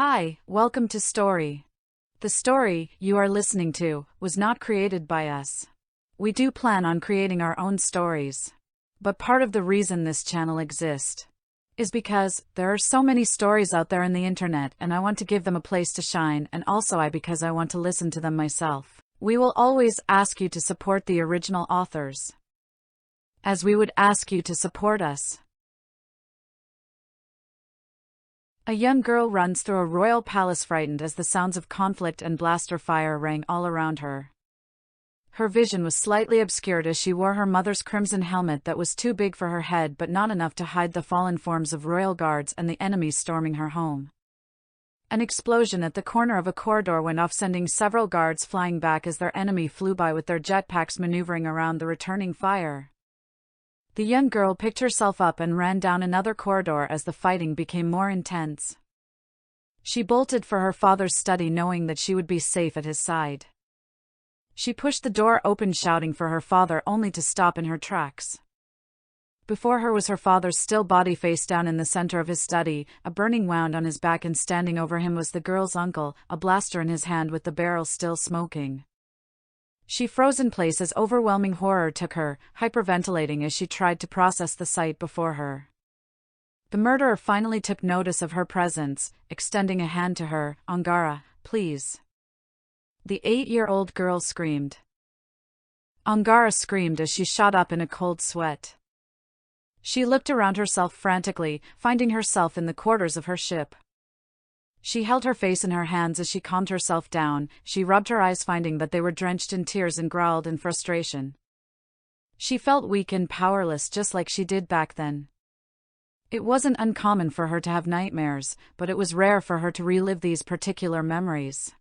Hi, welcome to Story. The story you are listening to was not created by us. We do plan on creating our own stories. But part of the reason this channel exists is because there are so many stories out there in the internet and I want to give them a place to shine, and also because I want to listen to them myself. We will always ask you to support the original authors, as we would ask you to support us. A young girl runs through a royal palace frightened as the sounds of conflict and blaster fire rang all around her. Her vision was slightly obscured as she wore her mother's crimson helmet that was too big for her head but not enough to hide the fallen forms of royal guards and the enemies storming her home. An explosion at the corner of a corridor went off, sending several guards flying back as their enemy flew by with their jetpacks maneuvering around the returning fire. The young girl picked herself up and ran down another corridor as the fighting became more intense. She bolted for her father's study knowing that she would be safe at his side. She pushed the door open shouting for her father only to stop in her tracks. Before her was her father's still body face down in the center of his study, a burning wound on his back, and standing over him was the girl's uncle, a blaster in his hand with the barrel still smoking. She froze in place as overwhelming horror took her, hyperventilating as she tried to process the sight before her. The murderer finally took notice of her presence, extending a hand to her. "Angara, please." The 8-year-old girl screamed. Angara screamed as she shot up in a cold sweat. She looked around herself frantically, finding herself in the quarters of her ship. She held her face in her hands as she calmed herself down. She rubbed her eyes, finding that they were drenched in tears, and growled in frustration. She felt weak and powerless just like she did back then. It wasn't uncommon for her to have nightmares, but it was rare for her to relive these particular memories.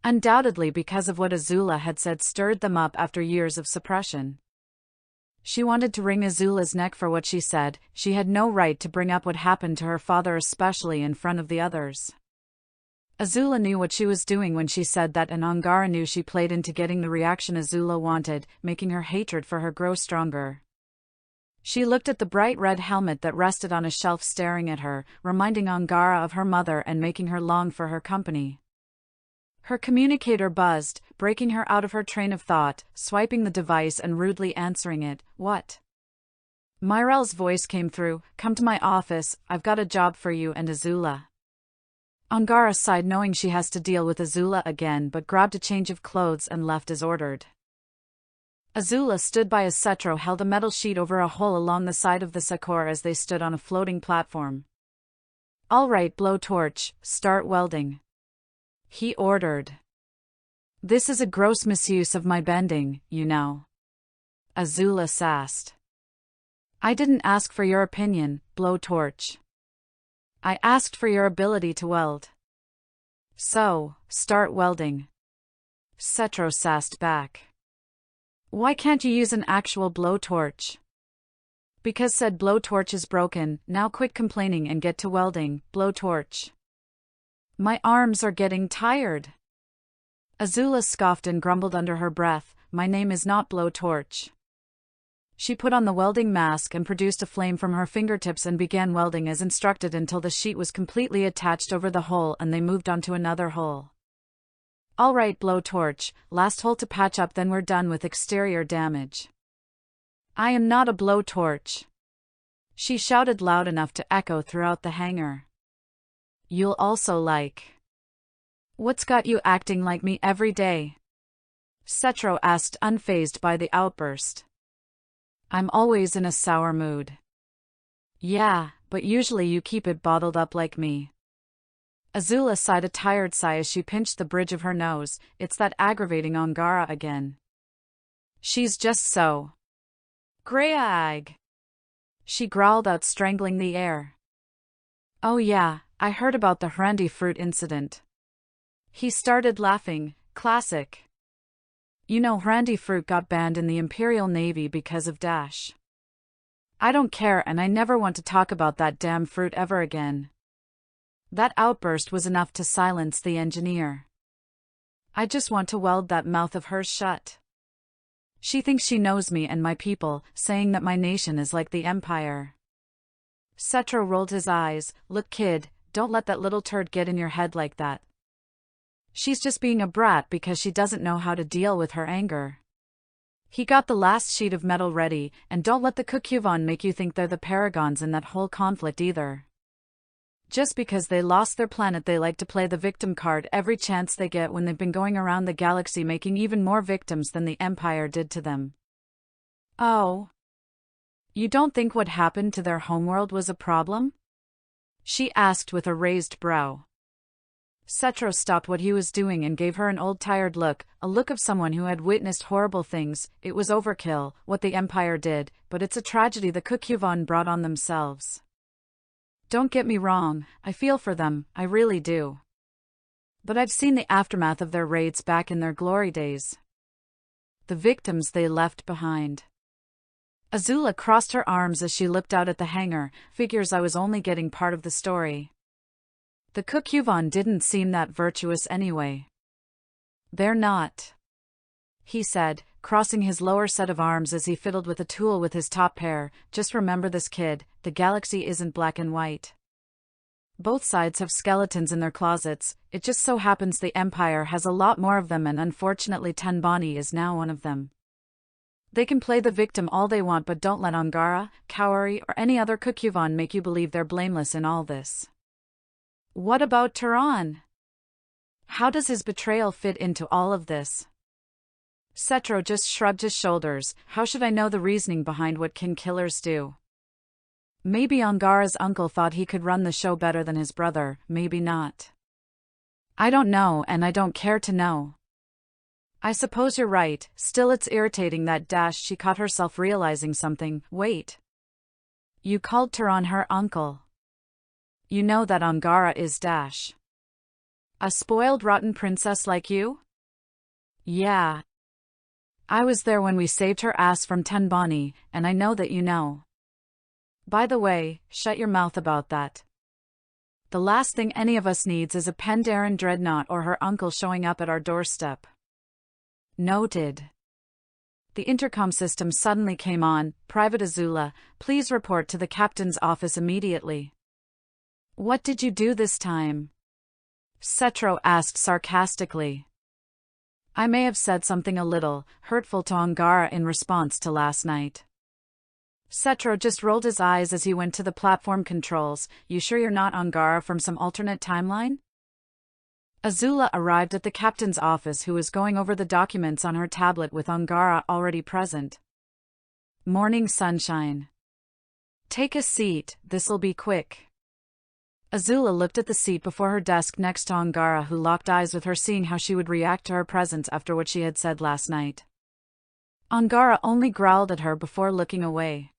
Undoubtedly because of what Azula had said stirred them up after years of suppression. She wanted to wring Azula's neck for what she said. She had no right to bring up what happened to her father, especially in front of the others. Azula knew what she was doing when she said that, and Angara knew she played into getting the reaction Azula wanted, making her hatred for her grow stronger. She looked at the bright red helmet that rested on a shelf staring at her, reminding Angara of her mother and making her long for her company. Her communicator buzzed, breaking her out of her train of thought, swiping the device and rudely answering it. "What?" Myrel's voice came through. "Come to my office, I've got a job for you and Azula." Angara sighed, knowing she has to deal with Azula again, but grabbed a change of clothes and left as ordered. Azula stood by as Cetro held a metal sheet over a hole along the side of the Sakor as they stood on a floating platform. "All right, blowtorch, start welding," he ordered. "This is a gross misuse of my bending, you know," Azula sassed. "I didn't ask for your opinion, blowtorch. I asked for your ability to weld. So, start welding," Cetro sassed back. "Why can't you use an actual blowtorch?" "Because said blowtorch is broken. Now quit complaining and get to welding, blowtorch." "My arms are getting tired." Azula scoffed and grumbled under her breath, "My name is not blowtorch." She put on the welding mask and produced a flame from her fingertips and began welding as instructed until the sheet was completely attached over the hole and they moved on to another hole. "All right, blowtorch, last hole to patch up, then we're done with exterior damage." "I am not a blowtorch," she shouted loud enough to echo throughout the hangar. "You'll also like. What's got you acting like me every day?" Cetro asked, unfazed by the outburst. "I'm always in a sour mood." "Yeah, but usually you keep it bottled up like me." Azula sighed a tired sigh as she pinched the bridge of her nose. It's that aggravating Angara again. "She's just so grayag," she growled out, strangling the air. "Oh yeah, I heard about the Hrandy fruit incident." He started laughing. "Classic. You know, Hrandy fruit got banned in the Imperial Navy because of dash. I don't care, and I never want to talk about that damn fruit ever again." That outburst was enough to silence the engineer. "I just want to weld that mouth of hers shut. She thinks she knows me and my people, saying that my nation is like the Empire." Cetro rolled his eyes. "Look kid, don't let that little turd get in your head like that. She's just being a brat because she doesn't know how to deal with her anger. He got the last sheet of metal ready, and don't let the Pt.5 make you think they're the paragons in that whole conflict either. Just because they lost their planet, they like to play the victim card every chance they get when they've been going around the galaxy making even more victims than the Empire did to them. Oh. You don't think what happened to their homeworld was a problem? She asked with a raised brow. Setro stopped what he was doing and gave her an old tired look, a look of someone who had witnessed horrible things. It was overkill, what the Empire did, but it's a tragedy the Pt.5 brought on themselves. Don't get me wrong, I feel for them, I really do. But I've seen the aftermath of their raids back in their glory days. The victims they left behind. Azula crossed her arms as she looked out at the hangar. Figures I was only getting part of the story. The Pt.5 didn't seem that virtuous anyway. They're not, he said, crossing his lower set of arms as he fiddled with a tool with his top pair. Just remember this, kid, the galaxy isn't black and white. Both sides have skeletons in their closets. It just so happens the Empire has a lot more of them, and unfortunately Tenbani is now one of them. They can play the victim all they want, but don't let Angara, Kaori, or any other Pt.5 make you believe they're blameless in all this. What about Turan? How does his betrayal fit into all of this? Setro just shrugged his shoulders. How should I know the reasoning behind what king killers do? Maybe Angara's uncle thought he could run the show better than his brother, maybe not. I don't know, and I don't care to know. I suppose you're right, still it's irritating that she caught herself realizing something. Wait. You called Turan her uncle. You know that Angara is a spoiled rotten princess like you? Yeah. I was there when we saved her ass from Tenbani, and I know that you know. By the way, shut your mouth about that. The last thing any of us needs is a Pandaren dreadnought or her uncle showing up at our doorstep. Noted. The intercom system suddenly came on. Private Azula, please report to the captain's office immediately. What did you do this time? Setro asked sarcastically. I may have said something a little hurtful to Angara in response to last night. Setro just rolled his eyes as he went to the platform controls. You sure you're not Angara from some alternate timeline? Azula arrived at the captain's office, who was going over the documents on her tablet with Angara already present. Morning sunshine. Take a seat, this'll be quick. Azula looked at the seat before her desk next to Angara, who locked eyes with her, seeing how she would react to her presence after what she had said last night. Angara only growled at her before looking away.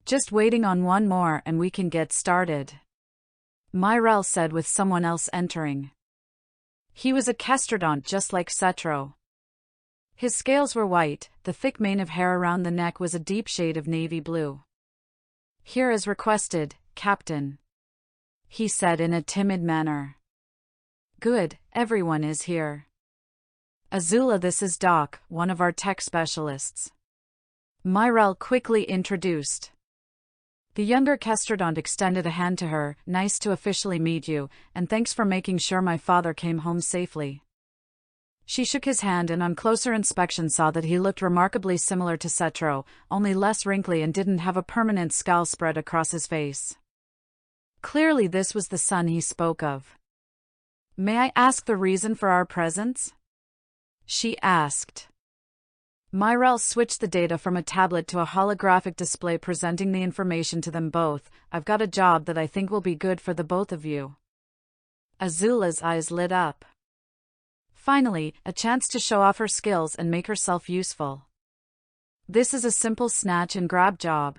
Just waiting on one more and we can get started, Myrelle said with someone else entering. He was a Kestrodont just like Setro. His scales were white, the thick mane of hair around the neck was a deep shade of navy blue. Here as requested, Captain, he said in a timid manner. Good, everyone is here. Azula, this is Doc, one of our tech specialists. Myrelle quickly introduced. The younger Kestrodont extended a hand to her. Nice to officially meet you, and thanks for making sure my father came home safely. She shook his hand and on closer inspection saw that he looked remarkably similar to Setro, only less wrinkly and didn't have a permanent scowl spread across his face. Clearly this was the son he spoke of. May I ask the reason for our presence? She asked. Myrelle switched the data from a tablet to a holographic display presenting the information to them both. I've got a job that I think will be good for the both of you. Azula's eyes lit up. Finally, a chance to show off her skills and make herself useful. This is a simple snatch and grab job.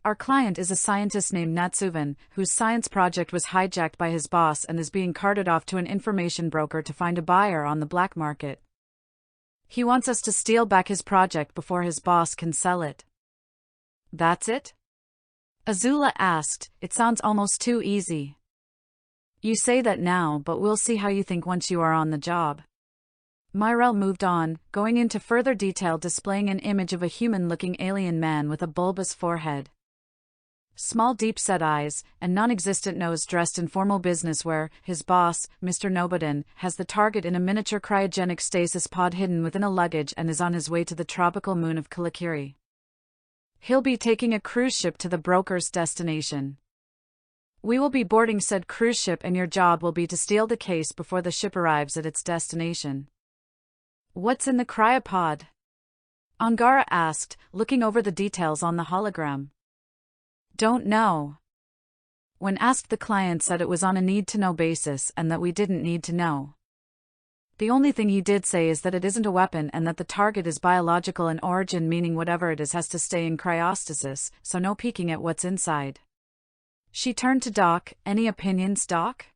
Our client is a scientist named Natsuvan, whose science project was hijacked by his boss and is being carted off to an information broker to find a buyer on the black market. He wants us to steal back his project before his boss can sell it. That's it? Azula asked. It sounds almost too easy. You say that now, but we'll see how you think once you are on the job. Myrelle moved on, going into further detail, displaying an image of a human-looking alien man with a bulbous forehead. Small deep-set eyes, and non-existent nose dressed in formal business wear, his boss, Mr. Nobodin, has the target in a miniature cryogenic stasis pod hidden within a luggage and is on his way to the tropical moon of Kalikiri. He'll be taking a cruise ship to the broker's destination. We will be boarding said cruise ship and your job will be to steal the case before the ship arrives at its destination. What's in the cryopod? Angara asked, looking over the details on the hologram. Don't know. When asked, the client said it was on a need-to-know basis and that we didn't need to know. The only thing he did say is that it isn't a weapon and that the target is biological in origin, meaning whatever it is has to stay in cryostasis, so no peeking at what's inside. She turned to Doc. Any opinions, Doc?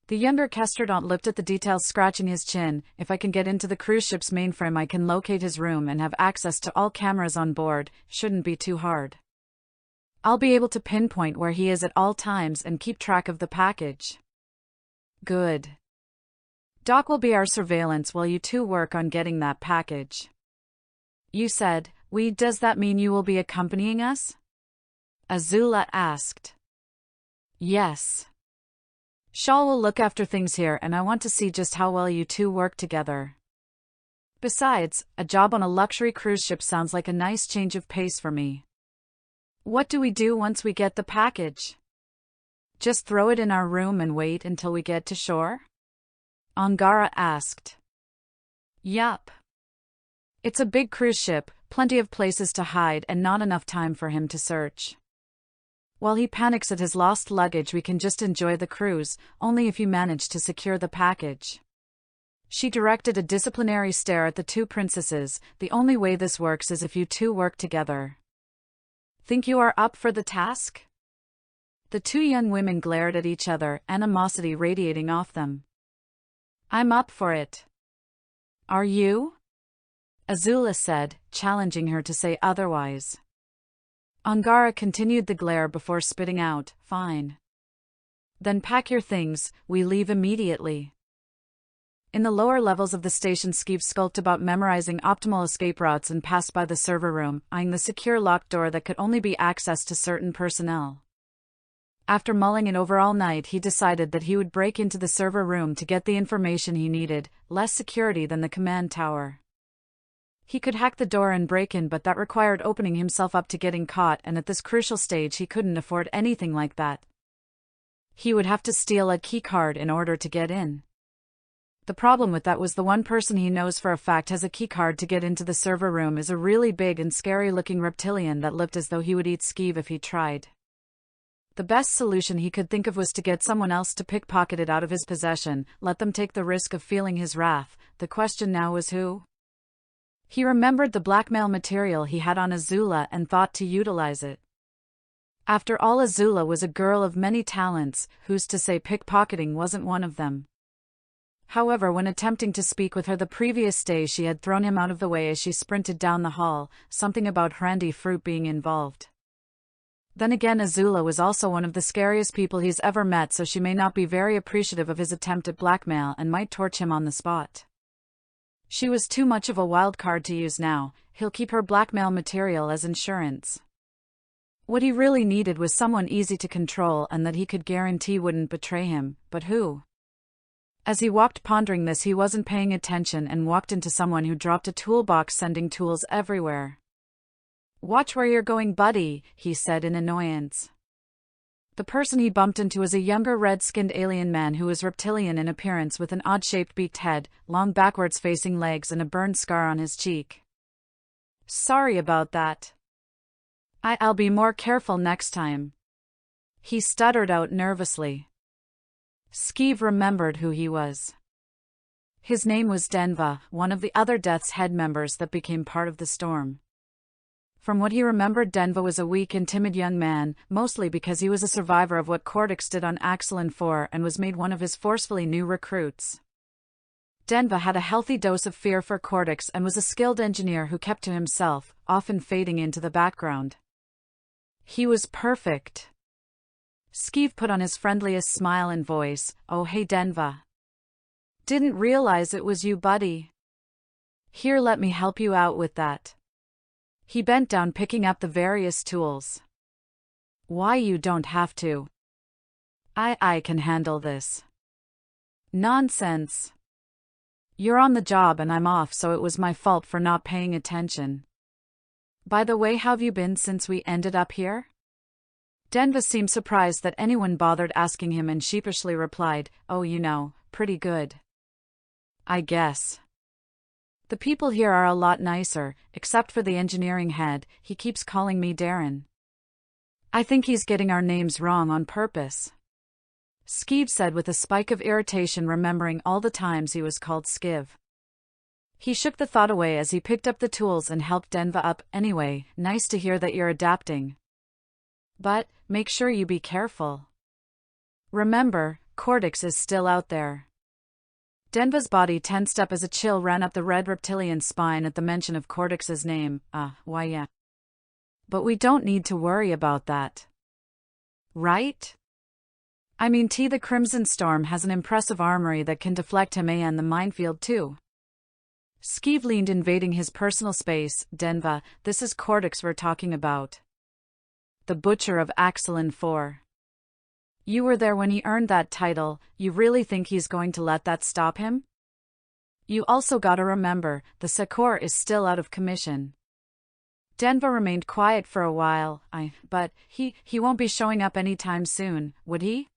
The younger Kesterdont looked at the details, scratching his chin. If I can get into the cruise ship's mainframe, I can locate his room and have access to all cameras on board. Shouldn't be too hard. I'll be able to pinpoint where he is at all times and keep track of the package. Good. Doc will be our surveillance while you two work on getting that package. You said, we, does that mean you will be accompanying us? Azula asked. Yes. Shaw will look after things here and I want to see just how well you two work together. Besides, a job on a luxury cruise ship sounds like a nice change of pace for me. What do we do once we get the package? Just throw it in our room and wait until we get to shore? Angara asked. Yup. It's a big cruise ship, plenty of places to hide and not enough time for him to search. While he panics at his lost luggage, we can just enjoy the cruise, only if you manage to secure the package. She directed a disciplinary stare at the two princesses. The only way this works is if you two work together. Think you are up for the task? The two young women glared at each other, animosity radiating off them. I'm up for it. Are you? Azula said, challenging her to say otherwise. Angara continued the glare before spitting out, fine. Then pack your things, we leave immediately. In the lower levels of the station, Skeeve skulked about memorizing optimal escape routes and passed by the server room, eyeing the secure locked door that could only be accessed to certain personnel. After mulling it over all night, he decided that he would break into the server room to get the information he needed, less security than the command tower. He could hack the door and break in, but that required opening himself up to getting caught, and at this crucial stage he couldn't afford anything like that. He would have to steal a keycard in order to get in. The problem with that was the one person he knows for a fact has a keycard to get into the server room is a really big and scary-looking reptilian that looked as though he would eat Skeeve if he tried. The best solution he could think of was to get someone else to pickpocket it out of his possession, let them take the risk of feeling his wrath. The question now was who? He remembered the blackmail material he had on Azula and thought to utilize it. After all, Azula was a girl of many talents, who's to say pickpocketing wasn't one of them? However, when attempting to speak with her the previous day, she had thrown him out of the way as she sprinted down the hall, something about brandy fruit being involved. Then again, Azula was also one of the scariest people he's ever met, so she may not be very appreciative of his attempt at blackmail and might torch him on the spot. She was too much of a wild card to use now. He'll keep her blackmail material as insurance. What he really needed was someone easy to control and that he could guarantee wouldn't betray him, but who? As he walked pondering this, he wasn't paying attention and walked into someone who dropped a toolbox, sending tools everywhere. "Watch where you're going, buddy," he said in annoyance. The person he bumped into was a younger red-skinned alien man who was reptilian in appearance, with an odd-shaped beaked head, long backwards-facing legs and a burned scar on his cheek. "Sorry about that. I'll be more careful next time," he stuttered out nervously. Skeeve remembered who he was. His name was Denva, one of the other Death's Head members that became part of the storm. From what he remembered, Denva was a weak and timid young man, mostly because he was a survivor of what Cortex did on Axelin 4 and was made one of his forcefully new recruits. Denva had a healthy dose of fear for Cortex and was a skilled engineer who kept to himself, often fading into the background. He was perfect. Skeeve put on his friendliest smile and voice. "Oh hey Denva. Didn't realize it was you, buddy. Here, let me help you out with that." He bent down, picking up the various tools. Why you don't have to? I can handle this. Nonsense. You're on the job and I'm off, so it was my fault for not paying attention. By the way, how have you been since we ended up here? Denva seemed surprised that anyone bothered asking him and sheepishly replied, "Oh, pretty good. I guess. The people here are a lot nicer, except for the engineering head. He keeps calling me Darren. I think he's getting our names wrong on purpose," Skiv said with a spike of irritation, remembering all the times he was called Skiv. He shook the thought away as he picked up the tools and helped Denva up. "Anyway, nice to hear that you're adapting. But, make sure you be careful. Remember, Cortex is still out there." Denva's body tensed up as a chill ran up the red reptilian spine at the mention of Cortex's name. Why yeah. But we don't need to worry about that. Right? I mean, the Crimson Storm has an impressive armory that can deflect him and the minefield too. Skiv leaned, invading his personal space. "Denva, this is Cortex we're talking about. The Butcher of Axelin 4. You were there when he earned that title. You really think he's going to let that stop him? You also gotta remember, the Sakor is still out of commission." Denva remained quiet for a while. But he won't be showing up anytime soon, would he?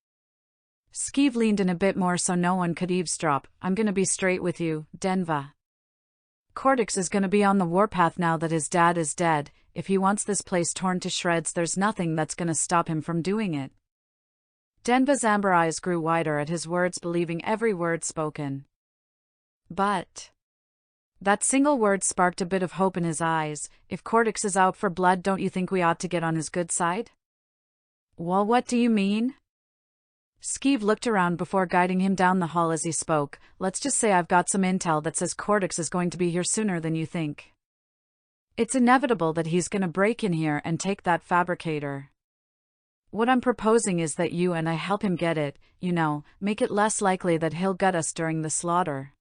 Skiv leaned in a bit more so no one could eavesdrop. "I'm gonna be straight with you, Denva. Cortex is gonna be on the warpath now that his dad is dead. If he wants this place torn to shreds, there's nothing that's gonna stop him from doing it." Denva's amber eyes grew wider at his words, believing every word spoken. But that single word sparked a bit of hope in his eyes. "If Cortex is out for blood, don't you think we ought to get on his good side?" "Well, what do you mean?" Skiv looked around before guiding him down the hall as he spoke. "Let's just say I've got some intel that says Cortex is going to be here sooner than you think. It's inevitable that he's gonna break in here and take that fabricator. What I'm proposing is that you and I help him get it, make it less likely that he'll gut us during the slaughter."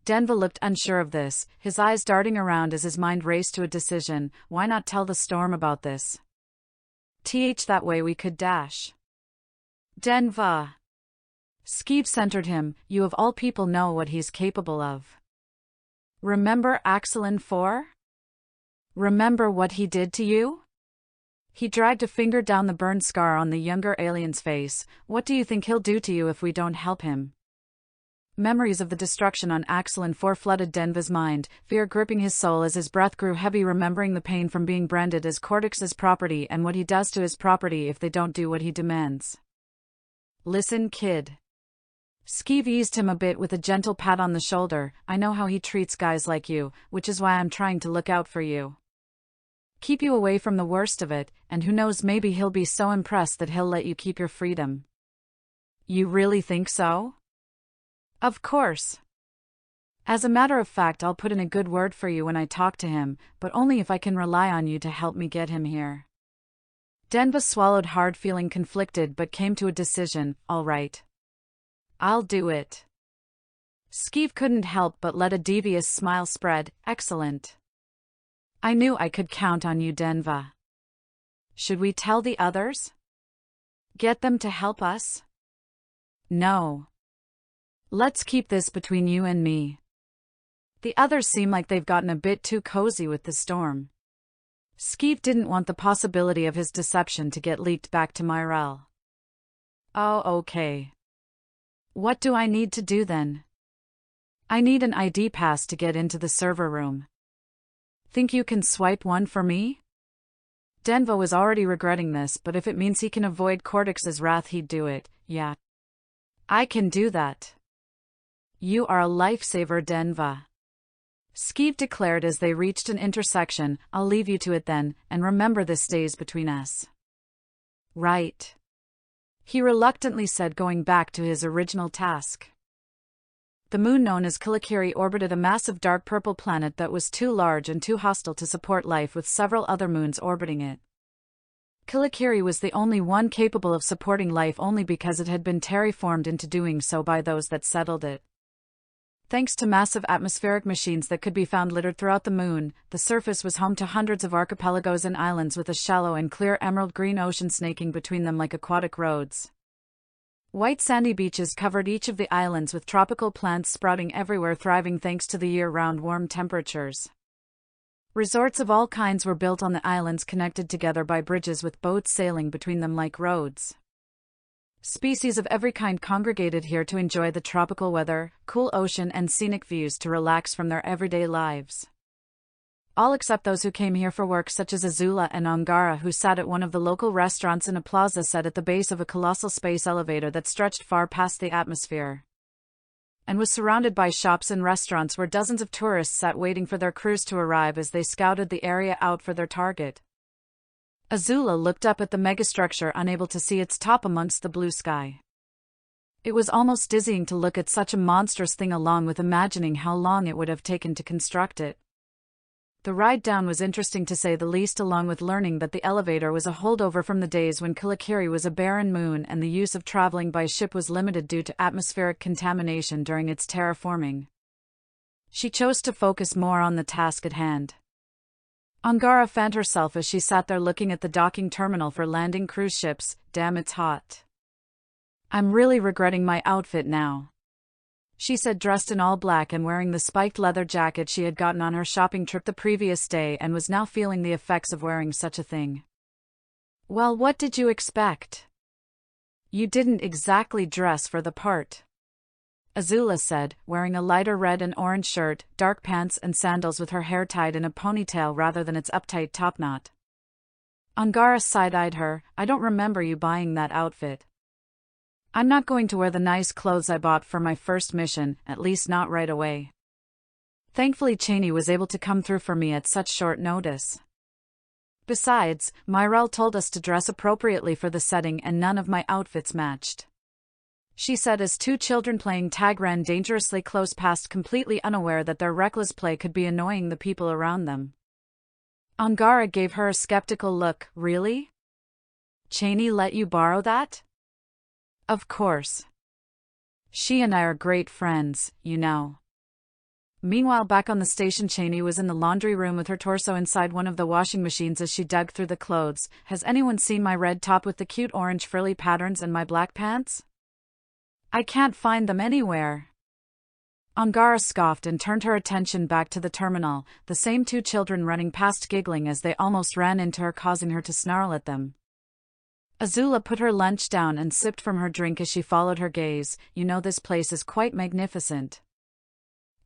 Denva looked unsure of this, his eyes darting around as his mind raced to a decision. Why not tell the Storm about this? That way we could dash. "Denva." Skiv centered him. "You of all people know what he's capable of. Remember Axelin 4? Remember what he did to you?" He dragged a finger down the burn scar on the younger alien's face. "What do you think he'll do to you if we don't help him?" Memories of the destruction on Axelin 4 flooded Denva's mind, fear gripping his soul as his breath grew heavy, remembering the pain from being branded as Cortex's property and what he does to his property if they don't do what he demands. "Listen, kid." Skiv eased him a bit with a gentle pat on the shoulder. "I know how he treats guys like you, which is why I'm trying to look out for you. Keep you away from the worst of it, and who knows, maybe he'll be so impressed that he'll let you keep your freedom." "You really think so?" "Of course. As a matter of fact, I'll put in a good word for you when I talk to him, but only if I can rely on you to help me get him here." Denva swallowed hard, feeling conflicted, but came to a decision. "All right. I'll do it." Skiv couldn't help but let a devious smile spread. "Excellent. I knew I could count on you, Denva. Should we tell the others? Get them to help us?" "No. Let's keep this between you and me. The others seem like they've gotten a bit too cozy with the Storm." Skiv didn't want the possibility of his deception to get leaked back to Myrelle. "Oh, okay. What do I need to do then?" "I need an ID pass to get into the server room. Think you can swipe one for me?" Denva was already regretting this, but if it means he can avoid Cortex's wrath, he'd do it. "Yeah. I can do that." "You are a lifesaver, Denva," Skiv declared as they reached an intersection. "I'll leave you to it then, and remember this stays between us." "Right," he reluctantly said, going back to his original task. The moon known as Kilikiri orbited a massive dark purple planet that was too large and too hostile to support life, with several other moons orbiting it. Kilikiri was the only one capable of supporting life only because it had been terraformed into doing so by those that settled it. Thanks to massive atmospheric machines that could be found littered throughout the moon, the surface was home to hundreds of archipelagos and islands with a shallow and clear emerald green ocean snaking between them like aquatic roads. White sandy beaches covered each of the islands with tropical plants sprouting everywhere, thriving thanks to the year-round warm temperatures. Resorts of all kinds were built on the islands, connected together by bridges with boats sailing between them like roads. Species of every kind congregated here to enjoy the tropical weather, cool ocean and scenic views, to relax from their everyday lives. All except those who came here for work, such as Azula and Angara, who sat at one of the local restaurants in a plaza set at the base of a colossal space elevator that stretched far past the atmosphere, and was surrounded by shops and restaurants where dozens of tourists sat waiting for their crews to arrive as they scouted the area out for their target. Azula looked up at the megastructure, unable to see its top amongst the blue sky. It was almost dizzying to look at such a monstrous thing, along with imagining how long it would have taken to construct it. The ride down was interesting to say the least, along with learning that the elevator was a holdover from the days when Kilikiri was a barren moon and the use of traveling by ship was limited due to atmospheric contamination during its terraforming. She chose to focus more on the task at hand. Angara fanned herself as she sat there looking at the docking terminal for landing cruise ships. Damn, it's hot. I'm really regretting my outfit now, she said, dressed in all black and wearing the spiked leather jacket she had gotten on her shopping trip the previous day and was now feeling the effects of wearing such a thing. Well, what did you expect? You didn't exactly dress for the part, Azula said, wearing a lighter red and orange shirt, dark pants and sandals, with her hair tied in a ponytail rather than its uptight topknot. Angara side-eyed her. I don't remember you buying that outfit. I'm not going to wear the nice clothes I bought for my first mission, at least not right away. Thankfully, Cheney was able to come through for me at such short notice. Besides, Myrelle told us to dress appropriately for the setting and none of my outfits matched, she said, as two children playing tag ran dangerously close past, completely unaware that their reckless play could be annoying the people around them. Angara gave her a skeptical look. Really? Cheney let you borrow that? Of course. She and I are great friends, you know. Meanwhile, back on the station, Cheney was in the laundry room with her torso inside one of the washing machines as she dug through the clothes. Has anyone seen my red top with the cute orange frilly patterns and my black pants? I can't find them anywhere. Angara scoffed and turned her attention back to the terminal, the same two children running past giggling as they almost ran into her, causing her to snarl at them. Azula put her lunch down and sipped from her drink as she followed her gaze. You know, this place is quite magnificent.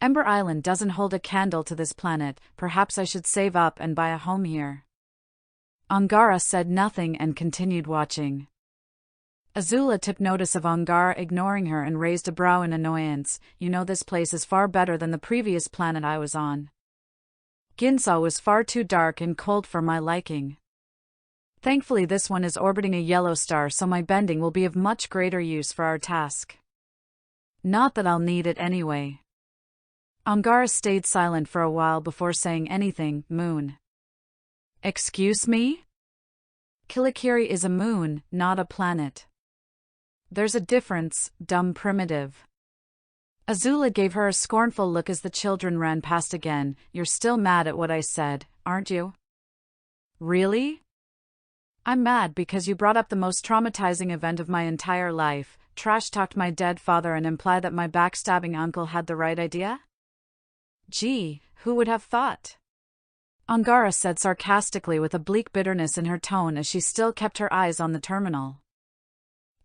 Ember Island doesn't hold a candle to this planet. Perhaps I should save up and buy a home here. Angara said nothing and continued watching. Azula took notice of Angara ignoring her and raised a brow in annoyance. You know, this place is far better than the previous planet I was on. Ginza was far too dark and cold for my liking. Thankfully, this one is orbiting a yellow star, so my bending will be of much greater use for our task. Not that I'll need it anyway. Angara stayed silent for a while before saying anything. Moon. Excuse me? Kilikiri is a moon, not a planet. There's a difference, dumb primitive. Azula gave her a scornful look as the children ran past again. You're still mad at what I said, aren't you? Really? I'm mad because you brought up the most traumatizing event of my entire life, trash-talked my dead father, and implied that my backstabbing uncle had the right idea? Gee, who would have thought? Angara said sarcastically, with a bleak bitterness in her tone as she still kept her eyes on the terminal.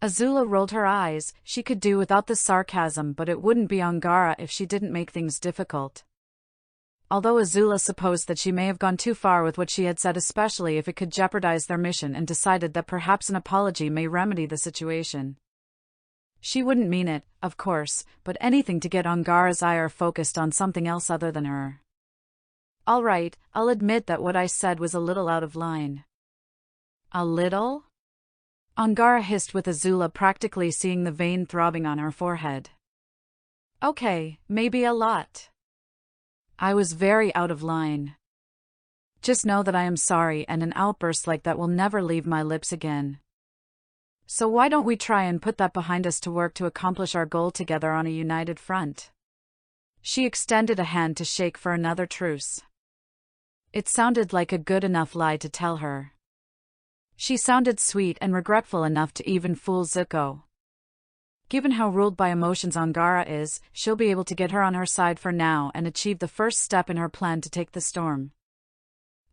Azula rolled her eyes. She could do without the sarcasm, but it wouldn't be Angara if she didn't make things difficult. Although Azula supposed that she may have gone too far with what she had said, especially if it could jeopardize their mission, and decided that perhaps an apology may remedy the situation. She wouldn't mean it, of course, but anything to get Angara's ire focused on something else other than her. All right, I'll admit that what I said was a little out of line. A little? Angara hissed, with Azula practically seeing the vein throbbing on her forehead. Okay, maybe a lot. I was very out of line. Just know that I am sorry, and an outburst like that will never leave my lips again. So why don't we try and put that behind us to work to accomplish our goal together on a united front? She extended a hand to shake for another truce. It sounded like a good enough lie to tell her. She sounded sweet and regretful enough to even fool Zuko. Given how ruled by emotions Angara is, she'll be able to get her on her side for now and achieve the first step in her plan to take the storm.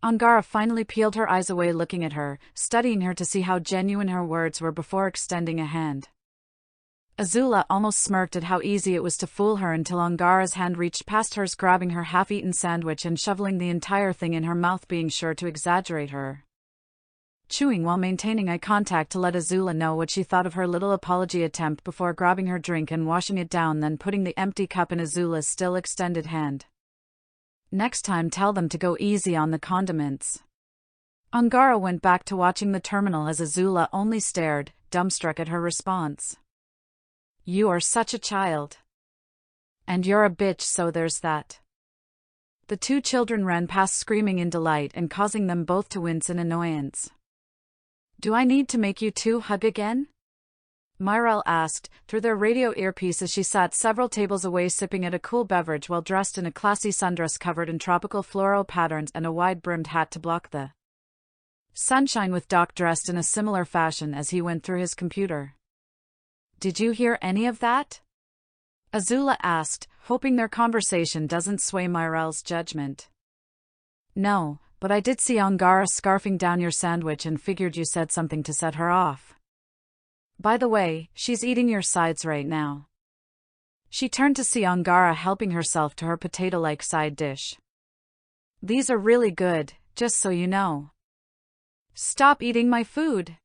Angara finally peeled her eyes away looking at her, studying her to see how genuine her words were before extending a hand. Azula almost smirked at how easy it was to fool her until Angara's hand reached past hers, grabbing her half-eaten sandwich and shoveling the entire thing in her mouth, being sure to exaggerate her. Chewing while maintaining eye contact to let Azula know what she thought of her little apology attempt before grabbing her drink and washing it down, then putting the empty cup in Azula's still extended hand. Next time tell them to go easy on the condiments. Angara went back to watching the terminal as Azula only stared, dumbstruck at her response. You are such a child. And you're a bitch, so there's that. The two children ran past screaming in delight and causing them both to wince in annoyance. Do I need to make you two hug again? Myrelle asked, through their radio earpiece as she sat several tables away sipping at a cool beverage while dressed in a classy sundress covered in tropical floral patterns and a wide-brimmed hat to block the sunshine, with Doc dressed in a similar fashion as he went through his computer. Did you hear any of that? Azula asked, hoping their conversation doesn't sway Myrelle's judgment. No, but I did see Angara scarfing down your sandwich and figured you said something to set her off. By the way, she's eating your sides right now. She turned to see Angara helping herself to her potato-like side dish. These are really good, just so you know. Stop eating my food.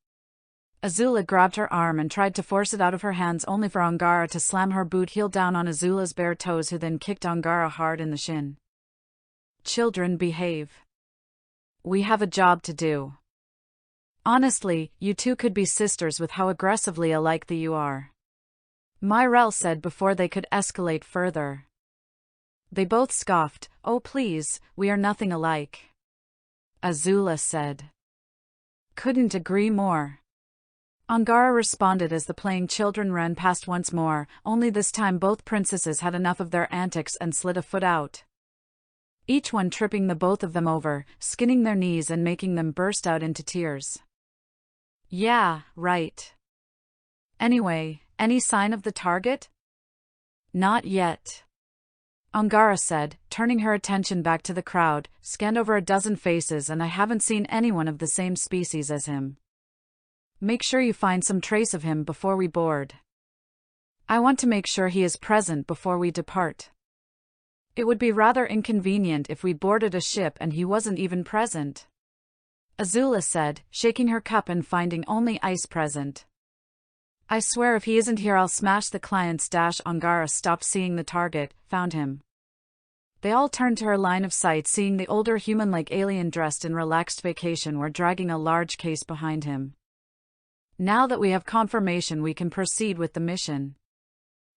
Azula grabbed her arm and tried to force it out of her hands, only for Angara to slam her boot heel down on Azula's bare toes, who then kicked Angara hard in the shin. Children, behave. We have a job to do. Honestly, you two could be sisters with how aggressively alike you are. Myrelle said before they could escalate further. They both scoffed. Oh please, we are nothing alike. Azula said. Couldn't agree more. Angara responded as the playing children ran past once more, only this time both princesses had enough of their antics and slid a foot out. Each one tripping the both of them over, skinning their knees and making them burst out into tears. Yeah, right. Anyway, any sign of the target? Not yet. Angara said, turning her attention back to the crowd, scanned over a dozen faces, and I haven't seen anyone of the same species as him. Make sure you find some trace of him before we board. I want to make sure he is present before we depart. It would be rather inconvenient if we boarded a ship and he wasn't even present. Azula said, shaking her cup and finding only ice present. I swear if he isn't here I'll smash the client's dash. Angara stopped seeing the target, found him. They all turned to her line of sight, seeing the older human-like alien dressed in relaxed vacation wear dragging a large case behind him. Now that we have confirmation we can proceed with the mission.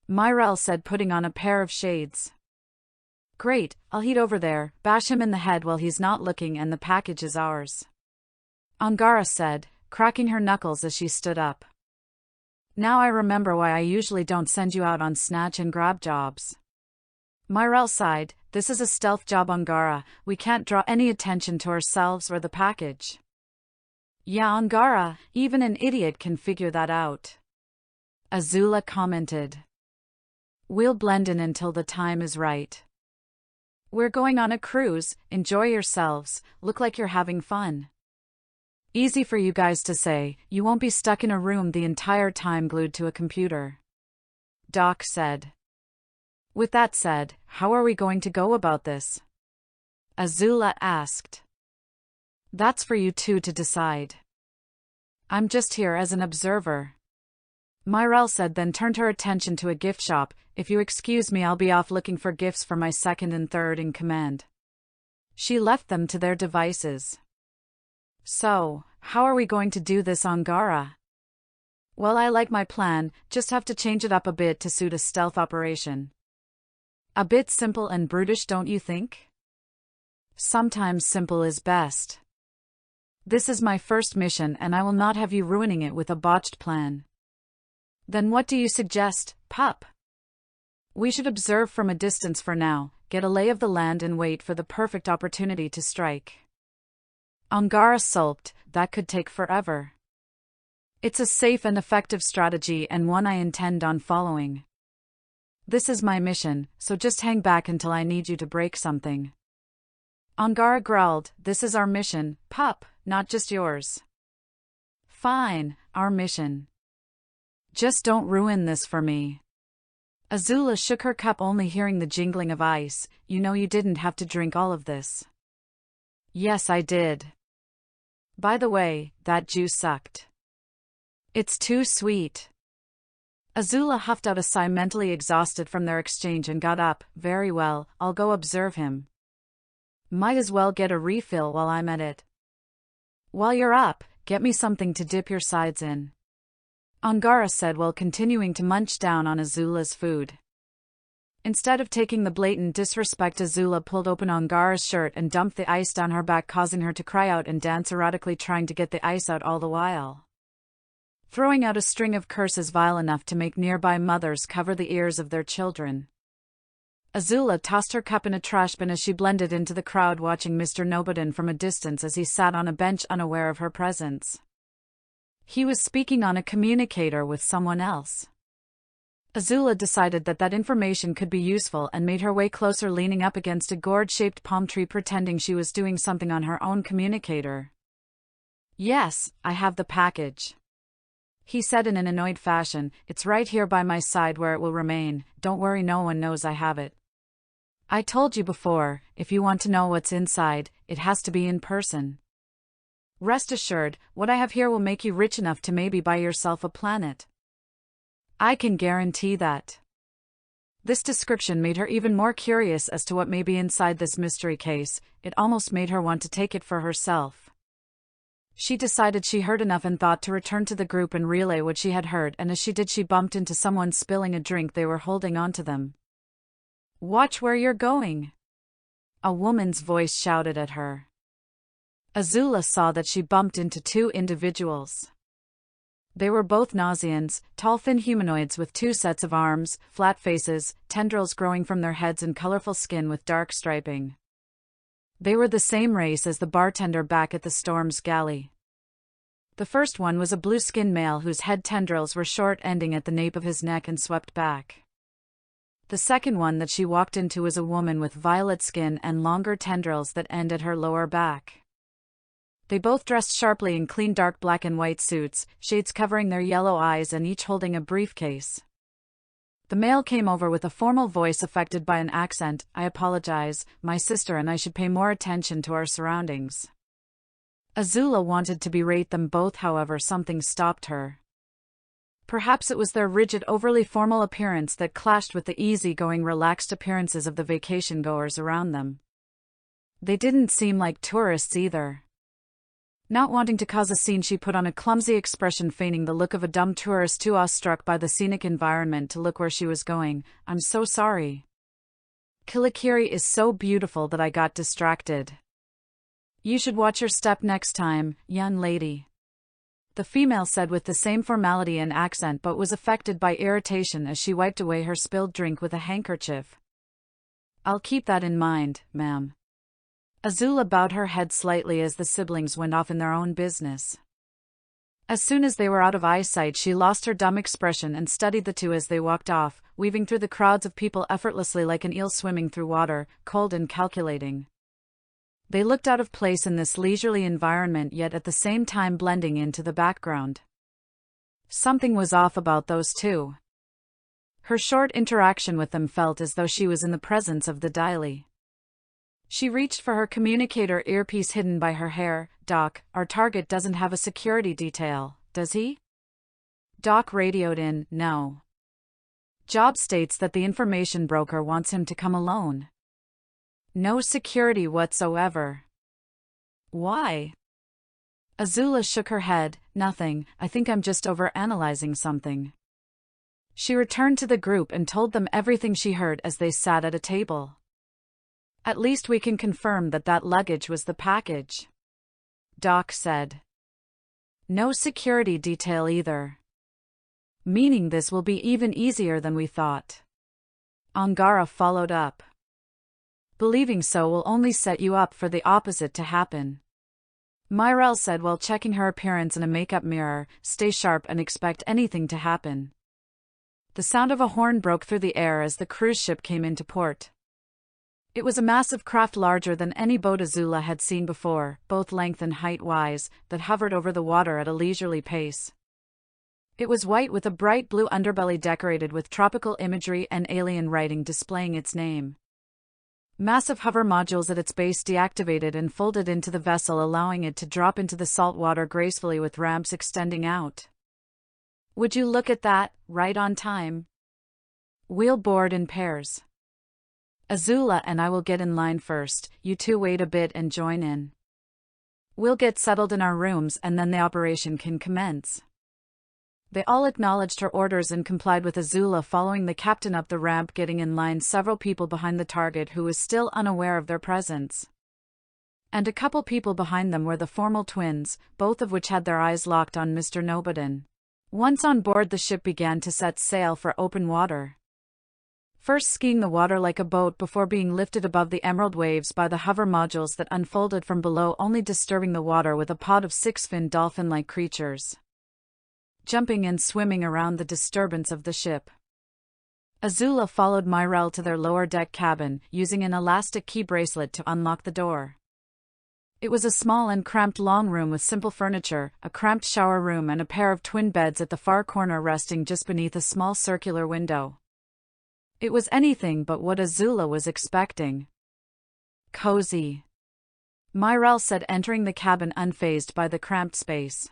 Myrelle said, putting on a pair of shades. Great, I'll head over there, bash him in the head while he's not looking, and the package is ours. Angara said, cracking her knuckles as she stood up. Now I remember why I usually don't send you out on snatch and grab jobs. Myrelle sighed, this is a stealth job, Angara, we can't draw any attention to ourselves or the package. Yeah, Angara, even an idiot can figure that out. Azula commented. We'll blend in until the time is right. We're going on a cruise, enjoy yourselves, look like you're having fun. Easy for you guys to say, you won't be stuck in a room the entire time glued to a computer. Doc said. With that said, how are we going to go about this? Azula asked. That's for you two to decide. I'm just here as an observer. Myrelle said, then turned her attention to a gift shop. If you excuse me, I'll be off looking for gifts for my second and third in command. She left them to their devices. So, how are we going to do this, Angara? Well, I like my plan, just have to change it up a bit to suit a stealth operation. A bit simple and brutish, don't you think? Sometimes simple is best. This is my first mission and I will not have you ruining it with a botched plan. Then what do you suggest, pup? We should observe from a distance for now, get a lay of the land and wait for the perfect opportunity to strike. Angara sulked, that could take forever. It's a safe and effective strategy and one I intend on following. This is my mission, so just hang back until I need you to break something. Angara growled, this is our mission, pup, not just yours. Fine, our mission. Just don't ruin this for me. Azula shook her cup, only hearing the jingling of ice. You know you didn't have to drink all of this. Yes, I did. By the way, that juice sucked. It's too sweet. Azula huffed out a sigh, mentally exhausted from their exchange, and got up. Very well, I'll go observe him. Might as well get a refill while I'm at it. While you're up, get me something to dip your sides in. Angara said while continuing to munch down on Azula's food. Instead of taking the blatant disrespect, Azula pulled open Angara's shirt and dumped the ice down her back, causing her to cry out and dance erotically, trying to get the ice out all the while. Throwing out a string of curses vile enough to make nearby mothers cover the ears of their children. Azula tossed her cup in a trash bin as she blended into the crowd, watching Mr. Nobodin from a distance as he sat on a bench unaware of her presence. He was speaking on a communicator with someone else. Azula decided that information could be useful and made her way closer, leaning up against a gourd-shaped palm tree, pretending she was doing something on her own communicator. Yes, I have the package. He said in an annoyed fashion, it's right here by my side where it will remain, don't worry, no one knows I have it. I told you before, if you want to know what's inside, it has to be in person. Rest assured, what I have here will make you rich enough to maybe buy yourself a planet. I can guarantee that. This description made her even more curious as to what may be inside this mystery case. It almost made her want to take it for herself. She decided she heard enough and thought to return to the group and relay what she had heard, and as she did, she bumped into someone spilling a drink they were holding onto them. Watch where you're going! A woman's voice shouted at her. Azula saw that she bumped into two individuals. They were both Nausians, tall thin humanoids with two sets of arms, flat faces, tendrils growing from their heads, and colorful skin with dark striping. They were the same race as the bartender back at the Storm's galley. The first one was a blue-skinned male whose head tendrils were short, ending at the nape of his neck and swept back. The second one that she walked into was a woman with violet skin and longer tendrils that end at her lower back. They both dressed sharply in clean dark black and white suits, shades covering their yellow eyes, and each holding a briefcase. The male came over with a formal voice affected by an accent. I apologize, my sister and I should pay more attention to our surroundings. Azula wanted to berate them both, however something stopped her. Perhaps it was their rigid, overly formal appearance that clashed with the easy-going, relaxed appearances of the vacation-goers around them. They didn't seem like tourists either. Not wanting to cause a scene, she put on a clumsy expression, feigning the look of a dumb tourist too awestruck by the scenic environment to look where she was going. I'm so sorry. Kilikiri is so beautiful that I got distracted. You should watch your step next time, young lady. The female said with the same formality and accent, but was affected by irritation as she wiped away her spilled drink with a handkerchief. I'll keep that in mind, ma'am. Azula bowed her head slightly as the siblings went off in their own business. As soon as they were out of eyesight, she lost her dumb expression and studied the two as they walked off, weaving through the crowds of people effortlessly like an eel swimming through water, cold and calculating. They looked out of place in this leisurely environment, yet at the same time blending into the background. Something was off about those two. Her short interaction with them felt as though she was in the presence of the Daily. She reached for her communicator earpiece hidden by her hair. Doc, our target doesn't have a security detail, does he? Doc radioed in, no. Job states that the information broker wants him to come alone. No security whatsoever. Why? Azula shook her head. Nothing, I think I'm just overanalyzing something. She returned to the group and told them everything she heard as they sat at a table. At least we can confirm that luggage was the package, Doc said. No security detail either. Meaning this will be even easier than we thought. Angara followed up. Believing so will only set you up for the opposite to happen. Myrelle said while checking her appearance in a makeup mirror. Stay sharp and expect anything to happen. The sound of a horn broke through the air as the cruise ship came into port. It was a massive craft larger than any boat Azula had seen before, both length and height-wise, that hovered over the water at a leisurely pace. It was white with a bright blue underbelly decorated with tropical imagery and alien writing displaying its name. Massive hover modules at its base deactivated and folded into the vessel, allowing it to drop into the salt water gracefully with ramps extending out. Would you look at that, right on time? We'll board in pairs. Azula and I will get in line first, you two wait a bit and join in. We'll get settled in our rooms and then the operation can commence. They all acknowledged her orders and complied with Azula following the captain up the ramp, getting in line several people behind the target who was still unaware of their presence. And a couple people behind them were the formal twins, both of which had their eyes locked on Mr. Nobodin. Once on board, the ship began to set sail for open water. First skiing the water like a boat before being lifted above the emerald waves by the hover modules that unfolded from below, only disturbing the water with a pod of six-fin dolphin-like creatures, jumping and swimming around the disturbance of the ship. Azula followed Myrelle to their lower deck cabin, using an elastic key bracelet to unlock the door. It was a small and cramped long room with simple furniture, a cramped shower room and a pair of twin beds at the far corner resting just beneath a small circular window. It was anything but what Azula was expecting. Cozy, Myrelle said, entering the cabin unfazed by the cramped space.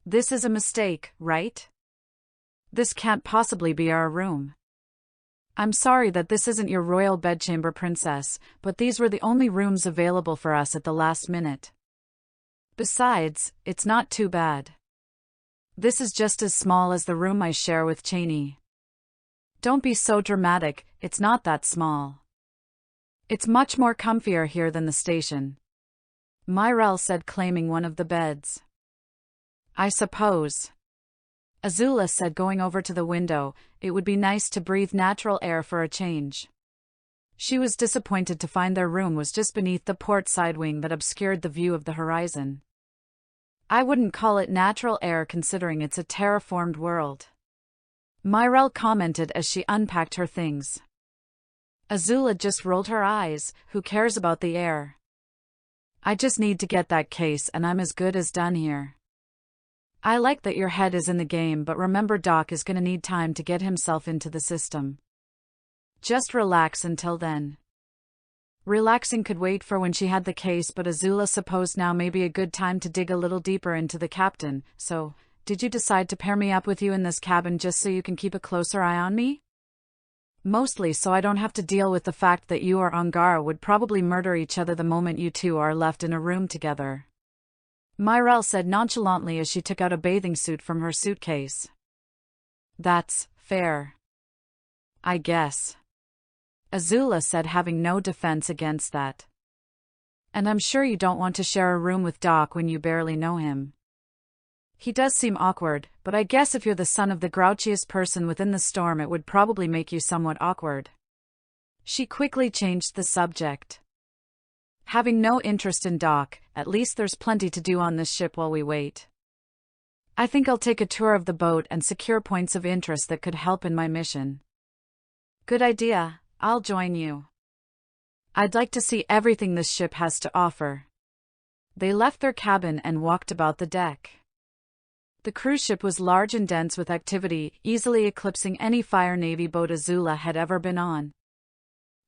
This is a mistake, right? This can't possibly be our room. I'm sorry that this isn't your royal bedchamber, princess, but these were the only rooms available for us at the last minute. Besides, it's not too bad. This is just as small as the room I share with Cheney. Don't be so dramatic, it's not that small. It's much more comfier here than the station, Myrelle said, claiming one of the beds. I suppose, Azula said, going over to the window. It would be nice to breathe natural air for a change. She was disappointed to find their room was just beneath the port side wing that obscured the view of the horizon. I wouldn't call it natural air considering it's a terraformed world, Myrelle commented as she unpacked her things. Azula just rolled her eyes. Who cares about the air? I just need to get that case and I'm as good as done here. I like that your head is in the game, but remember Doc is gonna need time to get himself into the system. Just relax until then. Relaxing could wait for when she had the case, but Azula supposed now may be a good time to dig a little deeper into the captain. So, did you decide to pair me up with you in this cabin just so you can keep a closer eye on me? Mostly so I don't have to deal with the fact that you or Angara would probably murder each other the moment you two are left in a room together, Myrelle said nonchalantly as she took out a bathing suit from her suitcase. That's fair, I guess, Azula said, having no defense against that. And I'm sure you don't want to share a room with Doc when you barely know him. He does seem awkward, but I guess if you're the son of the grouchiest person within the storm, it would probably make you somewhat awkward. She quickly changed the subject. Having no interest in Doc, at least there's plenty to do on this ship while we wait. I think I'll take a tour of the boat and secure points of interest that could help in my mission. Good idea, I'll join you. I'd like to see everything this ship has to offer. They left their cabin and walked about the deck. The cruise ship was large and dense with activity, easily eclipsing any Fire Navy boat Azula had ever been on.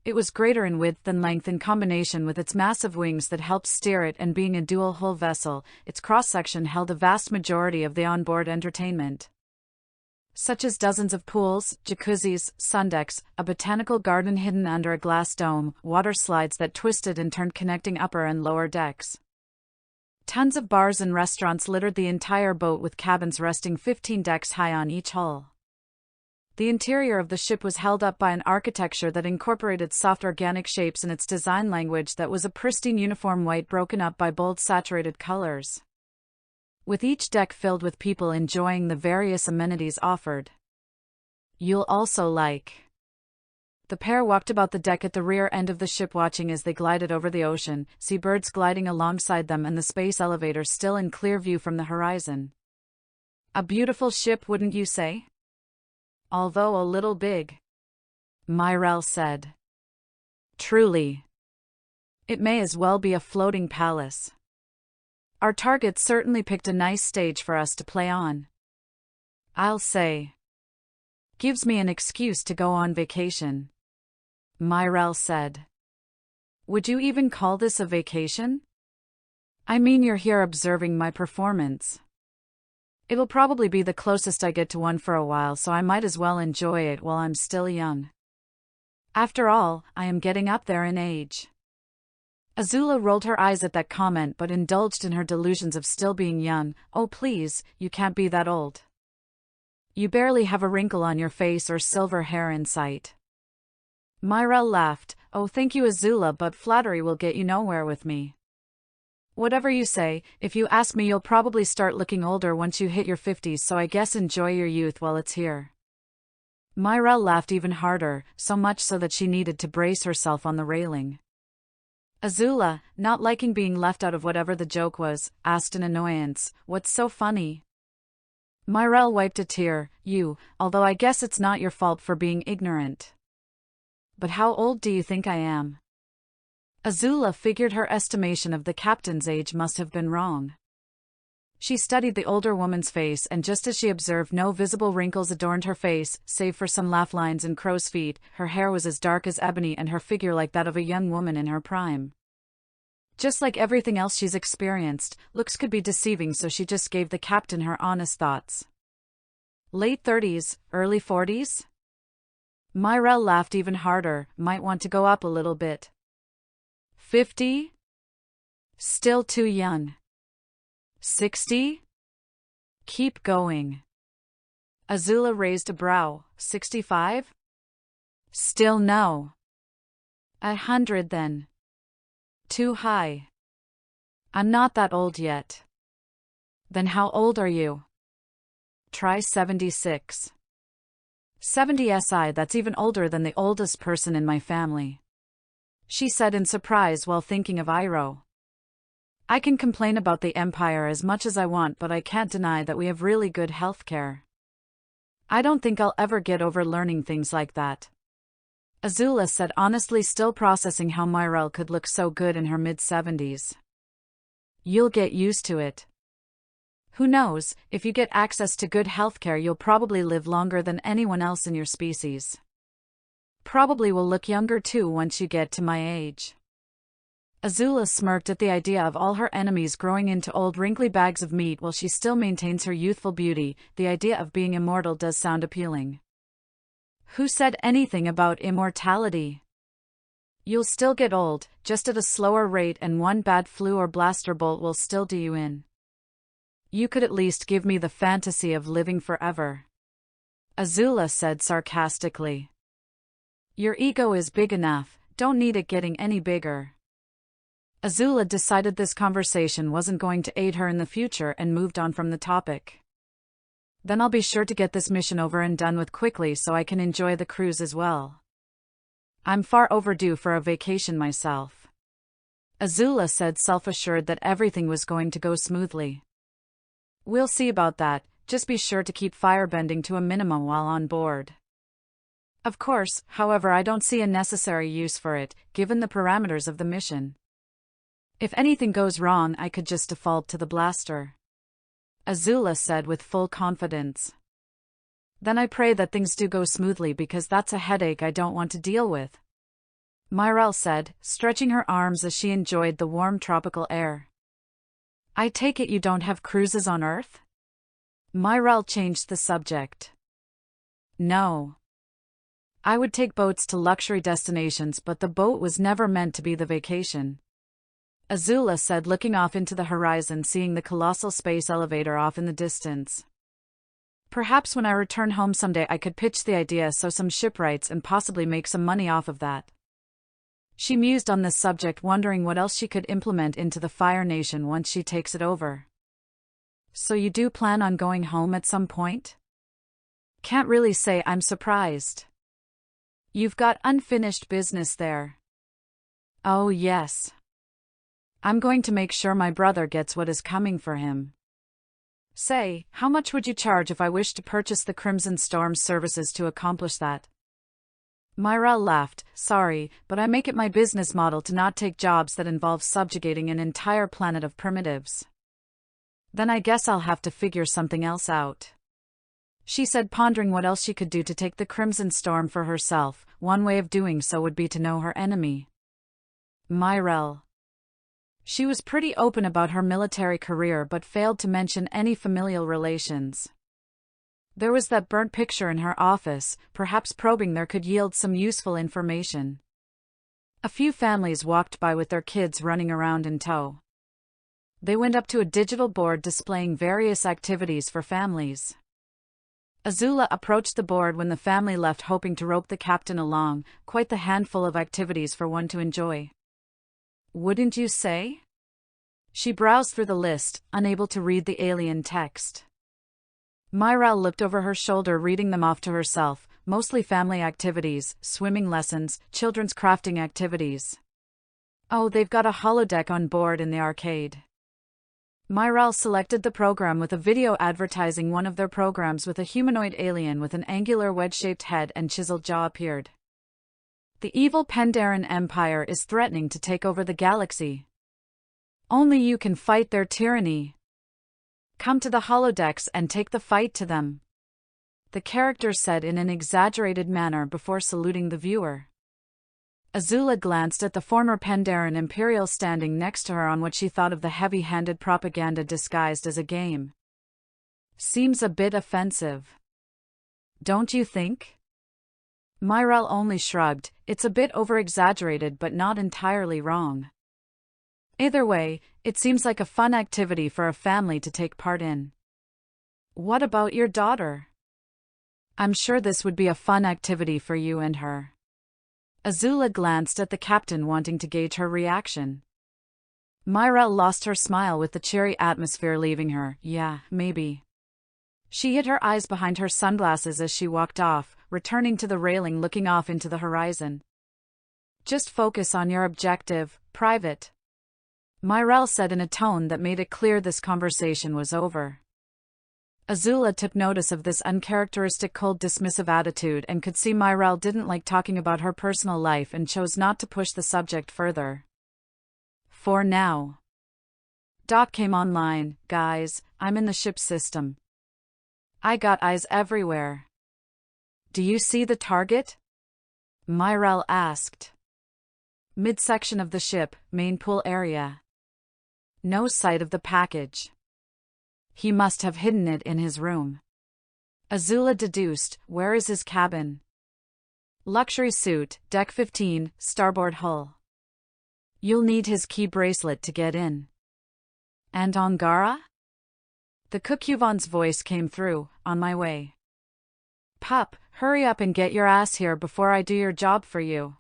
It was greater in width than length in combination with its massive wings that helped steer it, and being a dual-hull vessel, its cross-section held a vast majority of the onboard entertainment, such as dozens of pools, jacuzzis, sundecks, a botanical garden hidden under a glass dome, water slides that twisted and turned connecting upper and lower decks. Tons of bars and restaurants littered the entire boat, with cabins resting 15 decks high on each hull. The interior of the ship was held up by an architecture that incorporated soft organic shapes in its design language that was a pristine uniform white broken up by bold saturated colors, with each deck filled with people enjoying the various amenities offered. You'll also like The pair walked about the deck at the rear end of the ship, watching as they glided over the ocean, seabirds gliding alongside them and the space elevator still in clear view from the horizon. A beautiful ship, wouldn't you say? Although a little big, Myrelle said. Truly. It may as well be a floating palace. Our target certainly picked a nice stage for us to play on. I'll say. Gives me an excuse to go on vacation, Myrelle said. Would you even call this a vacation? I mean, you're here observing my performance. It'll probably be the closest I get to one for a while, so I might as well enjoy it while I'm still young. After all, I am getting up there in age. Azula rolled her eyes at that comment but indulged in her delusions of still being young. Oh please, you can't be that old. You barely have a wrinkle on your face or silver hair in sight. Myrelle laughed. Oh thank you Azula, but flattery will get you nowhere with me. Whatever you say, if you ask me, you'll probably start looking older once you hit your 50s, so I guess enjoy your youth while it's here. Myrelle laughed even harder, so much so that she needed to brace herself on the railing. Azula, not liking being left out of whatever the joke was, asked in annoyance, "What's so funny?" Myrelle wiped a tear. Although I guess it's not your fault for being ignorant. But how old do you think I am? Azula figured her estimation of the captain's age must have been wrong. She studied the older woman's face, and just as she observed no visible wrinkles adorned her face, save for some laugh lines and crow's feet, her hair was as dark as ebony and her figure like that of a young woman in her prime. Just like everything else she's experienced, looks could be deceiving, so she just gave the captain her honest thoughts. Late 30s, early 40s? Myrelle laughed even harder. Might want to go up a little bit. 50? Still too young. 60? Keep going. Azula raised a brow. 65? Still no. 100 then. Too high. I'm not that old yet. Then how old are you? Try 76. 70 SI, that's even older than the oldest person in my family, she said in surprise while thinking of Iroh. I can complain about the Empire as much as I want, but I can't deny that we have really good healthcare. I don't think I'll ever get over learning things like that, Azula said honestly, still processing how Myrelle could look so good in her mid-70s. You'll get used to it. Who knows, if you get access to good healthcare, you'll probably live longer than anyone else in your species. Probably will look younger too once you get to my age. Azula smirked at the idea of all her enemies growing into old wrinkly bags of meat while she still maintains her youthful beauty. The idea of being immortal does sound appealing. Who said anything about immortality? You'll still get old, just at a slower rate, and one bad flu or blaster bolt will still do you in. You could at least give me the fantasy of living forever, Azula said sarcastically. Your ego is big enough, don't need it getting any bigger. Azula decided this conversation wasn't going to aid her in the future and moved on from the topic. Then I'll be sure to get this mission over and done with quickly so I can enjoy the cruise as well. I'm far overdue for a vacation myself, Azula said, self-assured that everything was going to go smoothly. We'll see about that, just be sure to keep firebending to a minimum while on board. Of course, however, I don't see a necessary use for it, given the parameters of the mission. If anything goes wrong, I could just default to the blaster, Azula said with full confidence. Then I pray that things do go smoothly, because that's a headache I don't want to deal with, Myrelle said, stretching her arms as she enjoyed the warm tropical air. I take it you don't have cruises on Earth? Myrelle changed the subject. No. I would take boats to luxury destinations, but the boat was never meant to be the vacation, Azula said, looking off into the horizon, seeing the colossal space elevator off in the distance. Perhaps when I return home someday I could pitch the idea, so some shipwrights, and possibly make some money off of that. She mused on this subject, wondering what else she could implement into the Fire Nation once she takes it over. So you do plan on going home at some point? Can't really say I'm surprised. You've got unfinished business there. Oh yes. I'm going to make sure my brother gets what is coming for him. Say, how much would you charge if I wished to purchase the Crimson Storm's services to accomplish that? Myrelle laughed. Sorry, but I make it my business model to not take jobs that involve subjugating an entire planet of primitives. Then I guess I'll have to figure something else out. She said, pondering what else she could do to take the Crimson Storm for herself. One way of doing so would be to know her enemy. Myrelle. She was pretty open about her military career but failed to mention any familial relations. There was that burnt picture in her office, perhaps probing there could yield some useful information. A few families walked by with their kids running around in tow. They went up to a digital board displaying various activities for families. Azula approached the board when the family left, hoping to rope the captain along. Quite the handful of activities for one to enjoy. Wouldn't you say? She browsed through the list, unable to read the alien text. Myrelle looked over her shoulder, reading them off to herself, mostly family activities, swimming lessons, children's crafting activities. Oh, they've got a holodeck on board in the arcade. Myrelle selected the program with a video advertising one of their programs with a humanoid alien with an angular wedge-shaped head and chiseled jaw appeared. The evil Pandaren Empire is threatening to take over the galaxy. Only you can fight their tyranny. Come to the holodecks and take the fight to them. The character said in an exaggerated manner before saluting the viewer. Azula glanced at the former Pandaren Imperial standing next to her on what she thought of the heavy-handed propaganda disguised as a game. Seems a bit offensive. Don't you think? Myrelle only shrugged. It's a bit over-exaggerated but not entirely wrong. Either way, it seems like a fun activity for a family to take part in. What about your daughter? I'm sure this would be a fun activity for you and her. Azula glanced at the captain, wanting to gauge her reaction. Myrelle lost her smile with the cheery atmosphere leaving her. Yeah, maybe. She hid her eyes behind her sunglasses as she walked off, returning to the railing, looking off into the horizon. Just focus on your objective, Private. Myrelle said in a tone that made it clear this conversation was over. Azula took notice of this uncharacteristic cold, dismissive attitude and could see Myrelle didn't like talking about her personal life and chose not to push the subject further. For now. Doc came online. Guys, I'm in the ship system. I got eyes everywhere. Do you see the target? Myrelle asked. Midsection of the ship, main pool area. No sight of the package. He must have hidden it in his room. Azula deduced. Where is his cabin? Luxury suite, deck 15, starboard hull. You'll need his key bracelet to get in. And Angara? The Kukuvon's voice came through. On my way. Pup, hurry up and get your ass here before I do your job for you.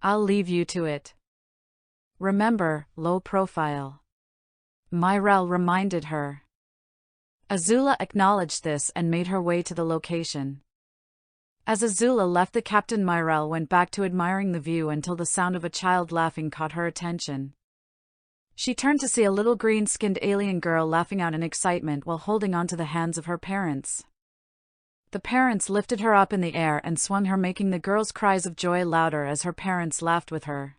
I'll leave you to it. Remember, low profile. Myrelle reminded her. Azula acknowledged this and made her way to the location. As Azula left the captain, Myrelle went back to admiring the view until the sound of a child laughing caught her attention. She turned to see a little green-skinned alien girl laughing out in excitement while holding onto the hands of her parents. The parents lifted her up in the air and swung her, making the girl's cries of joy louder as her parents laughed with her.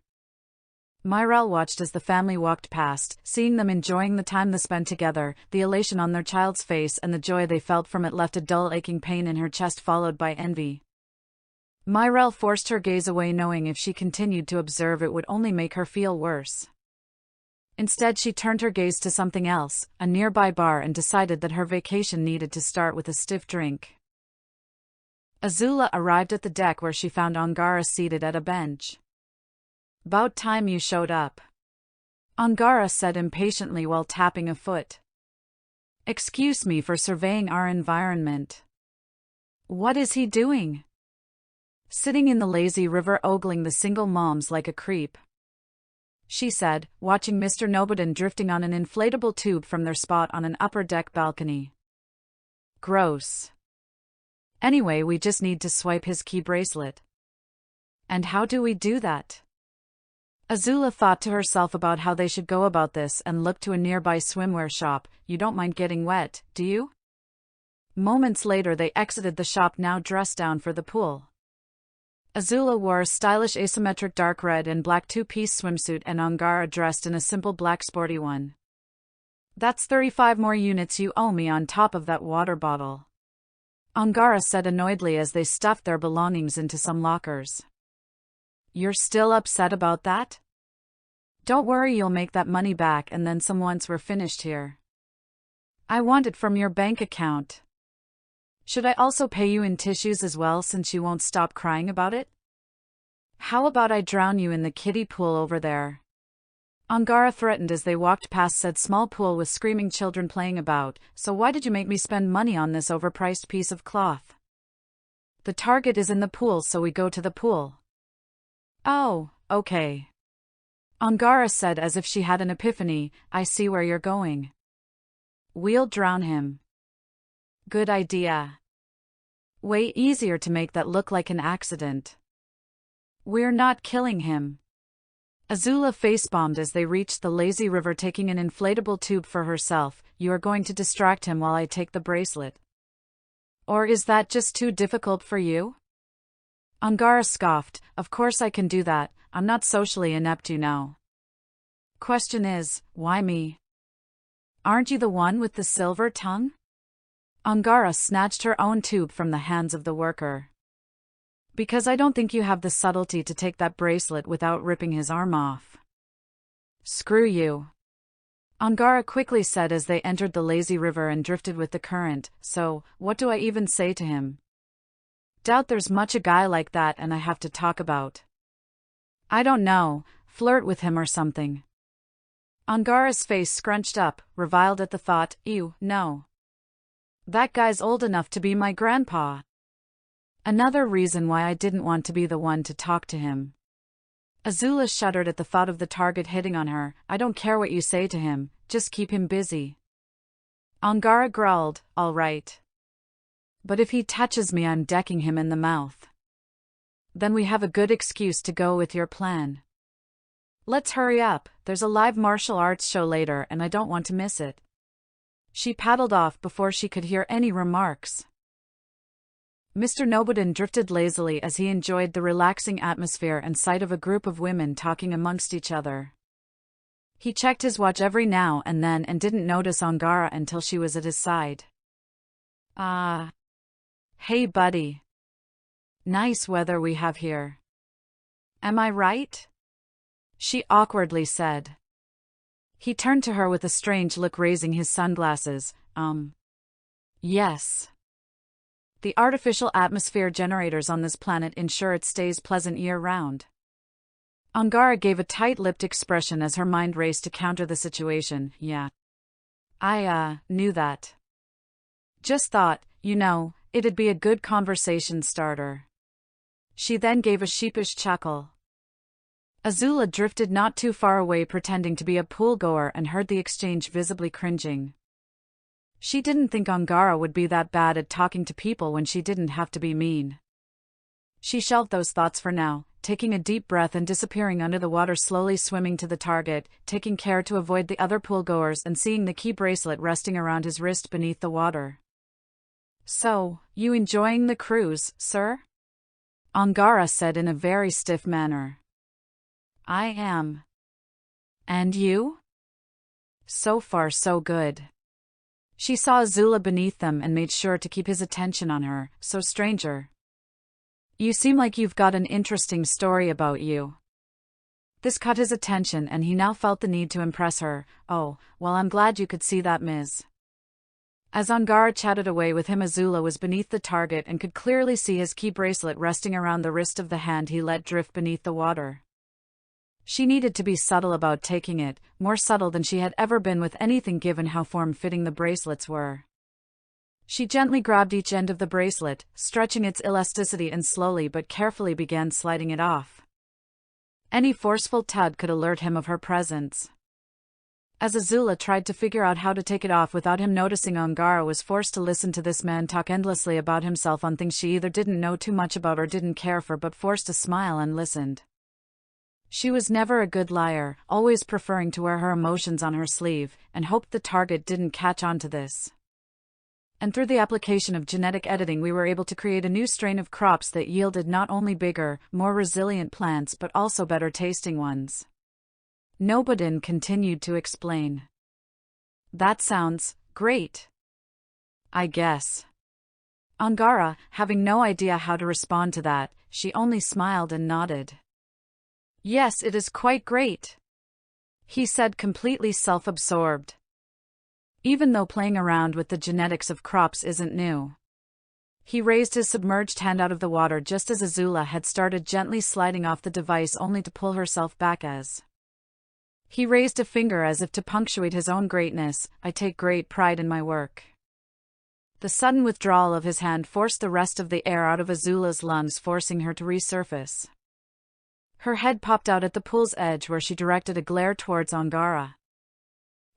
Myrelle watched as the family walked past, seeing them enjoying the time they spent together. The elation on their child's face and the joy they felt from it left a dull aching pain in her chest, followed by envy. Myrelle forced her gaze away, knowing if she continued to observe it would only make her feel worse. Instead, she turned her gaze to something else, a nearby bar, and decided that her vacation needed to start with a stiff drink. Azula arrived at the deck where she found Angara seated at a bench. "'Bout time you showed up," Angara said impatiently while tapping a foot. "Excuse me for surveying our environment." "What is he doing?" "Sitting in the lazy river ogling the single moms like a creep," she said, watching Mr. Noboden drifting on an inflatable tube from their spot on an upper deck balcony. "Gross. Anyway, we just need to swipe his key bracelet." And how do we do that? Azula thought to herself about how they should go about this and looked to a nearby swimwear shop. You don't mind getting wet, do you? Moments later they exited the shop, now dressed down for the pool. Azula wore a stylish asymmetric dark red and black two-piece swimsuit and Angara dressed in a simple black sporty one. That's 35 more units you owe me on top of that water bottle, Angara said annoyedly as they stuffed their belongings into some lockers. You're still upset about that? Don't worry, you'll make that money back and then some once we're finished here. I want it from your bank account. Should I also pay you in tissues as well since you won't stop crying about it? How about I drown you in the kiddie pool over there? Angara threatened as they walked past said small pool with screaming children playing about. So why did you make me spend money on this overpriced piece of cloth? The target is in the pool, so we go to the pool. Oh, okay. Angara said as if she had an epiphany. I see where you're going. We'll drown him. Good idea. Way easier to make that look like an accident. We're not killing him. Azula face-bombed as they reached the lazy river, taking an inflatable tube for herself. You are going to distract him while I take the bracelet. Or is that just too difficult for you? Angara scoffed. Of course I can do that. I'm not socially inept, you know. Question is, why me? Aren't you the one with the silver tongue? Angara snatched her own tube from the hands of the worker. Because I don't think you have the subtlety to take that bracelet without ripping his arm off. Screw you. Angara quickly said as they entered the lazy river and drifted with the current. So, what do I even say to him? Doubt there's much a guy like that and I have to talk about. I don't know, flirt with him or something. Angara's face scrunched up, reviled at the thought. Ew, no. That guy's old enough to be my grandpa. Another reason why I didn't want to be the one to talk to him. Azula shuddered at the thought of the target hitting on her. I don't care what you say to him, just keep him busy. Angara growled, all right. But if he touches me, I'm decking him in the mouth. Then we have a good excuse to go with your plan. Let's hurry up, there's a live martial arts show later and I don't want to miss it. She paddled off before she could hear any remarks. Mr. Nobodin drifted lazily as he enjoyed the relaxing atmosphere and sight of a group of women talking amongst each other. He checked his watch every now and then and didn't notice Angara until she was at his side. Hey buddy. Nice weather we have here. Am I right? She awkwardly said. He turned to her with a strange look, raising his sunglasses. Yes. The artificial atmosphere generators on this planet ensure it stays pleasant year-round. Angara gave a tight-lipped expression as her mind raced to counter the situation. Yeah. I knew that. Just thought, it'd be a good conversation starter. She then gave a sheepish chuckle. Azula drifted not too far away, pretending to be a pool-goer, and heard the exchange, visibly cringing. She didn't think Angara would be that bad at talking to people when she didn't have to be mean. She shelved those thoughts for now, taking a deep breath and disappearing under the water, slowly swimming to the target, taking care to avoid the other pool-goers and seeing the key bracelet resting around his wrist beneath the water. So, you enjoying the cruise, sir? Angara said in a very stiff manner. I am. And you? So far so good. She saw Azula beneath them and made sure to keep his attention on her. So stranger. You seem like you've got an interesting story about you. This caught his attention and he now felt the need to impress her. Oh, well, I'm glad you could see that, Ms. As Angara chatted away with him, Azula was beneath the target and could clearly see his key bracelet resting around the wrist of the hand he let drift beneath the water. She needed to be subtle about taking it, more subtle than she had ever been with anything given how form-fitting the bracelets were. She gently grabbed each end of the bracelet, stretching its elasticity, and slowly but carefully began sliding it off. Any forceful tug could alert him of her presence. As Azula tried to figure out how to take it off without him noticing, Angara was forced to listen to this man talk endlessly about himself on things she either didn't know too much about or didn't care for, but forced to smile and listened. She was never a good liar, always preferring to wear her emotions on her sleeve, and hoped the target didn't catch on to this. And through the application of genetic editing, we were able to create a new strain of crops that yielded not only bigger, more resilient plants but also better tasting ones. Nobodin continued to explain. That sounds great, I guess. Angara, having no idea how to respond to that, she only smiled and nodded. Yes, it is quite great, he said, completely self-absorbed. Even though playing around with the genetics of crops isn't new. He raised his submerged hand out of the water just as Azula had started gently sliding off the device, only to pull herself back as he raised a finger as if to punctuate his own greatness. I take great pride in my work. The sudden withdrawal of his hand forced the rest of the air out of Azula's lungs, forcing her to resurface. Her head popped out at the pool's edge, where she directed a glare towards Angara.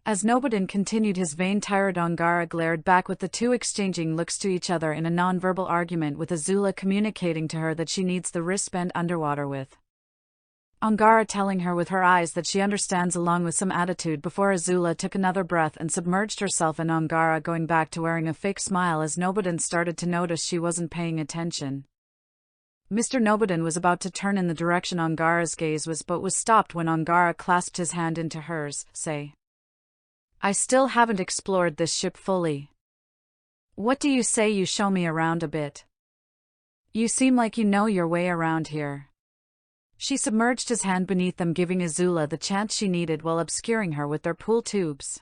As Nobodin continued his vain tirade, Angara glared back, with the two exchanging looks to each other in a non-verbal argument, with Azula communicating to her that she needs the wristband underwater with Angara telling her with her eyes that she understands, along with some attitude, before Azula took another breath and submerged herself in Angara, going back to wearing a fake smile as Nobodin started to notice she wasn't paying attention. Mr. Nobodin was about to turn in the direction Angara's gaze was, but was stopped when Angara clasped his hand into hers. Say, I still haven't explored this ship fully. What do you say you show me around a bit? You seem like you know your way around here. She submerged his hand beneath them, giving Azula the chance she needed while obscuring her with their pool tubes.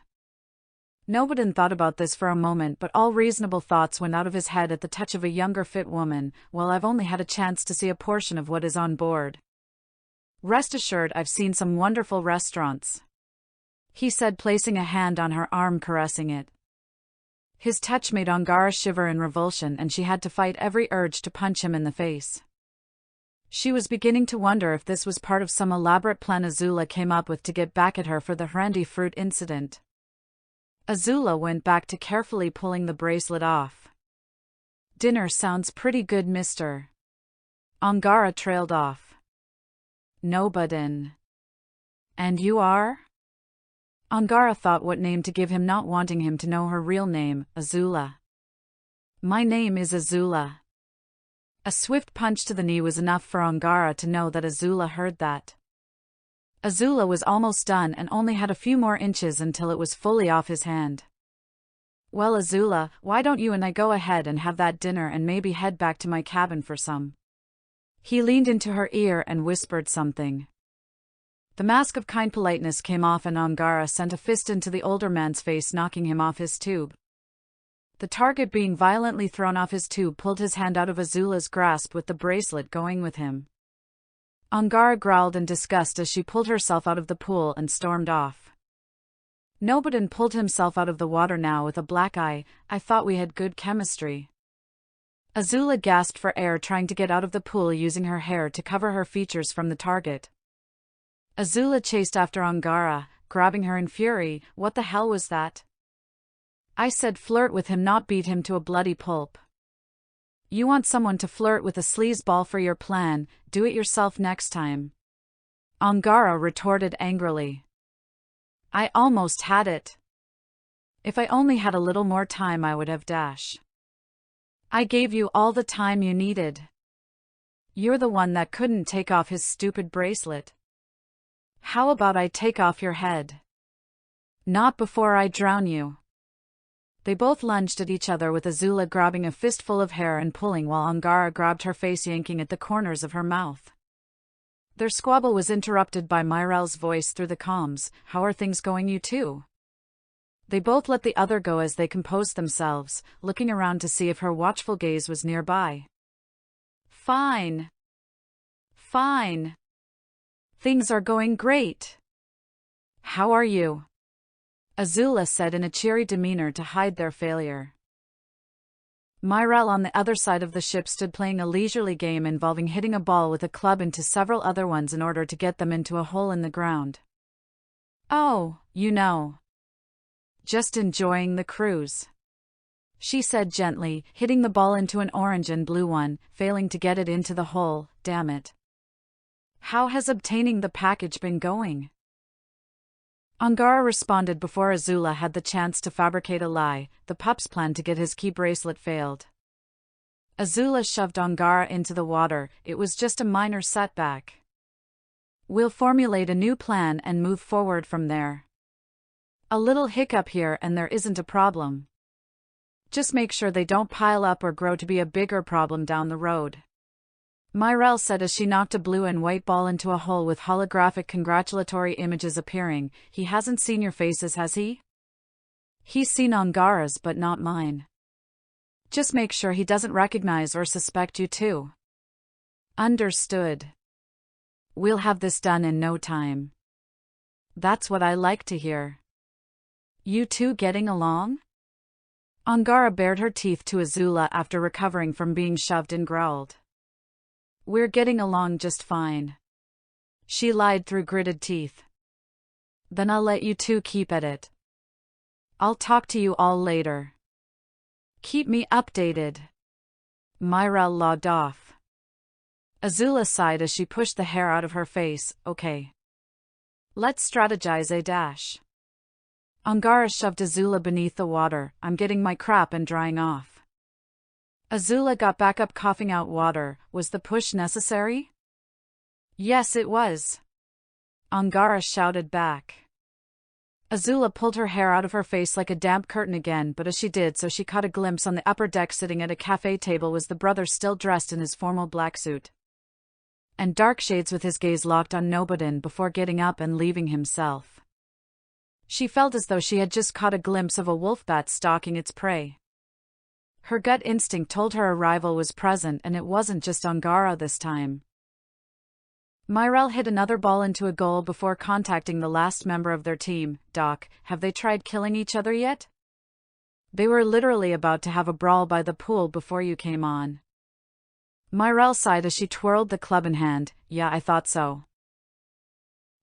Nobodin thought about this for a moment, but all reasonable thoughts went out of his head at the touch of a younger fit woman. Well, I've only had a chance to see a portion of what is on board. Rest assured, I've seen some wonderful restaurants, he said, placing a hand on her arm, caressing it. His touch made Angara shiver in revulsion, and she had to fight every urge to punch him in the face. She was beginning to wonder if this was part of some elaborate plan Azula came up with to get back at her for the Hrandy fruit incident. Azula went back to carefully pulling the bracelet off. Dinner sounds pretty good, mister. Angara trailed off. Nobodin. And you are? Angara thought what name to give him, not wanting him to know her real name. Azula. My name is Azula. A swift punch to the knee was enough for Angara to know that Azula heard that. Azula was almost done and only had a few more inches until it was fully off his hand. Well, Azula, why don't you and I go ahead and have that dinner and maybe head back to my cabin for some? He leaned into her ear and whispered something. The mask of kind politeness came off and Angara sent a fist into the older man's face, knocking him off his tube. The target, being violently thrown off his tube, pulled his hand out of Azula's grasp, with the bracelet going with him. Angara growled in disgust as she pulled herself out of the pool and stormed off. Nobodin pulled himself out of the water now with a black eye. I thought we had good chemistry. Azula gasped for air, trying to get out of the pool, using her hair to cover her features from the target. Azula chased after Angara, grabbing her in fury. What the hell was that? I said flirt with him, not beat him to a bloody pulp. You want someone to flirt with, a sleazeball for your plan, do it yourself next time. Angara retorted angrily. I almost had it. If I only had a little more time I would have dash. I gave you all the time you needed. You're the one that couldn't take off his stupid bracelet. How about I take off your head? Not before I drown you. They both lunged at each other, with Azula grabbing a fistful of hair and pulling, while Angara grabbed her face, yanking at the corners of her mouth. Their squabble was interrupted by Myrel's voice through the comms. How are things going, you two? They both let the other go as they composed themselves, looking around to see if her watchful gaze was nearby. Fine. Fine. Things are going great. How are you? Azula said in a cheery demeanor to hide their failure. Myrel on the other side of the ship stood playing a leisurely game involving hitting a ball with a club into several other ones in order to get them into a hole in the ground. Oh, You know. Just enjoying the cruise. She said gently, hitting the ball into an orange and blue one, failing to get it into the hole. Damn it. How has obtaining the package been going? Angara responded before Azula had the chance to fabricate a lie. The pup's plan to get his key bracelet failed. Azula shoved Angara into the water. It was just a minor setback. We'll formulate a new plan and move forward from there. A little hiccup here and there isn't a problem. Just make sure they don't pile up or grow to be a bigger problem down the road. Myrelle said as she knocked a blue and white ball into a hole with holographic congratulatory images appearing. He hasn't seen your faces, has he? He's seen Angara's but not mine. Just make sure he doesn't recognize or suspect you too. Understood. We'll have this done in no time. That's what I like to hear. You two getting along? Angara bared her teeth to Azula after recovering from being shoved and growled. We're getting along just fine. She lied through gritted teeth. Then I'll let you two keep at it. I'll talk to you all later. Keep me updated. Myrelle logged off. Azula sighed as she pushed the hair out of her face. Okay. Let's strategize a dash. Angara shoved Azula beneath the water. I'm getting my crap and drying off. Azula got back up, coughing out water. Was the push necessary? Yes, it was. Angara shouted back. Azula pulled her hair out of her face like a damp curtain again, but as she did so she caught a glimpse on the upper deck. Sitting at a cafe table was the brother, still dressed in his formal black suit and dark shades, with his gaze locked on Nobodin before getting up and leaving himself. She felt as though she had just caught a glimpse of a wolf bat stalking its prey. Her gut instinct told her a rival was present, and it wasn't just Angara this time. Myrelle hit another ball into a goal before contacting the last member of their team. Doc, have they tried killing each other yet? They were literally about to have a brawl by the pool before you came on. Myrelle sighed as she twirled the club in hand. Yeah, I thought so.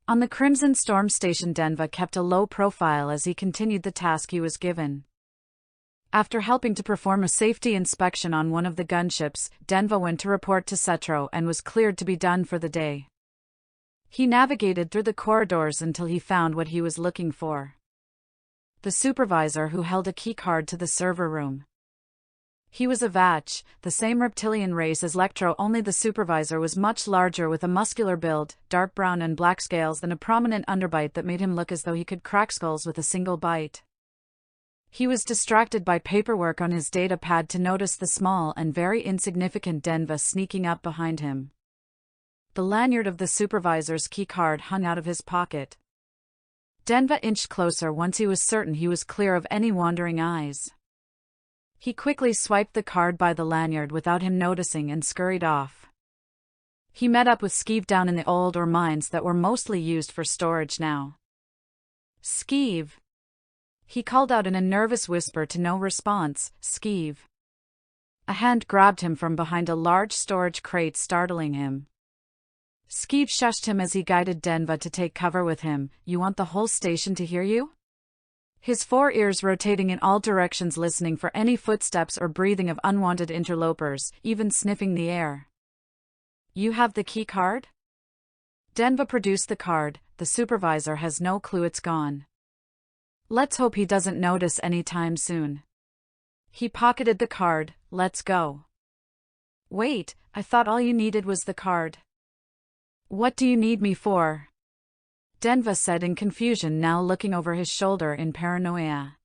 On the Crimson Storm station, Denva kept a low profile as he continued the task he was given. After helping to perform a safety inspection on one of the gunships, Denva went to report to Cetro and was cleared to be done for the day. He navigated through the corridors until he found what he was looking for. The supervisor, who held a keycard to the server room. He was a Vach, the same reptilian race as Lectro, only the supervisor was much larger, with a muscular build, dark brown and black scales, and a prominent underbite that made him look as though he could crack skulls with a single bite. He was distracted by paperwork on his data pad to notice the small and very insignificant Denva sneaking up behind him. The lanyard of the supervisor's keycard hung out of his pocket. Denva inched closer once he was certain he was clear of any wandering eyes. He quickly swiped the card by the lanyard without him noticing and scurried off. He met up with Skeeve down in the old ore mines that were mostly used for storage now. Skeeve. He called out in a nervous whisper to no response. Skeeve. A hand grabbed him from behind a large storage crate, startling him. Skeeve shushed him as he guided Denva to take cover with him. You want the whole station to hear you? His 4 ears rotating in all directions, listening for any footsteps or breathing of unwanted interlopers, even sniffing the air. You have the key card? Denva produced the card. The supervisor has no clue it's gone. Let's hope he doesn't notice anytime soon. He pocketed the card. Let's go. Wait, I thought all you needed was the card. What do you need me for? Denva said in confusion, now looking over his shoulder in paranoia.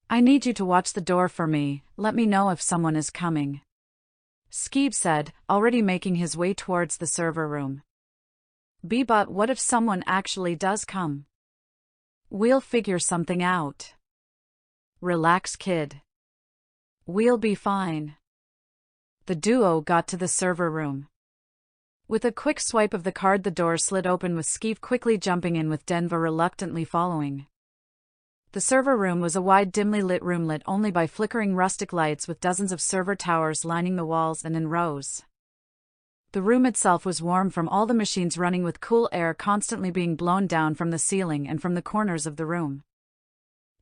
I need you to watch the door for me. Let me know if someone is coming. Skeeve said, already making his way towards the server room. But what if someone actually does come? We'll figure something out. Relax, kid. We'll be fine. The duo got to the server room. With a quick swipe of the card, the door slid open, with Skeeve quickly jumping in, with Denva reluctantly following. The server room was a wide, dimly lit room lit only by flickering rustic lights, with dozens of server towers lining the walls and in rows. The room itself was warm from all the machines running with cool air constantly being blown down from the ceiling and from the corners of the room.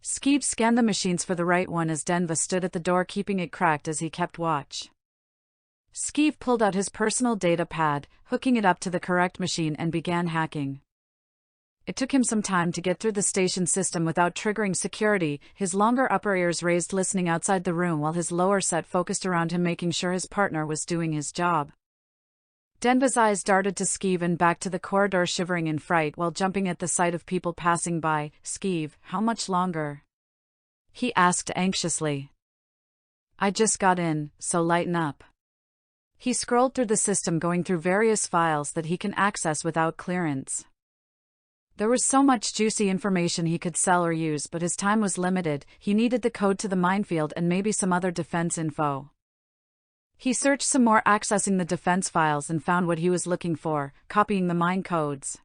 Skeev scanned the machines for the right one as Denva stood at the door keeping it cracked as he kept watch. Skeev pulled out his personal data pad, hooking it up to the correct machine and began hacking. It took him some time to get through the station system without triggering security, his longer upper ears raised listening outside the room while his lower set focused around him making sure his partner was doing his job. Denva's eyes darted to Skeev and back to the corridor shivering in fright while jumping at the sight of people passing by. "Skeev, how much longer?" he asked anxiously. "I just got in, so lighten up." He scrolled through the system going through various files that he can access without clearance. There was so much juicy information he could sell or use, but his time was limited. He needed the code to the minefield and maybe some other defense info. He searched some more, accessing the defense files, and found what he was looking for, copying the mine codes.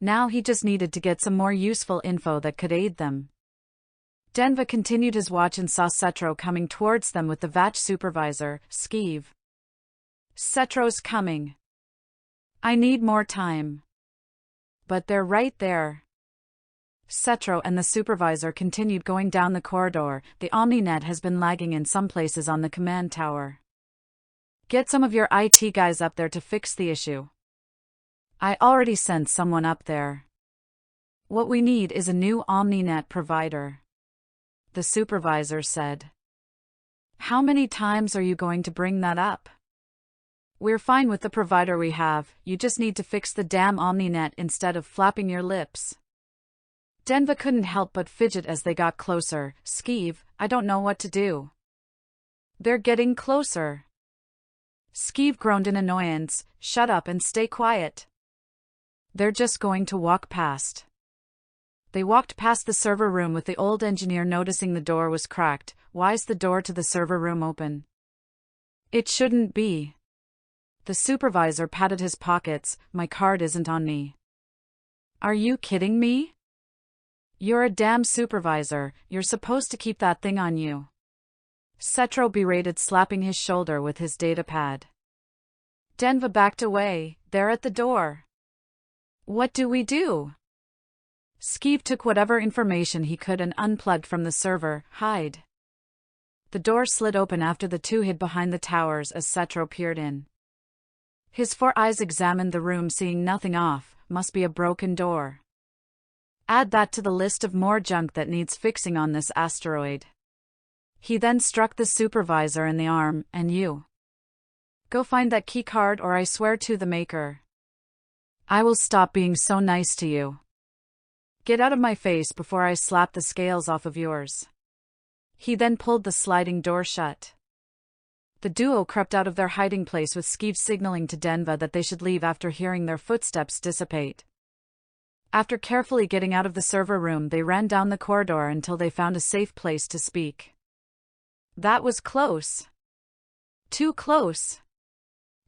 Now he just needed to get some more useful info that could aid them. Denva continued his watch and saw Setro coming towards them with the Vatch supervisor. "Skeev. Setro's coming. I need more time." "But they're right there." Setro and the supervisor continued going down the corridor. "The OmniNet has been lagging in some places on the command tower. Get some of your IT guys up there to fix the issue." "I already sent someone up there. What we need is a new OmniNet provider," the supervisor said. "How many times are you going to bring that up? We're fine with the provider we have, you just need to fix the damn OmniNet instead of flapping your lips." Denva couldn't help but fidget as they got closer. "Skeev, I don't know what to do." "They're getting closer." Skeev groaned in annoyance. "Shut up and stay quiet. They're just going to walk past." They walked past the server room with the old engineer noticing the door was cracked. "Why's the door to the server room open?" "It shouldn't be." The supervisor patted his pockets. "My card isn't on me." "Are you kidding me? You're a damn supervisor, you're supposed to keep that thing on you." Setro berated, slapping his shoulder with his datapad. Denva backed away. "They're at the door. What do we do?" Skeev took whatever information he could and unplugged from the server. "Hide." The door slid open after the two hid behind the towers as Setro peered in. His 4 eyes examined the room, seeing nothing off. Must be a broken door. Add that to the list of more junk that needs fixing on this asteroid. He then struck the supervisor in the arm. "And you? Go find that key card or I swear to the Maker, I will stop being so nice to you. Get out of my face before I slap the scales off of yours." He then pulled the sliding door shut. The duo crept out of their hiding place with Skeev signaling to Denva that they should leave after hearing their footsteps dissipate. After carefully getting out of the server room, they ran down the corridor until they found a safe place to speak. "That was close. Too close,"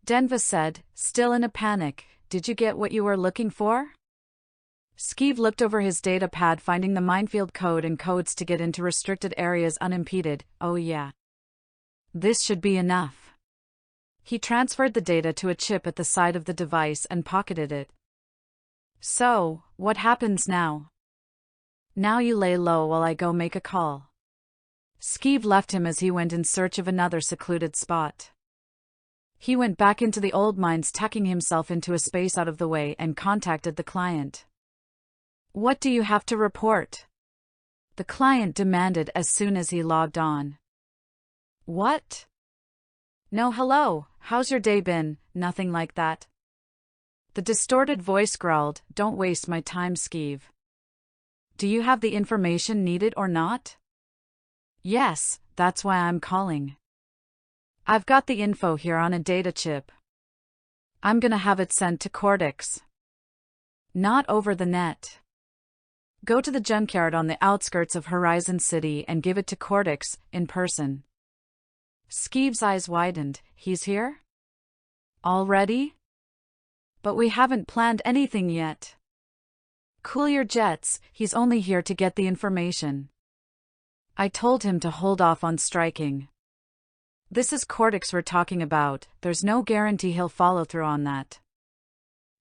Denva said, still in a panic. "Did you get what you were looking for?" Skeev looked over his data pad, finding the minefield code and codes to get into restricted areas unimpeded. "Oh yeah. This should be enough." He transferred the data to a chip at the side of the device and pocketed it. "So, what happens now?" "Now you lay low while I go make a call." Skeev left him as he went in search of another secluded spot. He went back into the old mines, tucking himself into a space out of the way, and contacted the client. "What do you have to report?" the client demanded as soon as he logged on. "What? No, hello, how's your day been?" "Nothing like that." The distorted voice growled. "Don't waste my time, Skeev. Do you have the information needed or not?" "Yes, that's why I'm calling. I've got the info here on a data chip. I'm gonna have it sent to Cortex. Not over the net. Go to the junkyard on the outskirts of Horizon City and give it to Cortex, in person." Skeev's eyes widened. "He's here? Already? But we haven't planned anything yet." "Cool your jets, he's only here to get the information. I told him to hold off on striking." This is Cortex we're talking about, there's no guarantee he'll follow through on that.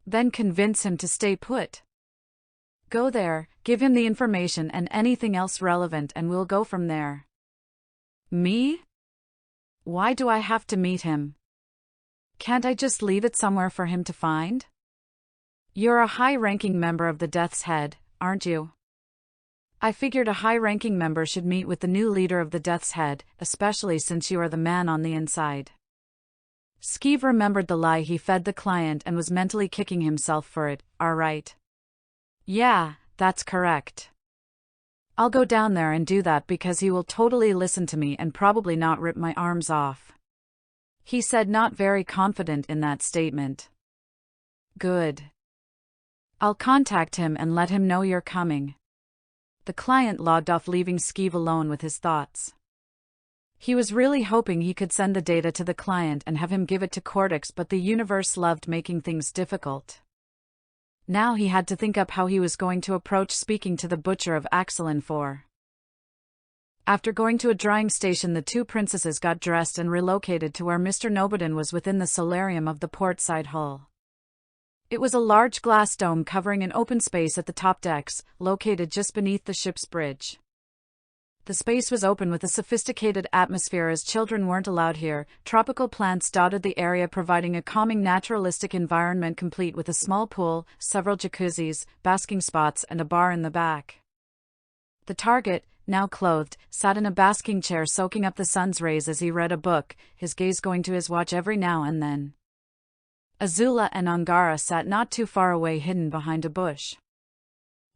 Then convince him to stay put. Go there, give him the information and anything else relevant and we'll go from there. Me? Why do I have to meet him? Can't I just leave it somewhere for him to find? You're a high-ranking member of the Death's Head, aren't you? I figured a high-ranking member should meet with the new leader of the Death's Head, especially since you are the man on the inside. Skeeve remembered the lie he fed the client and was mentally kicking himself for it. All right. Yeah, that's correct. I'll go down there and do that because he will totally listen to me and probably not rip my arms off. He said, not very confident in that statement. Good. I'll contact him and let him know you're coming. The client logged off, leaving Skeeve alone with his thoughts. He was really hoping he could send the data to the client and have him give it to Cortex, but the universe loved making things difficult. Now he had to think up how he was going to approach speaking to the Butcher of Axelin 4. After going to a drying station, the two princesses got dressed and relocated to where Mr. Nobodin was within the solarium of the portside hull. It was a large glass dome covering an open space at the top decks, located just beneath the ship's bridge. The space was open with a sophisticated atmosphere as children weren't allowed here. Tropical plants dotted the area, providing a calming naturalistic environment complete with a small pool, several jacuzzis, basking spots and a bar in the back. The target, now clothed, sat in a basking chair soaking up the sun's rays as he read a book, his gaze going to his watch every now and then. Azula and Angara sat not too far away, hidden behind a bush.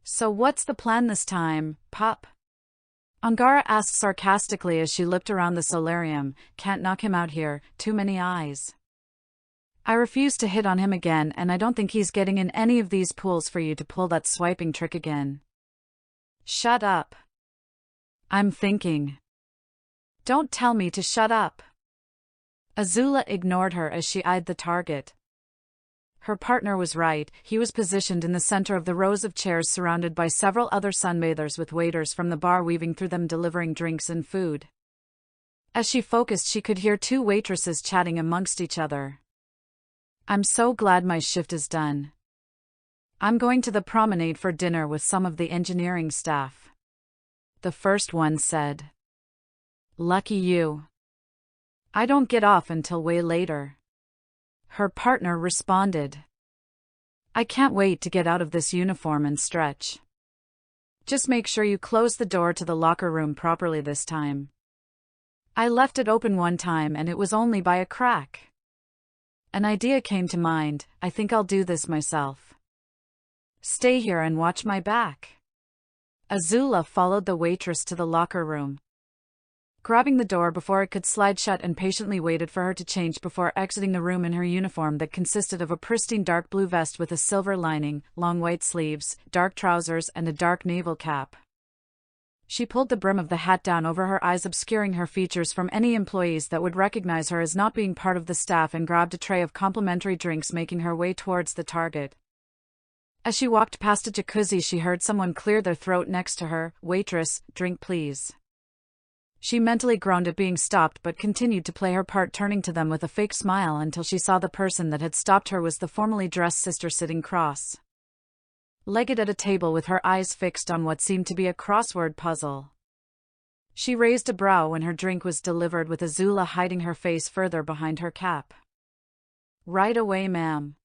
So what's the plan this time, pup? Angara asked sarcastically as she looked around the solarium. Can't knock him out here, too many eyes. I refuse to hit on him again, and I don't think he's getting in any of these pools for you to pull that swiping trick again. Shut up. I'm thinking. Don't tell me to shut up. Azula ignored her as she eyed the target. Her partner was right. He was positioned in the center of the rows of chairs, surrounded by several other sunbathers with waiters from the bar weaving through them, delivering drinks and food. As she focused, she could hear two waitresses chatting amongst each other. I'm so glad my shift is done. I'm going to the promenade for dinner with some of the engineering staff. The first one said. Lucky you. I don't get off until way later. Her partner responded. I can't wait to get out of this uniform and stretch. Just make sure you close the door to the locker room properly this time. I left it open one time and it was only by a crack. An idea came to mind. I think I'll do this myself. Stay here and watch my back. Azula followed the waitress to the locker room. Grabbing the door before it could slide shut, and patiently waited for her to change before exiting the room in her uniform that consisted of a pristine dark blue vest with a silver lining, long white sleeves, dark trousers and a dark naval cap. She pulled the brim of the hat down over her eyes, obscuring her features from any employees that would recognize her as not being part of the staff, and grabbed a tray of complimentary drinks, making her way towards the target. As she walked past a jacuzzi, she heard someone clear their throat next to her. Waitress, drink please. She mentally groaned at being stopped, but continued to play her part, turning to them with a fake smile until she saw the person that had stopped her was the formally dressed sister sitting cross-legged at a table with her eyes fixed on what seemed to be a crossword puzzle. She raised a brow when her drink was delivered, with Azula hiding her face further behind her cap. Right away, ma'am.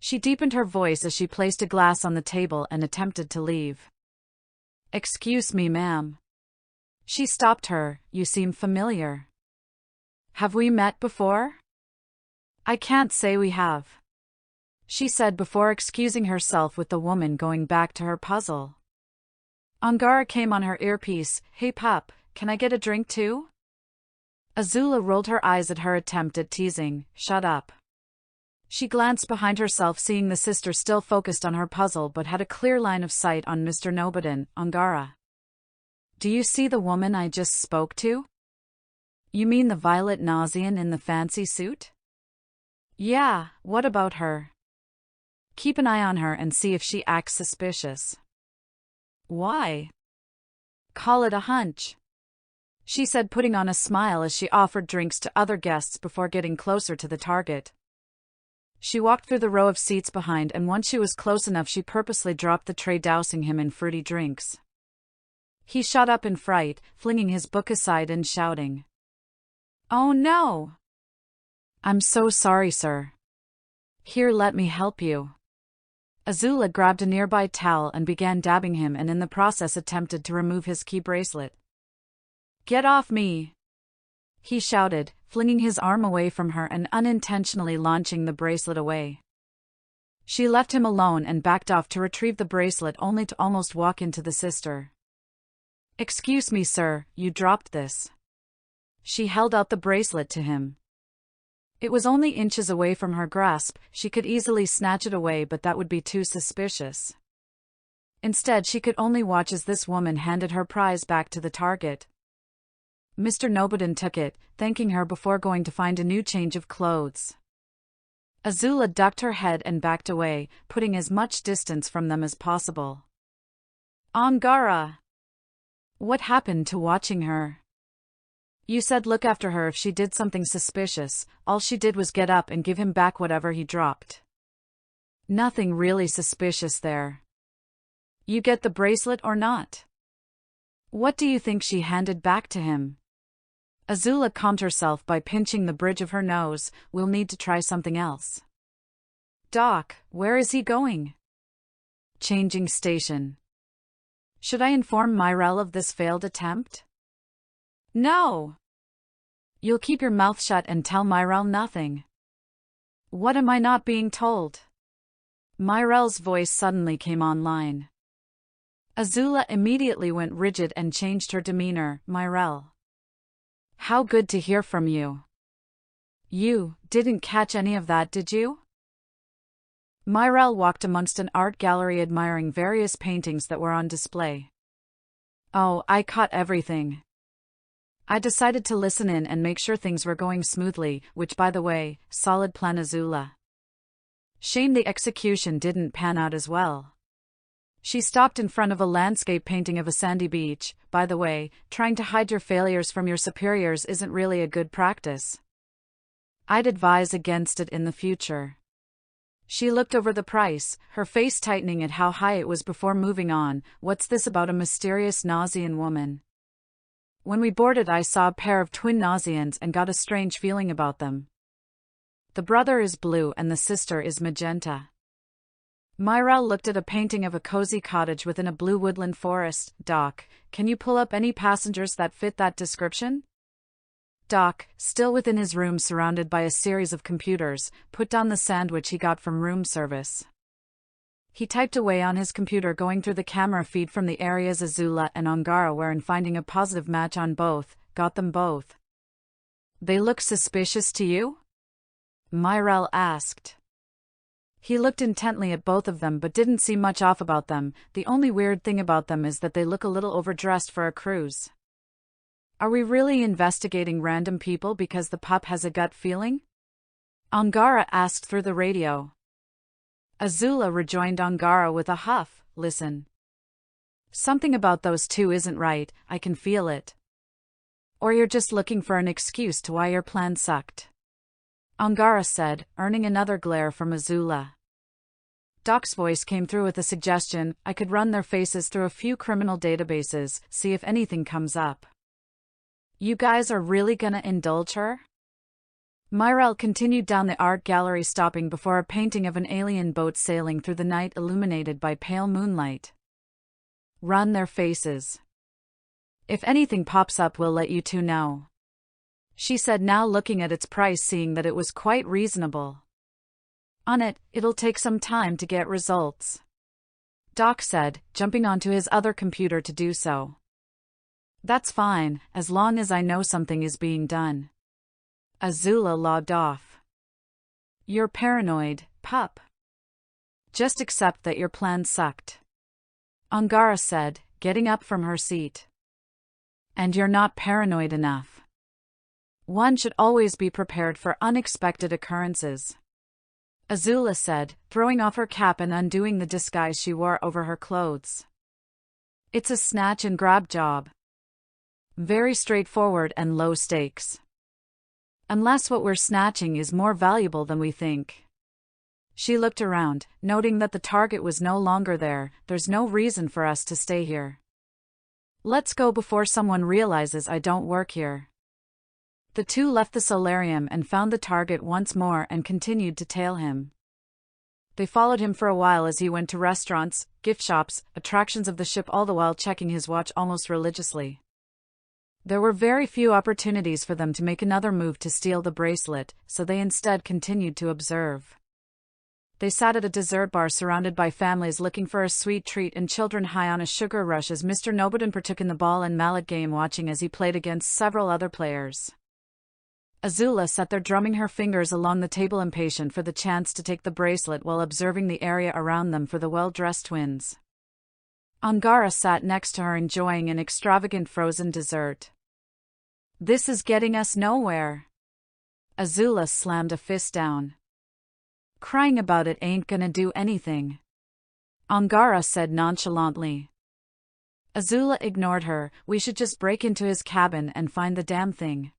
She deepened her voice as she placed a glass on the table and attempted to leave. Excuse me, ma'am. She stopped her. You seem familiar. Have we met before? I can't say we have, she said before excusing herself with the woman going back to her puzzle. Angara came on her earpiece. Hey pup, can I get a drink too? Azula rolled her eyes at her attempt at teasing. Shut up. She glanced behind herself, seeing the sister still focused on her puzzle but had a clear line of sight on Mr. Nobodin. Angara. Do you see the woman I just spoke to? You mean the Violet Nausian in the fancy suit? Yeah, what about her? Keep an eye on her and see if she acts suspicious. Why? Call it a hunch. she said, putting on a smile as she offered drinks to other guests before getting closer to the target. She walked through the row of seats behind, and once she was close enough, she purposely dropped the tray, dousing him in fruity drinks. He shot up in fright, flinging his book aside and shouting, "Oh no! I'm so sorry, sir. Here, let me help you." Azula grabbed a nearby towel and began dabbing him, and in the process attempted to remove his key bracelet. "Get off me!" he shouted, flinging his arm away from her and unintentionally launching the bracelet away. She left him alone and backed off to retrieve the bracelet, only to almost walk into the sister. "Excuse me, sir, you dropped this." She held out the bracelet to him. It was only inches away from her grasp. She could easily snatch it away, but that would be too suspicious. Instead, she could only watch as this woman handed her prize back to the target. Mr. Nobodin took it, thanking her before going to find a new change of clothes. Azula ducked her head and backed away, putting as much distance from them as possible. "Angara! What happened to watching her? You said look after her if she did something suspicious. All she did was get up and give him back whatever he dropped. Nothing really suspicious there. You get the bracelet or not? What do you think she handed back to him?" Azula calmed herself by pinching the bridge of her nose. "We'll need to try something else." "Doc, where is he going?" "Changing station." "Should I inform Myrelle of this failed attempt?" "No. You'll keep your mouth shut and tell Myrelle nothing." "What am I not being told?" Myrelle's voice suddenly came online. Azula immediately went rigid and changed her demeanor. "Myrelle. How good to hear from you. You didn't catch any of that, did you?" Myrelle walked amongst an art gallery admiring various paintings that were on display. "Oh, I caught everything. I decided to listen in and make sure things were going smoothly, which, by the way, solid plan, Azula. Shame the execution didn't pan out as well." She stopped in front of a landscape painting of a sandy beach. "By the way, trying to hide your failures from your superiors isn't really a good practice. I'd advise against it in the future." She looked over the price, her face tightening at how high it was before moving on. "What's this about a mysterious Nausian woman? When we boarded, I saw a pair of twin Nausians and got a strange feeling about them. The brother is blue and the sister is magenta." Myrelle looked at a painting of a cozy cottage within a blue woodland forest. "Doc, can you pull up any passengers that fit that description?" Doc, still within his room surrounded by a series of computers, put down the sandwich he got from room service. He typed away on his computer, going through the camera feed from the areas Azula and Angara were in, finding a positive match on both. "Got them both. They look suspicious to you?" Myrelle asked. He looked intently at both of them but didn't see much off about them. "The only weird thing about them is that they look a little overdressed for a cruise." "Are we really investigating random people because the pup has a gut feeling?" Angara asked through the radio. Azula rejoined Angara with a huff. "Listen. Something about those two isn't right, I can feel it. Or you're just looking for an excuse to why your plan sucked," Angara said, earning another glare from Azula. Doc's voice came through with a suggestion. "I could run their faces through a few criminal databases, see if anything comes up." "You guys are really gonna indulge her?" Myrelle continued down the art gallery, stopping before a painting of an alien boat sailing through the night illuminated by pale moonlight. "Run their faces. If anything pops up, we'll let you two know," she said, now looking at its price, seeing that it was quite reasonable. "On it, it'll take some time to get results," Doc said, jumping onto his other computer to do so. "That's fine, as long as I know something is being done." Azula logged off. "You're paranoid, pup. Just accept that your plan sucked," Angara said, getting up from her seat. "And you're not paranoid enough. One should always be prepared for unexpected occurrences," Azula said, throwing off her cap and undoing the disguise she wore over her clothes. "It's a snatch and grab job." Very straightforward and low stakes. Unless what we're snatching is more valuable than we think. She looked around, noting that the target was no longer there. There's no reason for us to stay here. Let's go before someone realizes I don't work here. The two left the solarium and found the target once more and continued to tail him. They followed him for a while as he went to restaurants, gift shops, attractions of the ship, all the while checking his watch almost religiously. There were very few opportunities for them to make another move to steal the bracelet, so they instead continued to observe. They sat at a dessert bar surrounded by families looking for a sweet treat and children high on a sugar rush as Mr. Nobodin partook in the ball and mallet game, watching as he played against several other players. Azula sat there drumming her fingers along the table, impatient for the chance to take the bracelet while observing the area around them for the well-dressed twins. Angara sat next to her enjoying an extravagant frozen dessert. This is getting us nowhere. Azula slammed a fist down. Crying about it ain't gonna do anything, Angara said nonchalantly. Azula ignored her. We should just break into his cabin and find the damn thing.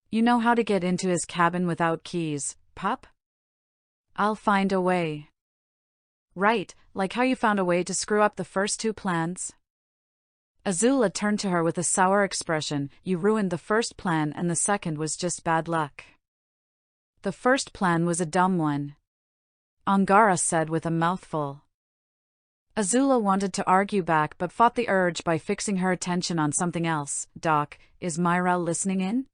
You know how to get into his cabin without keys, pup? I'll find a way. Right, like how you found a way to screw up the first two plans? Azula turned to her with a sour expression. You ruined the first plan and the second was just bad luck. The first plan was a dumb one, Angara said with a mouthful. Azula wanted to argue back but fought the urge by fixing her attention on something else. Doc, is Myrelle listening in?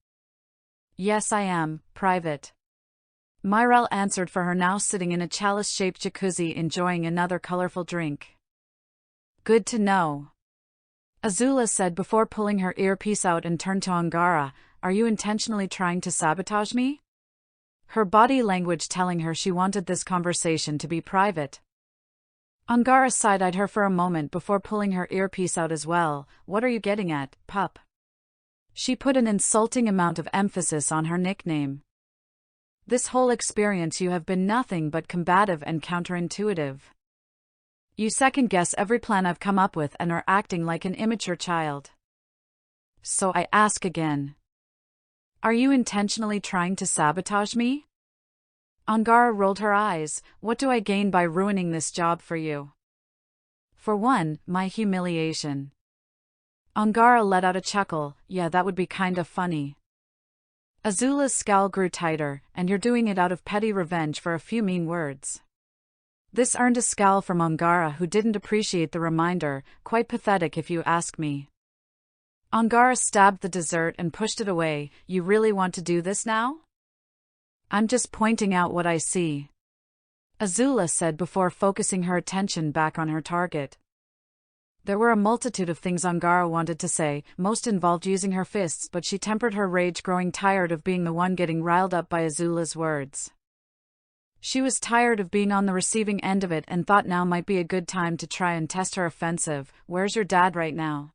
Yes, I am, Private. Myrelle answered for her, now sitting in a chalice-shaped jacuzzi enjoying another colorful drink. Good to know, Azula said before pulling her earpiece out and turned to Angara. Are you intentionally trying to sabotage me? Her body language telling her she wanted this conversation to be private. Angara side-eyed her for a moment before pulling her earpiece out as well. What are you getting at, pup? She put an insulting amount of emphasis on her nickname. This whole experience you have been nothing but combative and counterintuitive. You second-guess every plan I've come up with and are acting like an immature child. So I ask again. Are you intentionally trying to sabotage me? Angara rolled her eyes. What do I gain by ruining this job for you? For one, my humiliation. Angara let out a chuckle. Yeah, that would be kind of funny. Azula's scowl grew tighter, and you're doing it out of petty revenge for a few mean words. This earned a scowl from Angara, who didn't appreciate the reminder. Quite pathetic if you ask me. Angara stabbed the dessert and pushed it away. You really want to do this now? I'm just pointing out what I see, Azula said before focusing her attention back on her target. There were a multitude of things Angara wanted to say, most involved using her fists, but she tempered her rage, growing tired of being the one getting riled up by Azula's words. She was tired of being on the receiving end of it and thought now might be a good time to try and test her offensive. Where's your dad right now?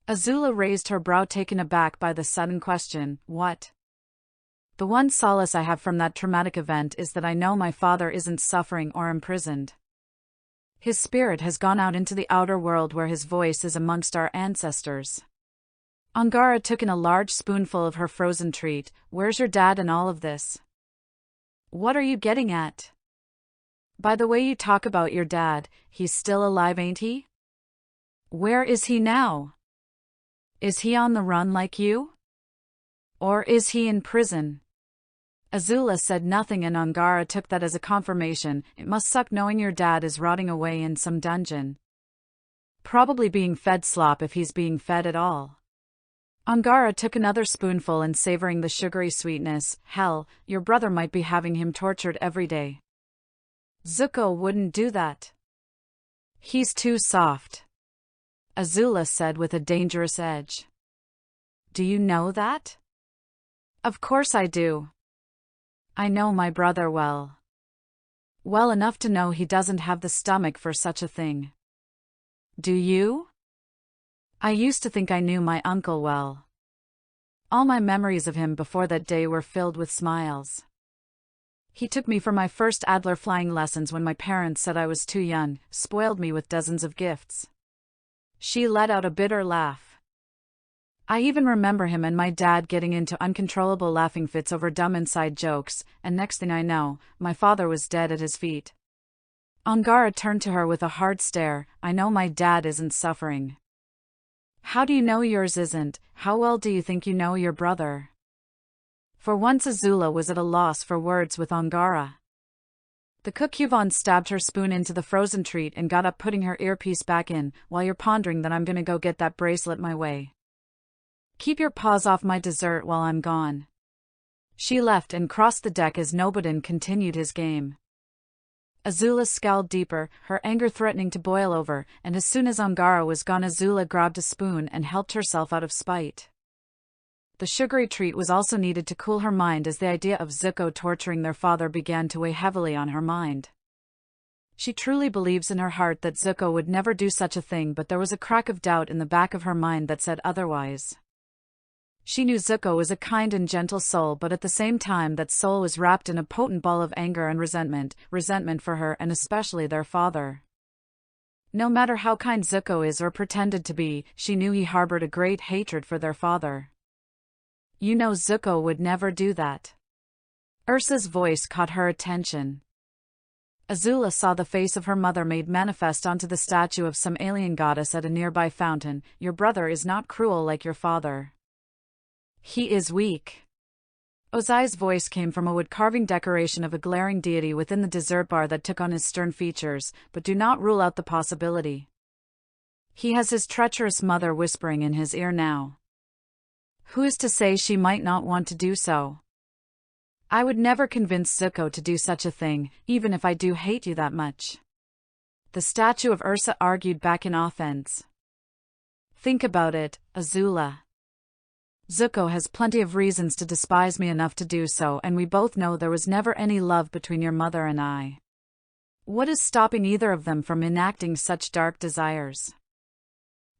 Azula raised her brow, taken aback by the sudden question. What? The one solace I have from that traumatic event is that I know my father isn't suffering or imprisoned. His spirit has gone out into the outer world where his voice is amongst our ancestors. Angara took in a large spoonful of her frozen treat. Where's your dad in all of this? What are you getting at? By the way you talk about your dad, he's still alive, ain't he? Where is he now? Is he on the run like you? Or is he in prison? Azula said nothing and Angara took that as a confirmation. It must suck knowing your dad is rotting away in some dungeon. Probably being fed slop if he's being fed at all. Angara took another spoonful and savoring the sugary sweetness. Hell, your brother might be having him tortured every day. Zuko wouldn't do that. He's too soft, Azula said with a dangerous edge. Do you know that? Of course I do. I know my brother well. Well enough to know he doesn't have the stomach for such a thing. Do you? I used to think I knew my uncle well. All my memories of him before that day were filled with smiles. He took me for my first Adler flying lessons when my parents said I was too young, spoiled me with dozens of gifts. She let out a bitter laugh. I even remember him and my dad getting into uncontrollable laughing fits over dumb inside jokes, and next thing I know, my father was dead at his feet. Angara turned to her with a hard stare. I know my dad isn't suffering. How do you know yours isn't? How well do you think you know your brother? For once Azula was at a loss for words with Angara. The cook Yvonne stabbed her spoon into the frozen treat and got up, putting her earpiece back in. While you're pondering that, I'm gonna go get that bracelet my way. Keep your paws off my dessert while I'm gone. She left and crossed the deck as Nobodin continued his game. Azula scowled deeper, her anger threatening to boil over, and as soon as Angara was gone, Azula grabbed a spoon and helped herself out of spite. The sugary treat was also needed to cool her mind, as the idea of Zuko torturing their father began to weigh heavily on her mind. She truly believes in her heart that Zuko would never do such a thing, but there was a crack of doubt in the back of her mind that said otherwise. She knew Zuko was a kind and gentle soul, but at the same time that soul was wrapped in a potent ball of anger and resentment for her and especially their father. No matter how kind Zuko is or pretended to be, she knew he harbored a great hatred for their father. You know Zuko would never do that. Ursa's voice caught her attention. Azula saw the face of her mother made manifest onto the statue of some alien goddess at a nearby fountain. Your brother is not cruel like your father. He is weak. Ozai's voice came from a wood-carving decoration of a glaring deity within the dessert bar that took on his stern features, but do not rule out the possibility. He has his treacherous mother whispering in his ear now. Who is to say she might not want to do so? I would never convince Zuko to do such a thing, even if I do hate you that much. The statue of Ursa argued back in offense. Think about it, Azula. Zuko has plenty of reasons to despise me enough to do so, and we both know there was never any love between your mother and I. What is stopping either of them from enacting such dark desires?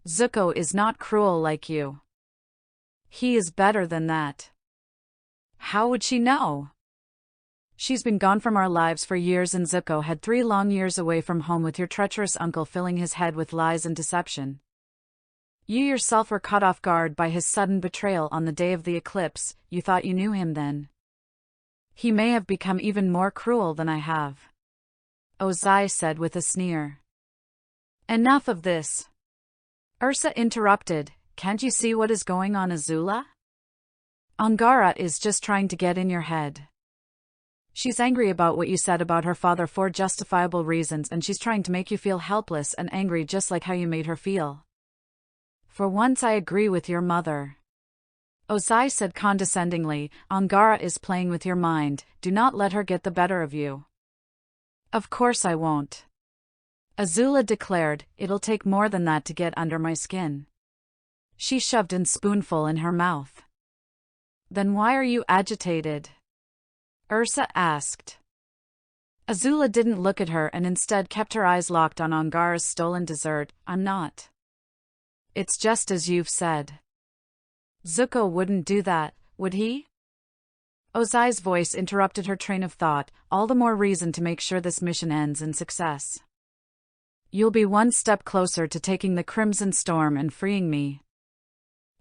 Zuko is not cruel like you. He is better than that. How would she know? She's been gone from our lives for years, and Zuko had 3 long years away from home with your treacherous uncle filling his head with lies and deception. You yourself were caught off guard by his sudden betrayal on the day of the eclipse. You thought you knew him then. He may have become even more cruel than I have. Ozai said with a sneer. Enough of this. Ursa interrupted. Can't you see what is going on, Azula? Angara is just trying to get in your head. She's angry about what you said about her father for justifiable reasons, and she's trying to make you feel helpless and angry just like how you made her feel. For once I agree with your mother. Ozai said condescendingly. Angara is playing with your mind. Do not let her get the better of you. Of course I won't. Azula declared. It'll take more than that to get under my skin. She shoved a spoonful in her mouth. Then why are you agitated? Ursa asked. Azula didn't look at her and instead kept her eyes locked on Angara's stolen dessert. I'm not. It's just as you've said. Zuko wouldn't do that, would he? Ozai's voice interrupted her train of thought. All the more reason to make sure this mission ends in success. You'll be one step closer to taking the Crimson Storm and freeing me.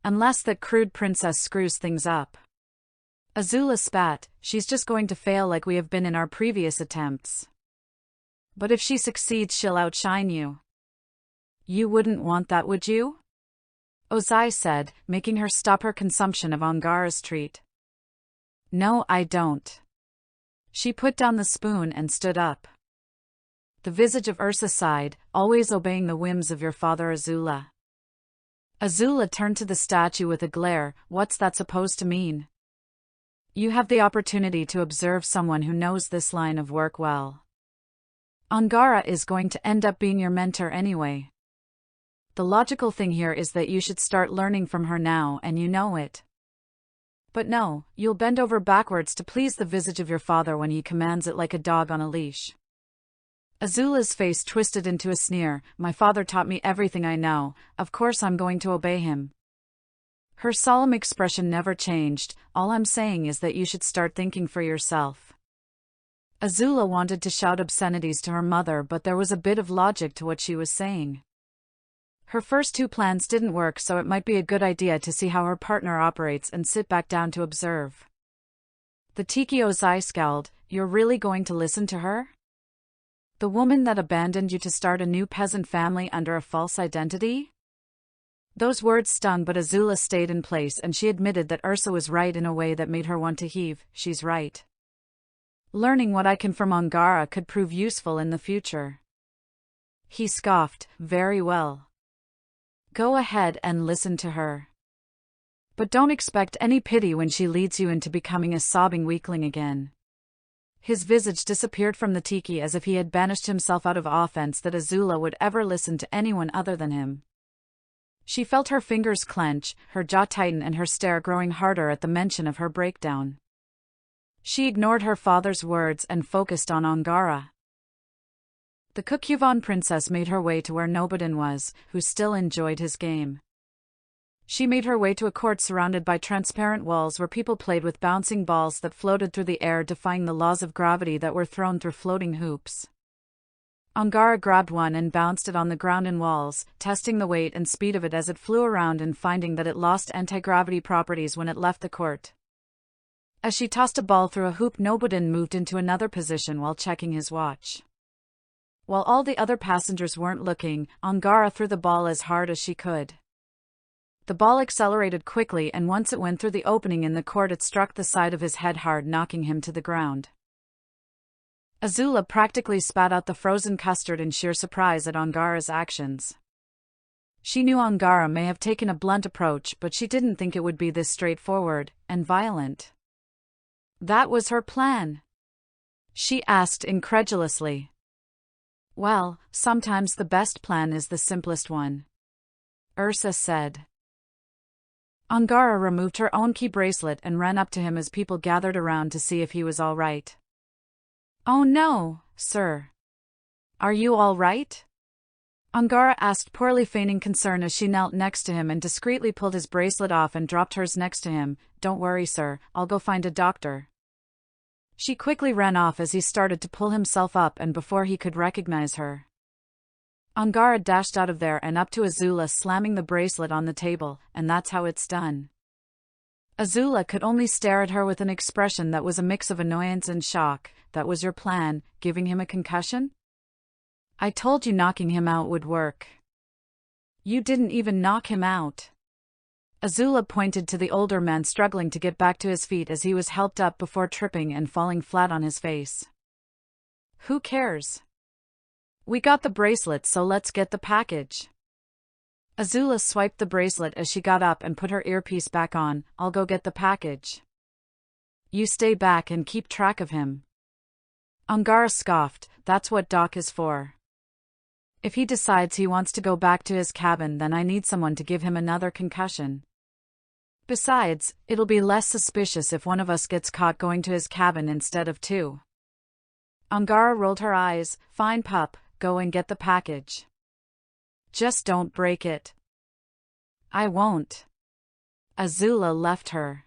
Unless that crude princess screws things up. Azula spat. She's just going to fail like we have been in our previous attempts. But if she succeeds, she'll outshine you. You wouldn't want that, would you? Ozai said, making her stop her consumption of Angara's treat. No, I don't. She put down the spoon and stood up. The visage of Ursa sighed, always obeying the whims of your father, Azula. Azula turned to the statue with a glare. What's that supposed to mean? You have the opportunity to observe someone who knows this line of work well. Angara is going to end up being your mentor anyway. The logical thing here is that you should start learning from her now, and you know it. But no, you'll bend over backwards to please the visage of your father when he commands it like a dog on a leash. Azula's face twisted into a sneer. My father taught me everything I know, of course I'm going to obey him. Her solemn expression never changed. All I'm saying is that you should start thinking for yourself. Azula wanted to shout obscenities to her mother, but there was a bit of logic to what she was saying. Her first two plans didn't work, so it might be a good idea to see how her partner operates and sit back down to observe. The Tikio's eye scowled. You're really going to listen to her? The woman that abandoned you to start a new peasant family under a false identity? Those words stung, but Azula stayed in place and she admitted that Ursa was right in a way that made her want to heave. She's right. Learning what I can from Angara could prove useful in the future. He scoffed. Very well. Go ahead and listen to her. But don't expect any pity when she leads you into becoming a sobbing weakling again. His visage disappeared from the tiki as if he had banished himself out of offense that Azula would ever listen to anyone other than him. She felt her fingers clench, her jaw tighten and her stare growing harder at the mention of her breakdown. She ignored her father's words and focused on Angara. The Kukyuvan princess made her way to where Nobodin was, who still enjoyed his game. She made her way to a court surrounded by transparent walls where people played with bouncing balls that floated through the air, defying the laws of gravity that were thrown through floating hoops. Angara grabbed one and bounced it on the ground and walls, testing the weight and speed of it as it flew around and finding that it lost anti-gravity properties when it left the court. As she tossed a ball through a hoop, Nobodin moved into another position while checking his watch. While all the other passengers weren't looking, Angara threw the ball as hard as she could. The ball accelerated quickly, and once it went through the opening in the court, it struck the side of his head hard, knocking him to the ground. Azula practically spat out the frozen custard in sheer surprise at Angara's actions. She knew Angara may have taken a blunt approach, but she didn't think it would be this straightforward and violent. That was her plan? She asked incredulously. Well, sometimes the best plan is the simplest one, Ursa said. Angara removed her own key bracelet and ran up to him as people gathered around to see if he was all right. Oh no, sir. Are you all right? Angara asked, poorly feigning concern as she knelt next to him and discreetly pulled his bracelet off and dropped hers next to him. Don't worry, sir, I'll go find a doctor. She quickly ran off as he started to pull himself up, and before he could recognize her, Angara dashed out of there and up to Azula, slamming the bracelet on the table, and that's how it's done. Azula could only stare at her with an expression that was a mix of annoyance and shock. That was your plan, giving him a concussion? I told you knocking him out would work. You didn't even knock him out. Azula pointed to the older man struggling to get back to his feet as he was helped up before tripping and falling flat on his face. Who cares? We got the bracelet, so let's get the package. Azula swiped the bracelet as she got up and put her earpiece back on. I'll go get the package. You stay back and keep track of him. Angara scoffed. That's what Doc is for. If he decides he wants to go back to his cabin, then I need someone to give him another concussion. Besides, it'll be less suspicious if one of us gets caught going to his cabin instead of two. Angara rolled her eyes. Fine, pup, go and get the package. Just don't break it. I won't. Azula left her.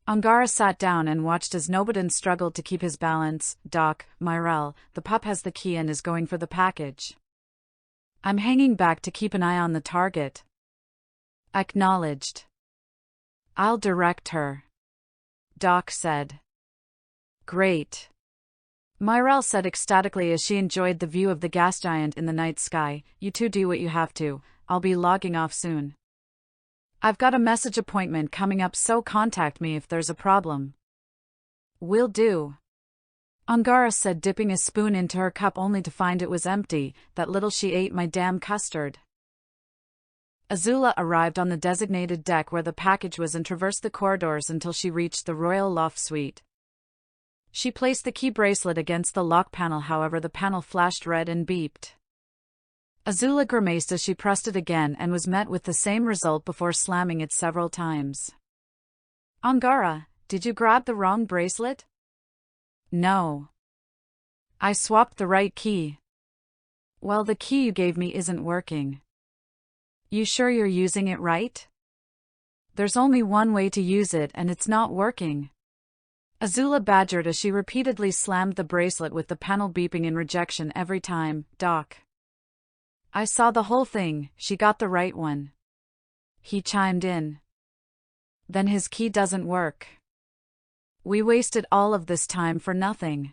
Angara sat down and watched as Nobodin struggled to keep his balance. Doc, Myrelle, the pup has the key and is going for the package. I'm hanging back to keep an eye on the target. Acknowledged. I'll direct her, Doc said. Great. Myrelle said ecstatically as she enjoyed the view of the gas giant in the night sky. You two do what you have to. I'll be logging off soon. I've got a message appointment coming up, so contact me if there's a problem. Will do. Angara said, dipping a spoon into her cup only to find it was empty. That little she ate my damn custard. Azula arrived on the designated deck where the package was and traversed the corridors until she reached the royal loft suite. She placed the key bracelet against the lock panel, however the panel flashed red and beeped. Azula grimaced as she pressed it again and was met with the same result before slamming it several times. Angara, did you grab the wrong bracelet? No. I swapped the right key. Well, the key you gave me isn't working. You sure you're using it right? There's only one way to use it and it's not working. Azula badgered as she repeatedly slammed the bracelet with the panel beeping in rejection every time. Doc. I saw the whole thing, she got the right one. He chimed in. Then his key doesn't work. We wasted all of this time for nothing.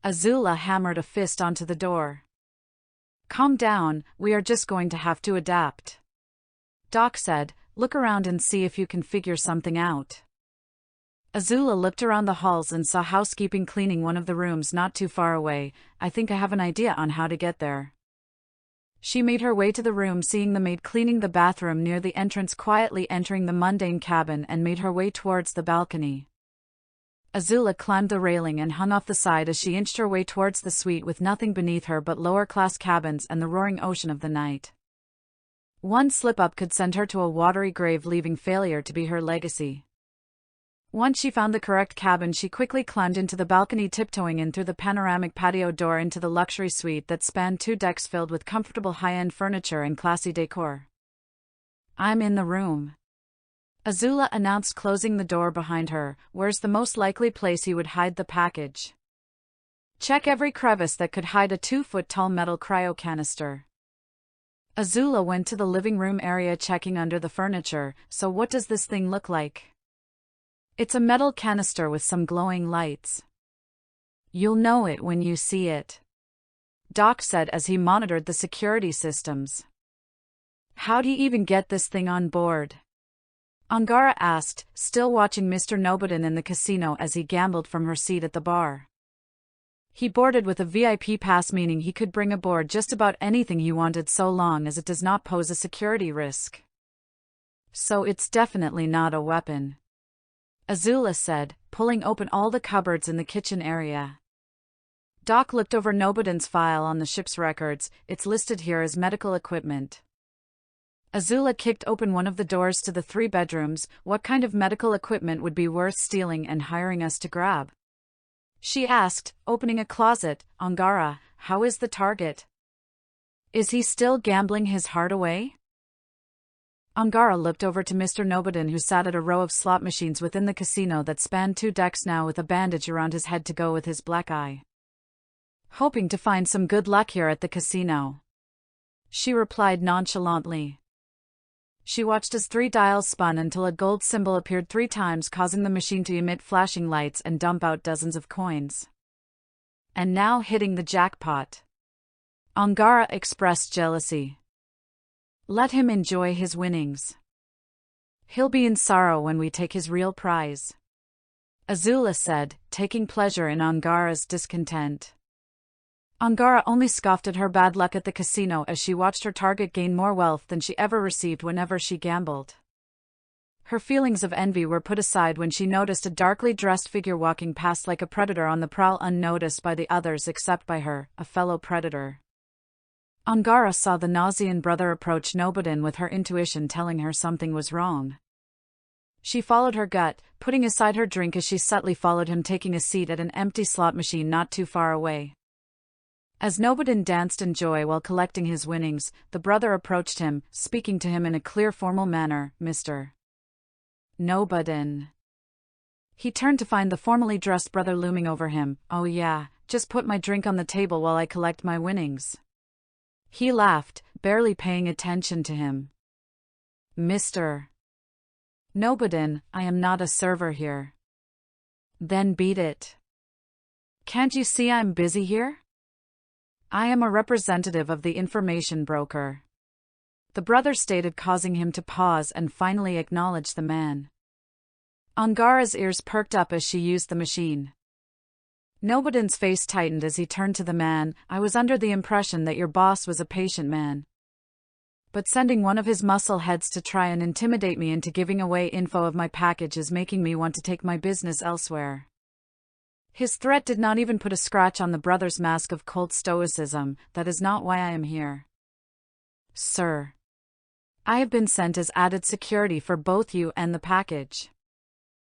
Azula hammered a fist onto the door. Calm down, we are just going to have to adapt. Doc said, look around and see if you can figure something out. Azula looked around the halls and saw housekeeping cleaning one of the rooms not too far away. I think I have an idea on how to get there. She made her way to the room, seeing the maid cleaning the bathroom near the entrance, quietly entering the mundane cabin, and made her way towards the balcony. Azula climbed the railing and hung off the side as she inched her way towards the suite with nothing beneath her but lower-class cabins and the roaring ocean of the night. One slip-up could send her to a watery grave, leaving failure to be her legacy. Once she found the correct cabin, she quickly climbed into the balcony, tiptoeing in through the panoramic patio door into the luxury suite that spanned 2 decks filled with comfortable high-end furniture and classy decor. I'm in the room, Azula announced, closing the door behind her. Where's the most likely place he would hide the package? Check every crevice that could hide a 2-foot-tall metal cryo canister. Azula went to the living room area, checking under the furniture. So what does this thing look like? It's a metal canister with some glowing lights. You'll know it when you see it, Doc said as he monitored the security systems. How'd he even get this thing on board? Angara asked, still watching Mr. Nobodin in the casino as he gambled from her seat at the bar. He boarded with a VIP pass, meaning he could bring aboard just about anything he wanted so long as it does not pose a security risk. So it's definitely not a weapon, Azula said, pulling open all the cupboards in the kitchen area. Doc looked over Nobodin's file on the ship's records. It's listed here as medical equipment. Azula kicked open one of the doors to the 3 bedrooms. What kind of medical equipment would be worth stealing and hiring us to grab? She asked, opening a closet. Angara, how is the target? Is he still gambling his heart away? Angara looked over to Mr. Nobodin, who sat at a row of slot machines within the casino that spanned 2 decks now, with a bandage around his head to go with his black eye. Hoping to find some good luck here at the casino, she replied nonchalantly. She watched as 3 dials spun until a gold symbol appeared 3 times, causing the machine to emit flashing lights and dump out dozens of coins. And now hitting the jackpot, Angara expressed jealousy. Let him enjoy his winnings. He'll be in sorrow when we take his real prize, Azula said, taking pleasure in Angara's discontent. Angara only scoffed at her bad luck at the casino as she watched her target gain more wealth than she ever received whenever she gambled. Her feelings of envy were put aside when she noticed a darkly dressed figure walking past like a predator on the prowl, unnoticed by the others except by her, a fellow predator. Angara saw the Nausian brother approach Nobodin, with her intuition telling her something was wrong. She followed her gut, putting aside her drink as she subtly followed him, taking a seat at an empty slot machine not too far away. As Nobodin danced in joy while collecting his winnings, the brother approached him, speaking to him in a clear, formal manner. Mr. Nobodin. He turned to find the formally dressed brother looming over him. Oh yeah, just put my drink on the table while I collect my winnings. He laughed, barely paying attention to him. Mr. Nobodin, I am not a server here. Then beat it. Can't you see I'm busy here? I am a representative of the information broker, the brother stated, causing him to pause and finally acknowledge the man. Angara's ears perked up as she used the machine. Nobodin's face tightened as he turned to the man. I was under the impression that your boss was a patient man, but sending one of his muscle heads to try and intimidate me into giving away info of my package is making me want to take my business elsewhere. His threat did not even put a scratch on the brother's mask of cold stoicism. That is not why I am here, sir. I have been sent as added security for both you and the package.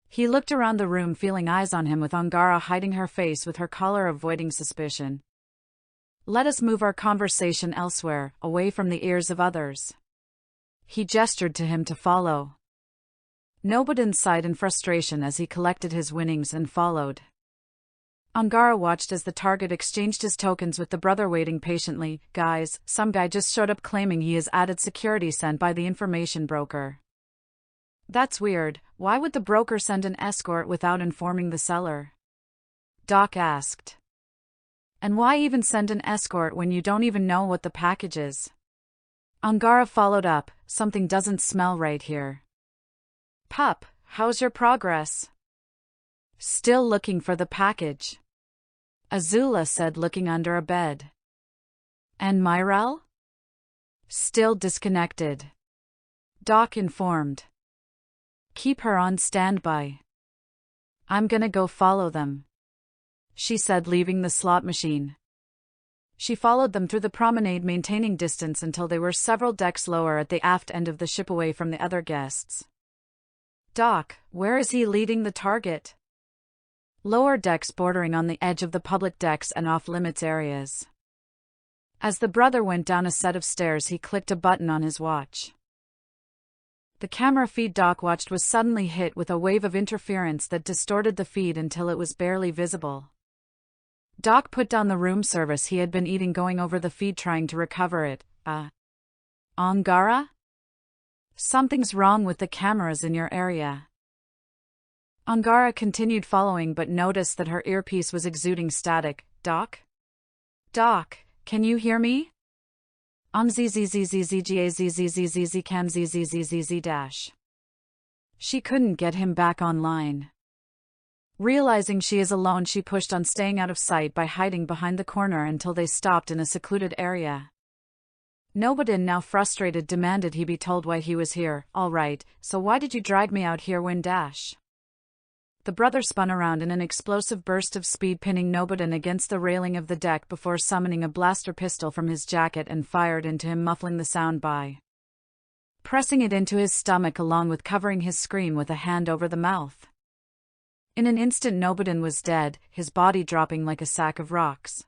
He looked around the room, feeling eyes on him, with Angara hiding her face with her collar, avoiding suspicion. Let us move our conversation elsewhere, away from the ears of others. He gestured to him to follow. Nobodin sighed in frustration as he collected his winnings and followed. Angara watched as the target exchanged his tokens with the brother, waiting patiently. Guys, some guy just showed up claiming he is added security sent by the information broker. That's weird. Why would the broker send an escort without informing the seller? Doc asked. And why even send an escort when you don't even know what the package is? Angara followed up. Something doesn't smell right here. Pup, how's your progress? Still looking for the package, Azula said, looking under a bed. And Myrel? Still disconnected, Doc informed. Keep her on standby. I'm gonna go follow them, she said, leaving the slot machine. She followed them through the promenade, maintaining distance until they were several decks lower at the aft end of the ship, away from the other guests. Doc, where is he leading the target? Lower decks bordering on the edge of the public decks and off-limits areas. As the brother went down a set of stairs, he clicked a button on his watch. The camera feed Doc watched was suddenly hit with a wave of interference that distorted the feed until it was barely visible. Doc put down the room service he had been eating, going over the feed trying to recover it. Angara? Something's wrong with the cameras in your area. Angara continued following but noticed that her earpiece was exuding static. Doc? Doc, can you hear me? ZZZZZGAZZZZZ cam ZZZZZ dash. She couldn't get him back online. Realizing she is alone, she pushed on staying out of sight by hiding behind the corner until they stopped in a secluded area. Nobodin, now frustrated, demanded he be told why he was here. All right, so why did you drag me out here when dash? The brother spun around in an explosive burst of speed, pinning Nobodin against the railing of the deck before summoning a blaster pistol from his jacket and fired into him, muffling the sound by pressing it into his stomach along with covering his scream with a hand over the mouth. In an instant Nobodin was dead, his body dropping like a sack of rocks.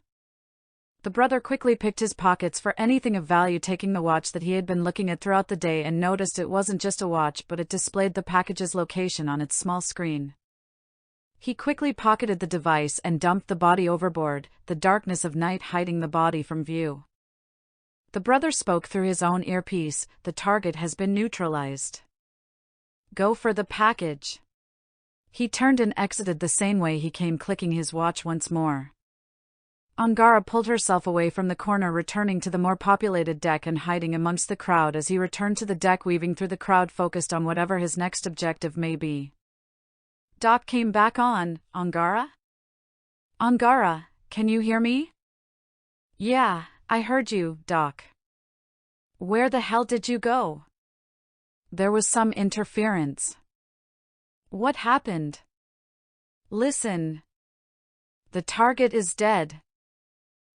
The brother quickly picked his pockets for anything of value, taking the watch that he had been looking at throughout the day, and noticed it wasn't just a watch, but it displayed the package's location on its small screen. He quickly pocketed the device and dumped the body overboard, the darkness of night hiding the body from view. The brother spoke through his own earpiece. The target has been neutralized. Go for the package. He turned and exited the same way he came, clicking his watch once more. Angara pulled herself away from the corner, returning to the more populated deck and hiding amongst the crowd as he returned to the deck, weaving through the crowd, focused on whatever his next objective may be. Doc came back on. Angara? Angara, can you hear me? Yeah, I heard you, Doc. Where the hell did you go? There was some interference. What happened? Listen. The target is dead.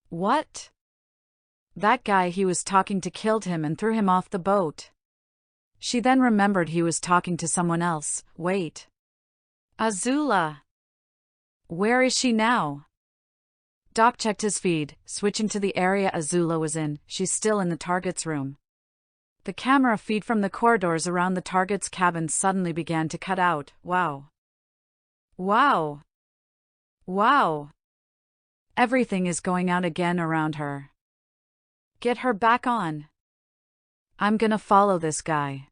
What? That guy he was talking to killed him and threw him off the boat. She then remembered he was talking to someone else. Wait. Azula. Where is she now? Doc checked his feed, switching to the area Azula was in. She's still in the target's room. The camera feed from the corridors around the target's cabin suddenly began to cut out. Wow. Wow. Wow. Everything is going out again around her. Get her back on. I'm gonna follow this guy.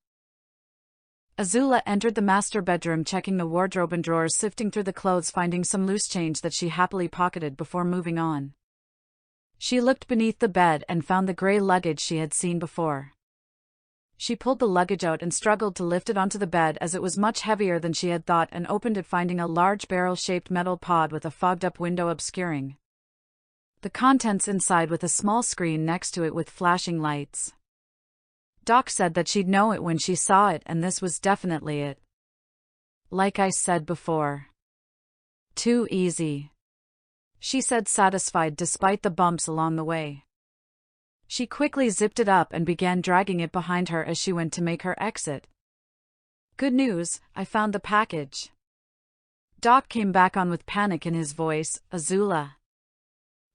Azula entered the master bedroom, checking the wardrobe and drawers, sifting through the clothes, finding some loose change that she happily pocketed before moving on. She looked beneath the bed and found the gray luggage she had seen before. She pulled the luggage out and struggled to lift it onto the bed as it was much heavier than she had thought, and opened it, finding a large barrel-shaped metal pod with a fogged-up window obscuring the contents inside, with a small screen next to it with flashing lights. Doc said that she'd know it when she saw it, and this was definitely it. Like I said before. Too easy, she said, satisfied despite the bumps along the way. She quickly zipped it up and began dragging it behind her as she went to make her exit. Good news, I found the package. Doc came back on with panic in his voice. Azula.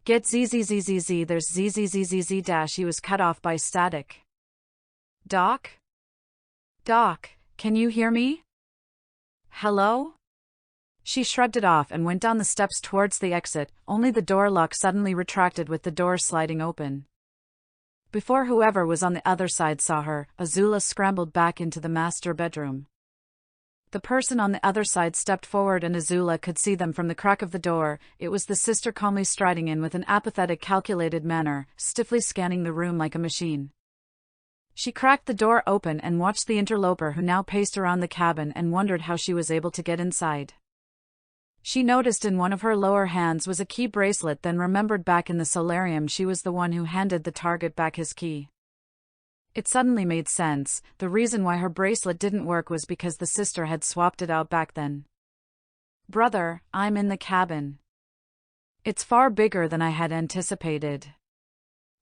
Get ZZZZZ, there's ZZZZZ dash. He was cut off by static. Doc? Doc, can you hear me? Hello? She shrugged it off and went down the steps towards the exit, only the door lock suddenly retracted with the door sliding open. Before whoever was on the other side saw her, Azula scrambled back into the master bedroom. The person on the other side stepped forward and Azula could see them from the crack of the door. It was the sister calmly striding in with an apathetic, calculated manner, stiffly scanning the room like a machine. She cracked the door open and watched the interloper who now paced around the cabin and wondered how she was able to get inside. She noticed in one of her lower hands was a key bracelet, then remembered back in the solarium she was the one who handed the target back his key. It suddenly made sense. The reason why her bracelet didn't work was because the sister had swapped it out back then. "Brother, I'm in the cabin. It's far bigger than I had anticipated,"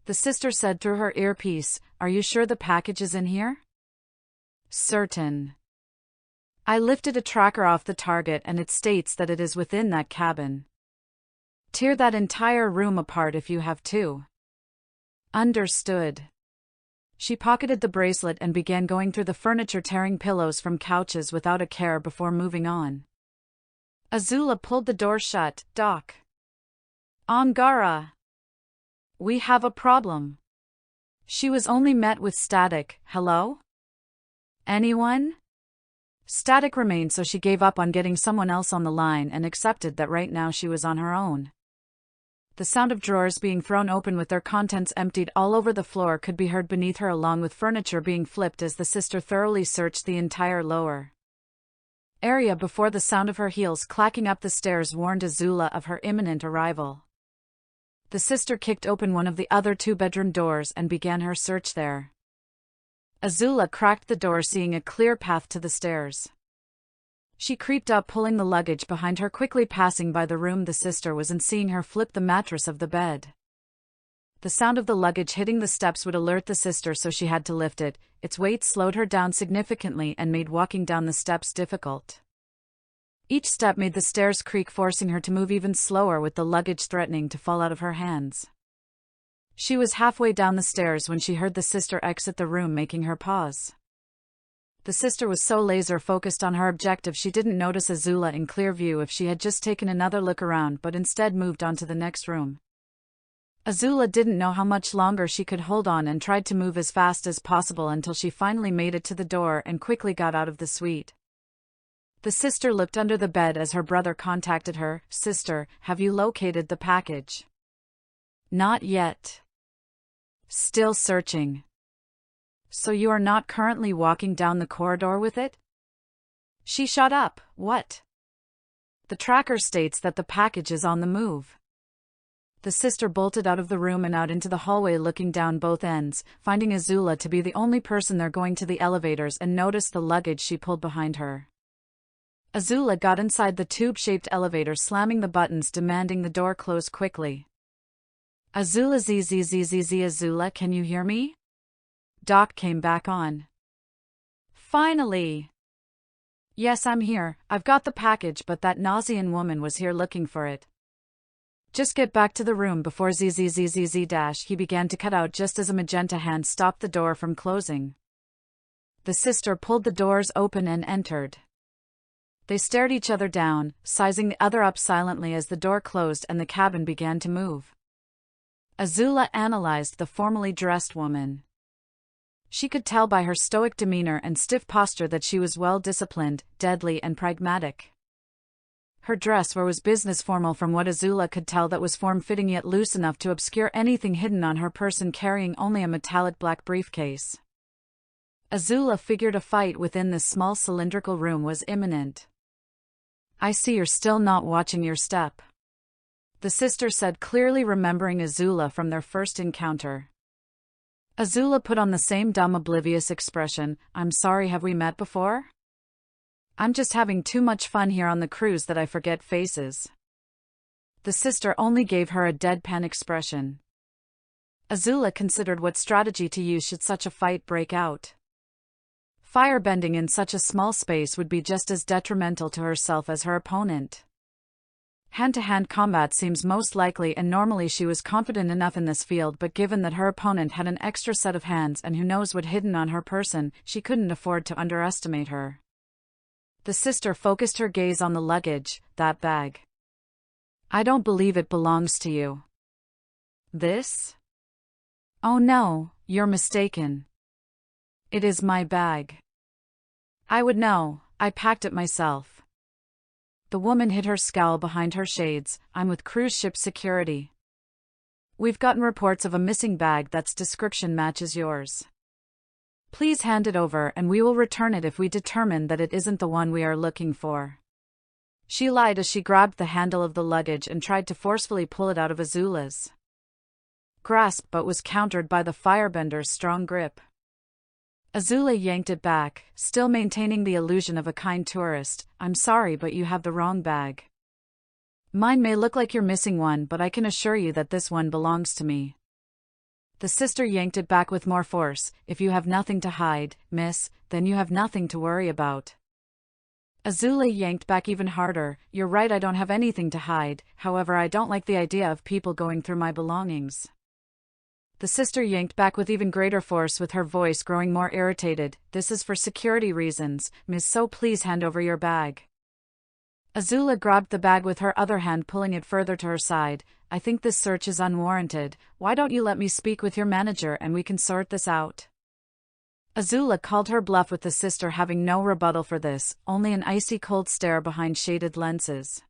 the sister said through her earpiece. "Are you sure the package is in here?" "Certain. I lifted a tracker off the target and it states that it is within that cabin. Tear that entire room apart if you have to." "Understood." She pocketed the bracelet and began going through the furniture, tearing pillows from couches without a care before moving on. Azula pulled the door shut. "Doc. Angara. We have a problem." She was only met with static. "Hello? Anyone?" Static remained, so she gave up on getting someone else on the line and accepted that right now she was on her own. The sound of drawers being thrown open with their contents emptied all over the floor could be heard beneath her, along with furniture being flipped as the sister thoroughly searched the entire lower area before the sound of her heels clacking up the stairs warned Azula of her imminent arrival. The sister kicked open one of the other two bedroom doors and began her search there. Azula cracked the door, seeing a clear path to the stairs. She creeped up, pulling the luggage behind her, quickly passing by the room the sister was in, seeing her flip the mattress of the bed. The sound of the luggage hitting the steps would alert the sister, so she had to lift it. Its weight slowed her down significantly and made walking down the steps difficult. Each step made the stairs creak, forcing her to move even slower, with the luggage threatening to fall out of her hands. She was halfway down the stairs when she heard the sister exit the room, making her pause. The sister was so laser-focused on her objective she didn't notice Azula in clear view if she had just taken another look around, but instead moved on to the next room. Azula didn't know how much longer she could hold on and tried to move as fast as possible until she finally made it to the door and quickly got out of the suite. The sister looked under the bed as her brother contacted her. "Sister, have you located the package?" "Not yet. Still searching." "So you are not currently walking down the corridor with it?" She shot up. "What?" "The tracker states that the package is on the move." The sister bolted out of the room and out into the hallway, looking down both ends, finding Azula to be the only person there, going to the elevators, and noticed the luggage she pulled behind her. Azula got inside the tube-shaped elevator, slamming the buttons, demanding the door close quickly. "Azula, Azula, can you hear me?" Doc came back on. "Finally." "Yes, I'm here. I've got the package, but that Nausian woman was here looking for it. Just get back to the room before ZZZZZ. He began to cut out just as a magenta hand stopped the door from closing. The sister pulled the doors open and entered. They stared each other down, sizing the other up silently as the door closed and the cabin began to move. Azula analyzed the formally dressed woman. She could tell by her stoic demeanor and stiff posture that she was well-disciplined, deadly and pragmatic. Her dress was business formal from what Azula could tell, that was form-fitting yet loose enough to obscure anything hidden on her person, carrying only a metallic black briefcase. Azula figured a fight within this small cylindrical room was imminent. "I see you're still not watching your step," the sister said, clearly remembering Azula from their first encounter. Azula put on the same dumb, oblivious expression. "I'm sorry, have we met before? I'm just having too much fun here on the cruise that I forget faces." The sister only gave her a deadpan expression. Azula considered what strategy to use should such a fight break out. Firebending in such a small space would be just as detrimental to herself as her opponent. Hand-to-hand combat seems most likely, and normally she was confident enough in this field, but given that her opponent had an extra set of hands and who knows what hidden on her person, she couldn't afford to underestimate her. The sister focused her gaze on the luggage, that bag. I don't believe it belongs to you. This? Oh no, you're mistaken. It is my bag. I would know, I packed it myself. The woman hid her scowl behind her shades. I'm with cruise ship security. We've gotten reports of a missing bag that's description matches yours. Please hand it over and we will return it if we determine that it isn't the one we are looking for. She lied as she grabbed the handle of the luggage and tried to forcefully pull it out of Azula's grasp but was countered by the firebender's strong grip. Azula yanked it back, still maintaining the illusion of a kind tourist. I'm sorry, but you have the wrong bag. Mine may look like you're missing one, but I can assure you that this one belongs to me. The sister yanked it back with more force. If you have nothing to hide, miss, then you have nothing to worry about. Azula yanked back even harder. You're right, I don't have anything to hide, however I don't like the idea of people going through my belongings. The sister yanked back with even greater force, with her voice growing more irritated. This is for security reasons, miss, so please hand over your bag. Azula grabbed the bag with her other hand, pulling it further to her side. I think this search is unwarranted. Why don't you let me speak with your manager and we can sort this out? Azula called her bluff, with the sister having no rebuttal for this, only an icy cold stare behind shaded lenses.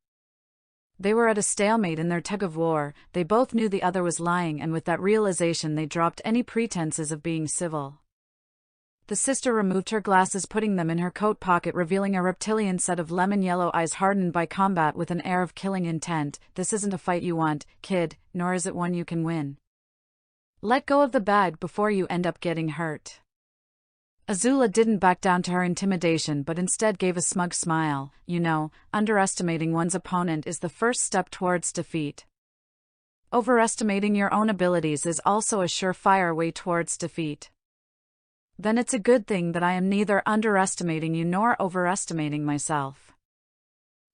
They were at a stalemate in their tug-of-war. They both knew the other was lying, and with that realization they dropped any pretenses of being civil. The sister removed her glasses, putting them in her coat pocket, revealing a reptilian set of lemon-yellow eyes hardened by combat with an air of killing intent. This isn't a fight you want, kid, nor is it one you can win. Let go of the bag before you end up getting hurt. Azula didn't back down to her intimidation, but instead gave a smug smile. You know, underestimating one's opponent is the first step towards defeat. Overestimating your own abilities is also a surefire way towards defeat. Then it's a good thing that I am neither underestimating you nor overestimating myself.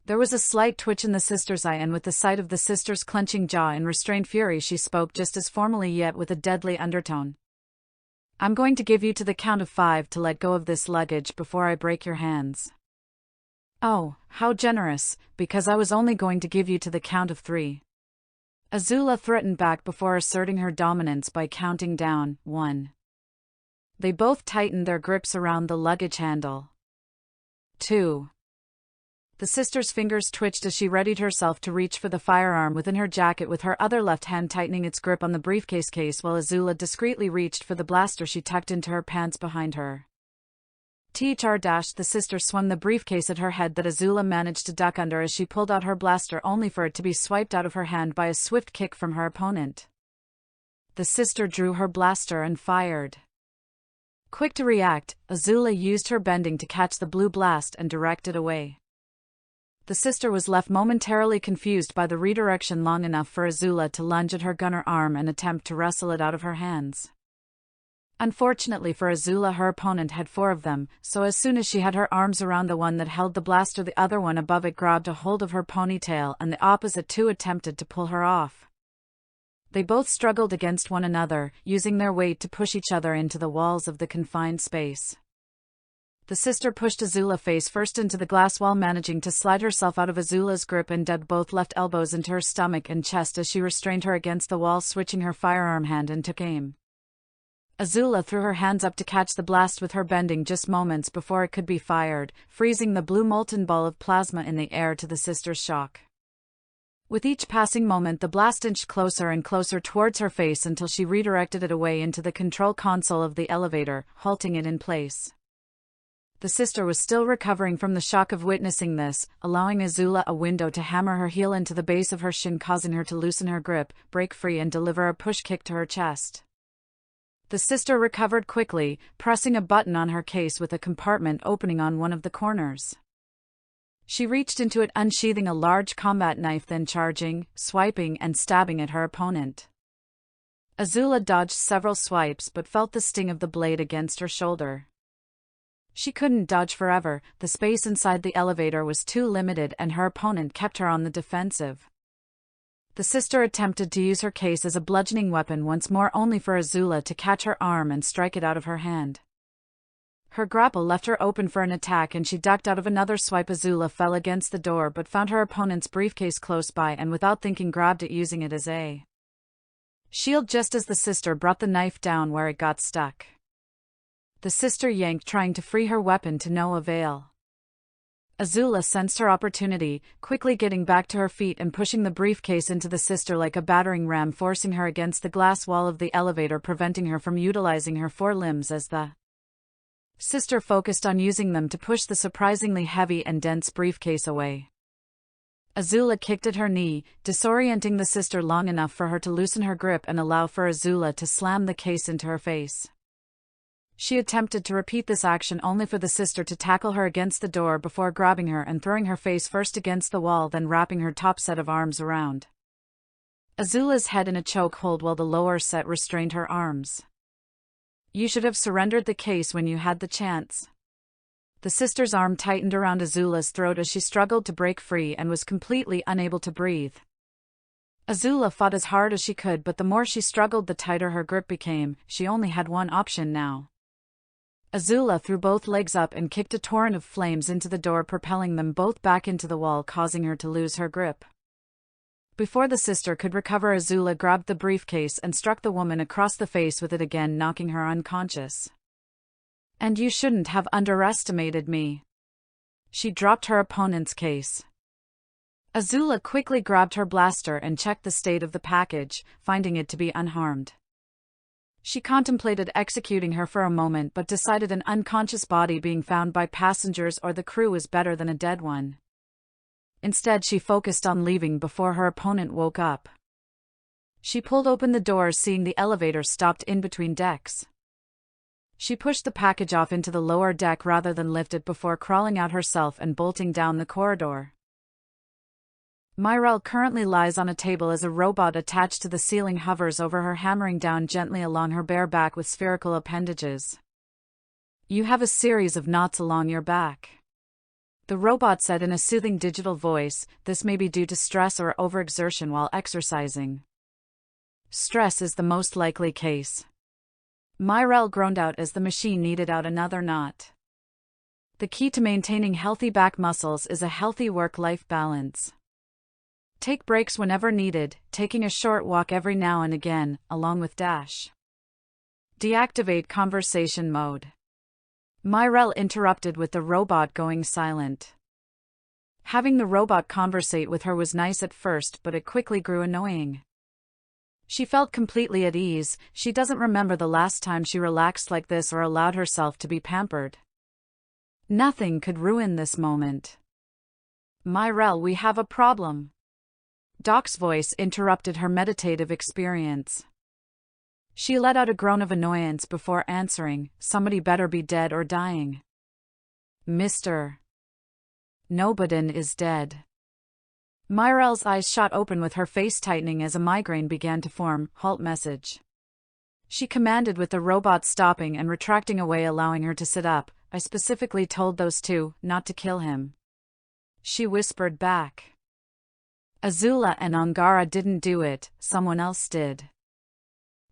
There was a slight twitch in the sister's eye, and with the sight of the sister's clenching jaw in restrained fury, she spoke just as formally, yet with a deadly undertone. I'm going to give you to the count of 5 to let go of this luggage before I break your hands. Oh, how generous, because I was only going to give you to the count of 3. Azula threatened back before asserting her dominance by counting down, 1. They both tightened their grips around the luggage handle. 2. The sister's fingers twitched as she readied herself to reach for the firearm within her jacket, with her other left hand tightening its grip on the briefcase case, while Azula discreetly reached for the blaster she tucked into her pants behind her. The sister swung the briefcase at her head that Azula managed to duck under as she pulled out her blaster, only for it to be swiped out of her hand by a swift kick from her opponent. The sister drew her blaster and fired. Quick to react, Azula used her bending to catch the blue blast and direct it away. The sister was left momentarily confused by the redirection long enough for Azula to lunge at her gunner arm and attempt to wrestle it out of her hands. Unfortunately for Azula, her opponent had 4 of them, so as soon as she had her arms around the one that held the blaster, the other one above it grabbed a hold of her ponytail, and the opposite 2 attempted to pull her off. They both struggled against one another, using their weight to push each other into the walls of the confined space. The sister pushed Azula face first into the glass wall, managing to slide herself out of Azula's grip and dug both left elbows into her stomach and chest as she restrained her against the wall, switching her firearm hand and took aim. Azula threw her hands up to catch the blast with her bending just moments before it could be fired, freezing the blue molten ball of plasma in the air to the sister's shock. With each passing moment, the blast inched closer and closer towards her face until she redirected it away into the control console of the elevator, halting it in place. The sister was still recovering from the shock of witnessing this, allowing Azula a window to hammer her heel into the base of her shin, causing her to loosen her grip, break free and deliver a push kick to her chest. The sister recovered quickly, pressing a button on her case with a compartment opening on one of the corners. She reached into it, unsheathing a large combat knife, then charging, swiping and stabbing at her opponent. Azula dodged several swipes but felt the sting of the blade against her shoulder. She couldn't dodge forever, the space inside the elevator was too limited and her opponent kept her on the defensive. The sister attempted to use her case as a bludgeoning weapon once more, only for Azula to catch her arm and strike it out of her hand. Her grapple left her open for an attack and she ducked out of another swipe. Azula fell against the door but found her opponent's briefcase close by and without thinking grabbed it, using it as a shield just as the sister brought the knife down where it got stuck. The sister yanked, trying to free her weapon to no avail. Azula sensed her opportunity, quickly getting back to her feet and pushing the briefcase into the sister like a battering ram, forcing her against the glass wall of the elevator, preventing her from utilizing her four limbs as the sister focused on using them to push the surprisingly heavy and dense briefcase away. Azula kicked at her knee, disorienting the sister long enough for her to loosen her grip and allow for Azula to slam the case into her face. She attempted to repeat this action only for the sister to tackle her against the door before grabbing her and throwing her face first against the wall, then wrapping her top set of arms around Azula's head in a chokehold while the lower set restrained her arms. "You should have surrendered the case when you had the chance." The sister's arm tightened around Azula's throat as she struggled to break free and was completely unable to breathe. Azula fought as hard as she could, but the more she struggled the tighter her grip became. She only had one option now. Azula threw both legs up and kicked a torrent of flames into the door, propelling them both back into the wall, causing her to lose her grip. Before the sister could recover, Azula grabbed the briefcase and struck the woman across the face with it again, knocking her unconscious. "And you shouldn't have underestimated me." She dropped her opponent's case. Azula quickly grabbed her blaster and checked the state of the package, finding it to be unharmed. She contemplated executing her for a moment but decided an unconscious body being found by passengers or the crew is better than a dead one. Instead, she focused on leaving before her opponent woke up. She pulled open the doors, seeing the elevator stopped in between decks. She pushed the package off into the lower deck rather than lift it before crawling out herself and bolting down the corridor. Myrelle currently lies on a table as a robot attached to the ceiling hovers over her, hammering down gently along her bare back with spherical appendages. "You have a series of knots along your back," the robot said in a soothing digital voice. "This may be due to stress or overexertion while exercising." "Stress is the most likely case," Myrelle groaned out as the machine kneaded out another knot. "The key to maintaining healthy back muscles is a healthy work-life balance. Take breaks whenever needed, taking a short walk every now and again, along with dash. Deactivate conversation mode." Myrelle interrupted with the robot going silent. Having the robot conversate with her was nice at first, but it quickly grew annoying. She felt completely at ease. She doesn't remember the last time she relaxed like this or allowed herself to be pampered. Nothing could ruin this moment. "Myrelle, we have a problem." Doc's voice interrupted her meditative experience. She let out a groan of annoyance before answering, "Somebody better be dead or dying." "Mr. Nobodin is dead." Myrelle's eyes shot open with her face tightening as a migraine began to form. "Halt message." She commanded with the robot stopping and retracting away, allowing her to sit up. "I specifically told those two not to kill him," she whispered back. "Azula and Angara didn't do it, someone else did.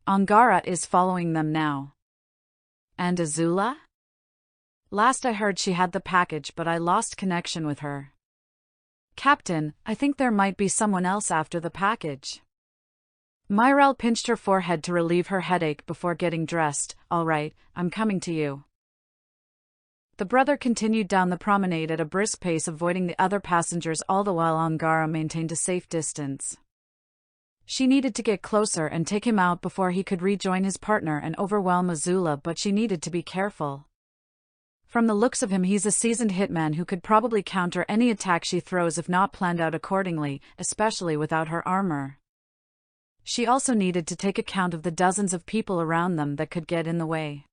Angara is following them now." "And Azula? Last I heard she had the package, but I lost connection with her." "Captain, I think there might be someone else after the package." Myrelle pinched her forehead to relieve her headache before getting dressed. "All right, I'm coming to you." The brother continued down the promenade at a brisk pace, avoiding the other passengers, all the while Angara maintained a safe distance. She needed to get closer and take him out before he could rejoin his partner and overwhelm Azula, but she needed to be careful. From the looks of him, he's a seasoned hitman who could probably counter any attack she throws if not planned out accordingly, especially without her armor. She also needed to take account of the dozens of people around them that could get in the way.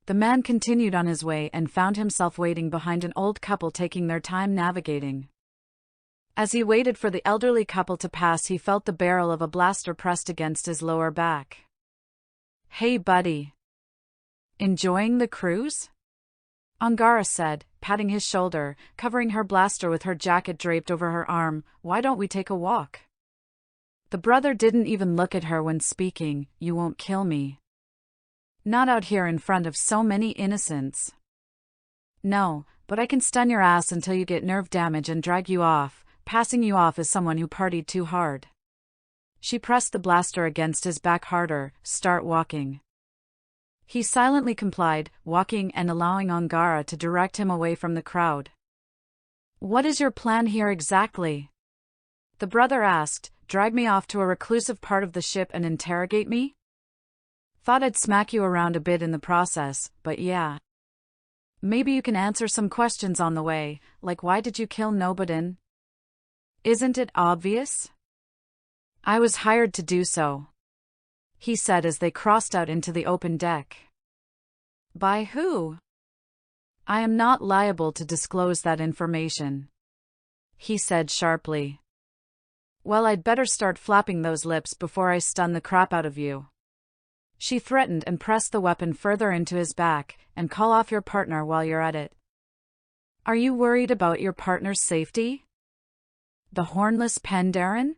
The man continued on his way and found himself waiting behind an old couple taking their time navigating. As he waited for the elderly couple to pass, he felt the barrel of a blaster pressed against his lower back. "Hey buddy. Enjoying the cruise?" Angara said, patting his shoulder, covering her blaster with her jacket draped over her arm. "Why don't we take a walk?" The brother didn't even look at her when speaking. "You won't kill me?" Not out here in front of so many innocents. No, but I can stun your ass until you get nerve damage and drag you off, passing you off as someone who partied too hard. She pressed the blaster against his back harder. Start walking. He silently complied, walking and allowing Angara to direct him away from the crowd. What is your plan here exactly? The brother asked. Drag me off to a reclusive part of the ship and interrogate me? Thought I'd smack you around a bit in the process, but yeah. Maybe you can answer some questions on the way, like why did you kill Nobodin? Isn't it obvious? I was hired to do so, he said as they crossed out into the open deck. By who? I am not liable to disclose that information, he said sharply. Well, I'd better start flapping those lips before I stun the crap out of you. She threatened and pressed the weapon further into his back, and call off your partner while you're at it. Are you worried about your partner's safety? The hornless Pandaren?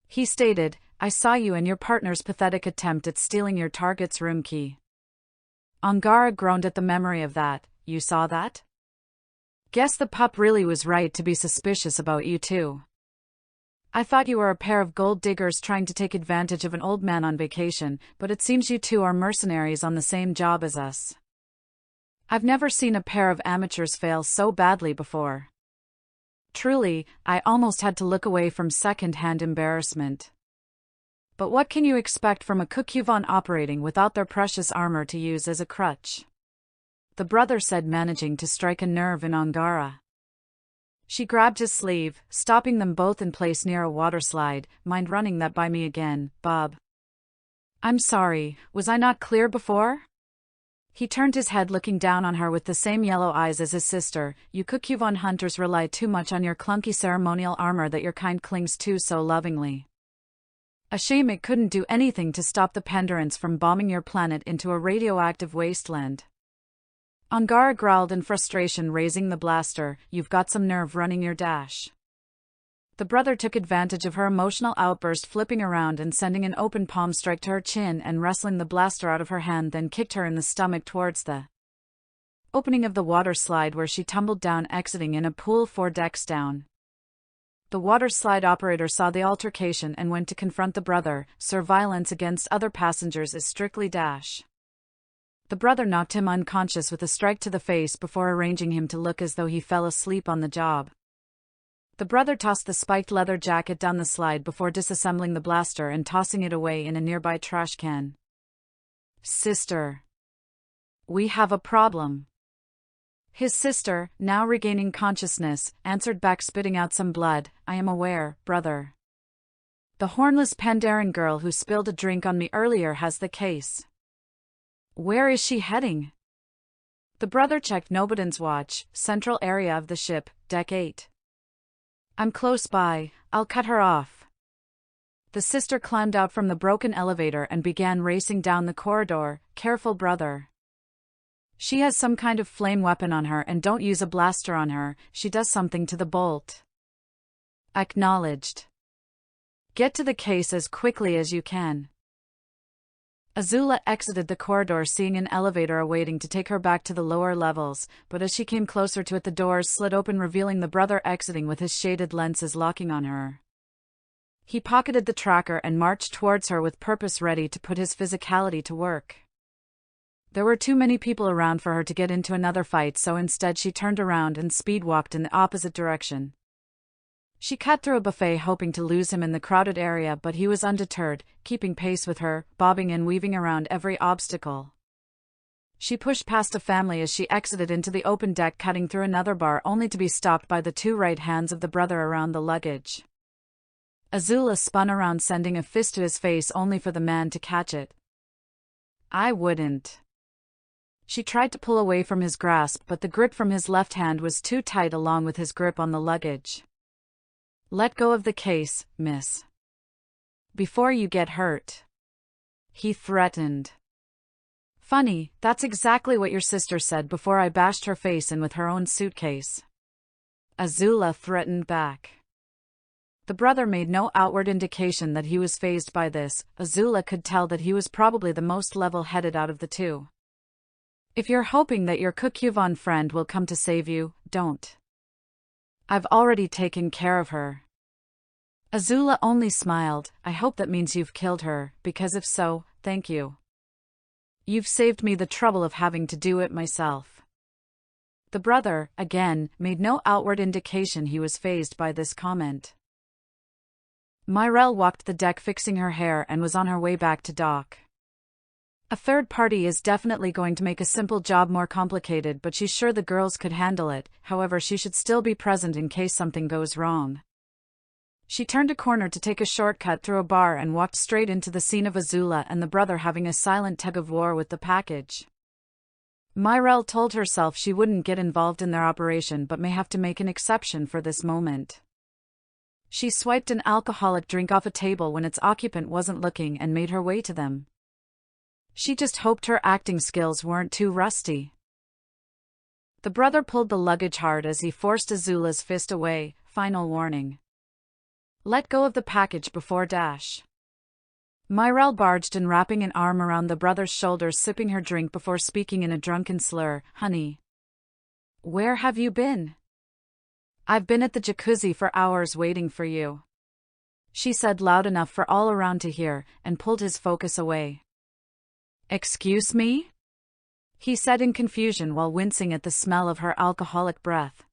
He stated, I saw you and your partner's pathetic attempt at stealing your target's room key. Angara groaned at the memory of that. You saw that? Guess the pup really was right to be suspicious about you too. I thought you were a pair of gold diggers trying to take advantage of an old man on vacation, but it seems you two are mercenaries on the same job as us. I've never seen a pair of amateurs fail so badly before. Truly, I almost had to look away from second-hand embarrassment. But what can you expect from a Kukyuvan operating without their precious armor to use as a crutch? The brother said, managing to strike a nerve in Angara. She grabbed his sleeve, stopping them both in place near a waterslide. Mind running that by me again, Bob? I'm sorry, was I not clear before? He turned his head, looking down on her with the same yellow eyes as his sister. You Kukyuvan hunters rely too much on your clunky ceremonial armor that your kind clings to so lovingly. A shame it couldn't do anything to stop the Pendarans from bombing your planet into a radioactive wasteland. Angara growled in frustration, raising the blaster. You've got some nerve running your dash. The brother took advantage of her emotional outburst, flipping around and sending an open palm strike to her chin and wrestling the blaster out of her hand, then kicked her in the stomach towards the opening of the water slide, where she tumbled down, exiting in a pool 4 decks down. The water slide operator saw the altercation and went to confront the brother. Sir, violence against other passengers is strictly dash. The brother knocked him unconscious with a strike to the face before arranging him to look as though he fell asleep on the job. The brother tossed the spiked leather jacket down the slide before disassembling the blaster and tossing it away in a nearby trash can. Sister. We have a problem. His sister, now regaining consciousness, answered back, spitting out some blood. I am aware, brother. The hornless Pandaren girl who spilled a drink on me earlier has the case. Where is she heading? The brother checked Nobodin's watch. Central area of the ship, deck 8. I'm close by, I'll cut her off. The sister climbed out from the broken elevator and began racing down the corridor. Careful, brother. She has some kind of flame weapon on her, and don't use a blaster on her, she does something to the bolt. Acknowledged. Get to the case as quickly as you can. Azula exited the corridor, seeing an elevator awaiting to take her back to the lower levels, but as she came closer to it, the doors slid open, revealing the brother exiting with his shaded lenses locking on her. He pocketed the tracker and marched towards her with purpose, ready to put his physicality to work. There were too many people around for her to get into another fight, so instead she turned around and speed-walked in the opposite direction. She cut through a buffet, hoping to lose him in the crowded area, but he was undeterred, keeping pace with her, bobbing and weaving around every obstacle. She pushed past a family as she exited into the open deck, cutting through another bar, only to be stopped by the 2 right hands of the brother around the luggage. Azula spun around, sending a fist to his face, only for the man to catch it. I wouldn't. She tried to pull away from his grasp, but the grip from his left hand was too tight, along with his grip on the luggage. Let go of the case, miss. Before you get hurt. He threatened. Funny, that's exactly what your sister said before I bashed her face in with her own suitcase. Azula threatened back. The brother made no outward indication that he was fazed by this. Azula could tell that he was probably the most level-headed out of the two. If you're hoping that your Kukyuvan friend will come to save you, don't. I've already taken care of her. Azula only smiled. I hope that means you've killed her, because if so, thank you. You've saved me the trouble of having to do it myself. The brother, again, made no outward indication he was fazed by this comment. Myrelle walked the deck fixing her hair and was on her way back to dock. A third party is definitely going to make a simple job more complicated, but she's sure the girls could handle it. However, she should still be present in case something goes wrong. She turned a corner to take a shortcut through a bar and walked straight into the scene of Azula and the brother having a silent tug-of-war with the package. Myrelle told herself she wouldn't get involved in their operation but may have to make an exception for this moment. She swiped an alcoholic drink off a table when its occupant wasn't looking and made her way to them. She just hoped her acting skills weren't too rusty. The brother pulled the luggage hard as he forced Azula's fist away. Final warning. Let go of the package before dash. Myrelle barged in, wrapping an arm around the brother's shoulders, sipping her drink before speaking in a drunken slur. Honey. Where have you been? I've been at the jacuzzi for hours waiting for you. She said loud enough for all around to hear, and pulled his focus away. Excuse me? He said in confusion while wincing at the smell of her alcoholic breath.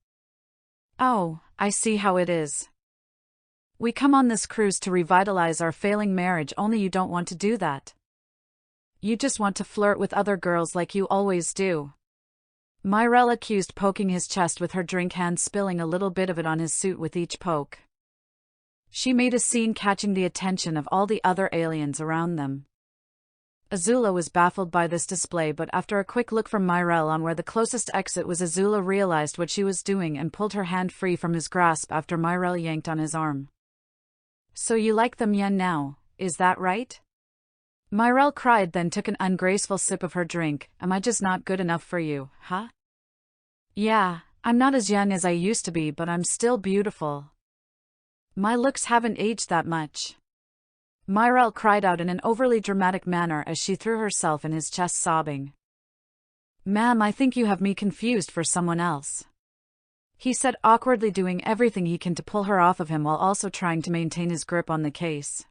Oh, I see how it is. We come on this cruise to revitalize our failing marriage, only you don't want to do that. You just want to flirt with other girls like you always do. Myrelle accused, poking his chest with her drink hand, spilling a little bit of it on his suit with each poke. She made a scene, catching the attention of all the other aliens around them. Azula was baffled by this display, but after a quick look from Myrelle on where the closest exit was, Azula realized what she was doing and pulled her hand free from his grasp after Myrelle yanked on his arm. So you like them yen now, is that right? Myrelle cried, then took an ungraceful sip of her drink. Am I just not good enough for you, huh? Yeah, I'm not as young as I used to be, but I'm still beautiful. My looks haven't aged that much. Myrelle cried out in an overly dramatic manner as she threw herself in his chest, sobbing. Ma'am, I think you have me confused for someone else. He said, awkwardly, doing everything he can to pull her off of him while also trying to maintain his grip on the case.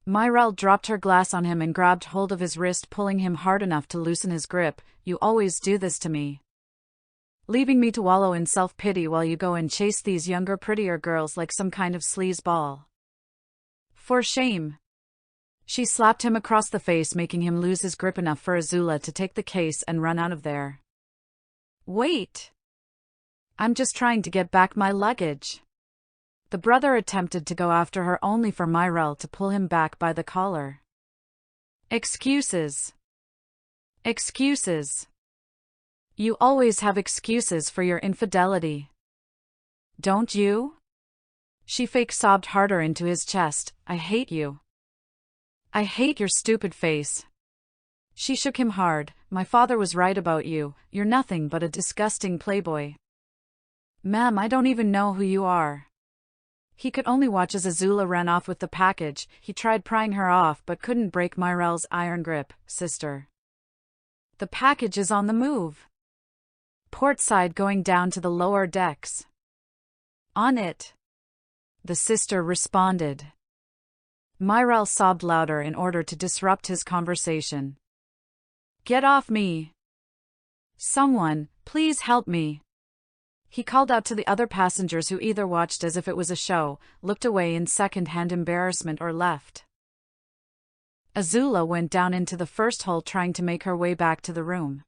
Myrelle dropped her glass on him and grabbed hold of his wrist, pulling him hard enough to loosen his grip. You always do this to me. Leaving me to wallow in self-pity while you go and chase these younger, prettier girls like some kind of sleazeball. For shame. She slapped him across the face, making him lose his grip enough for Azula to take the case and run out of there. Wait. I'm just trying to get back my luggage. The brother attempted to go after her, only for Myrelle to pull him back by the collar. Excuses. Excuses. You always have excuses for your infidelity. Don't you? She fake sobbed harder into his chest. I hate you. I hate your stupid face. She shook him hard. My father was right about you. You're nothing but a disgusting playboy. Ma'am, I don't even know who you are. He could only watch as Azula ran off with the package. He tried prying her off but couldn't break Myrelle's iron grip. Sister. The package is on the move. Port side, going down to the lower decks. On it. The sister responded. Myrelle sobbed louder in order to disrupt his conversation. Get off me. Someone, please help me. He called out to the other passengers, who either watched as if it was a show, looked away in second-hand embarrassment, or left. Azula went down into the first hole, trying to make her way back to the room.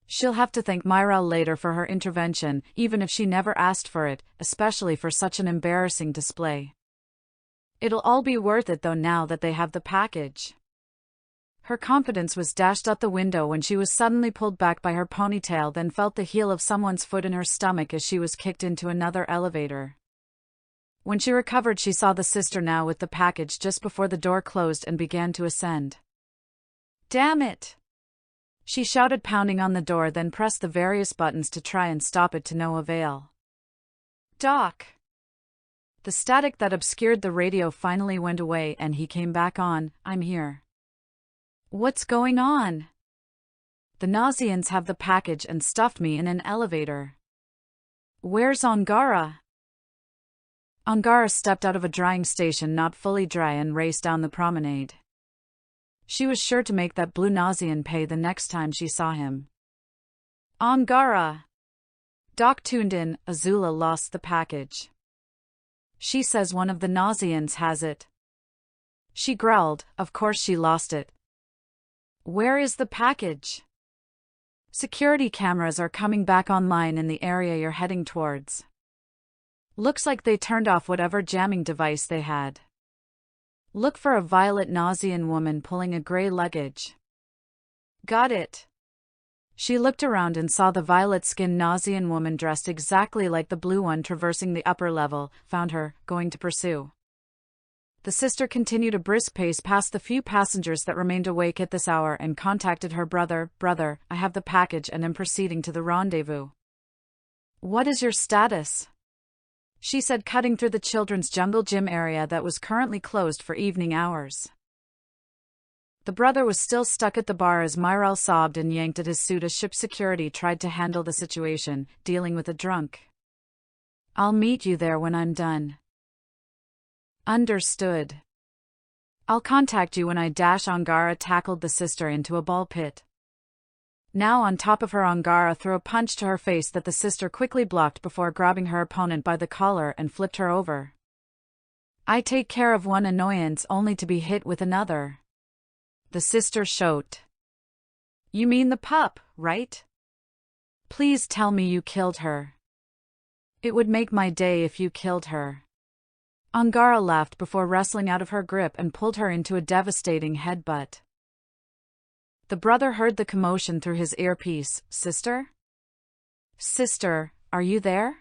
She'll have to thank Myrelle later for her intervention, even if she never asked for it, especially for such an embarrassing display. It'll all be worth it though now that they have the package. Her confidence was dashed out the window when she was suddenly pulled back by her ponytail, then felt the heel of someone's foot in her stomach as she was kicked into another elevator. When she recovered, she saw the sister now with the package just before the door closed and began to ascend. Damn it! She shouted, pounding on the door, then pressed the various buttons to try and stop it, to no avail. Doc! The static that obscured the radio finally went away and he came back on. I'm here. What's going on? The Nazians have the package and stuffed me in an elevator. Where's Angara? Angara stepped out of a drying station not fully dry and raced down the promenade. She was sure to make that blue Nazian pay the next time she saw him. Angara! Doc tuned in. Azula lost the package. She says one of the Nazians has it. She growled. Of course she lost it. Where is the package? Security cameras are coming back online in the area you're heading towards. Looks like they turned off whatever jamming device they had. Look for a violet Nazian woman pulling a gray luggage. Got it. She looked around and saw the violet-skinned Nazian woman dressed exactly like the blue one traversing the upper level, found her, going to pursue. The sister continued a brisk pace past the few passengers that remained awake at this hour and contacted her brother. Brother, I have the package and am proceeding to the rendezvous. What is your status? She said, cutting through the children's jungle gym area that was currently closed for evening hours. The brother was still stuck at the bar as Myrelle sobbed and yanked at his suit as ship security tried to handle the situation, dealing with a drunk. I'll meet you there when I'm done. Understood. I'll contact you when I dash. Angara tackled the sister into a ball pit. Now on top of her, Angara threw a punch to her face that the sister quickly blocked before grabbing her opponent by the collar and flipped her over. I take care of one annoyance only to be hit with another. The sister shouted. You mean the pup, right? Please tell me you killed her. It would make my day if you killed her. Angara laughed before wrestling out of her grip and pulled her into a devastating headbutt. The brother heard the commotion through his earpiece. Sister? Sister, are you there?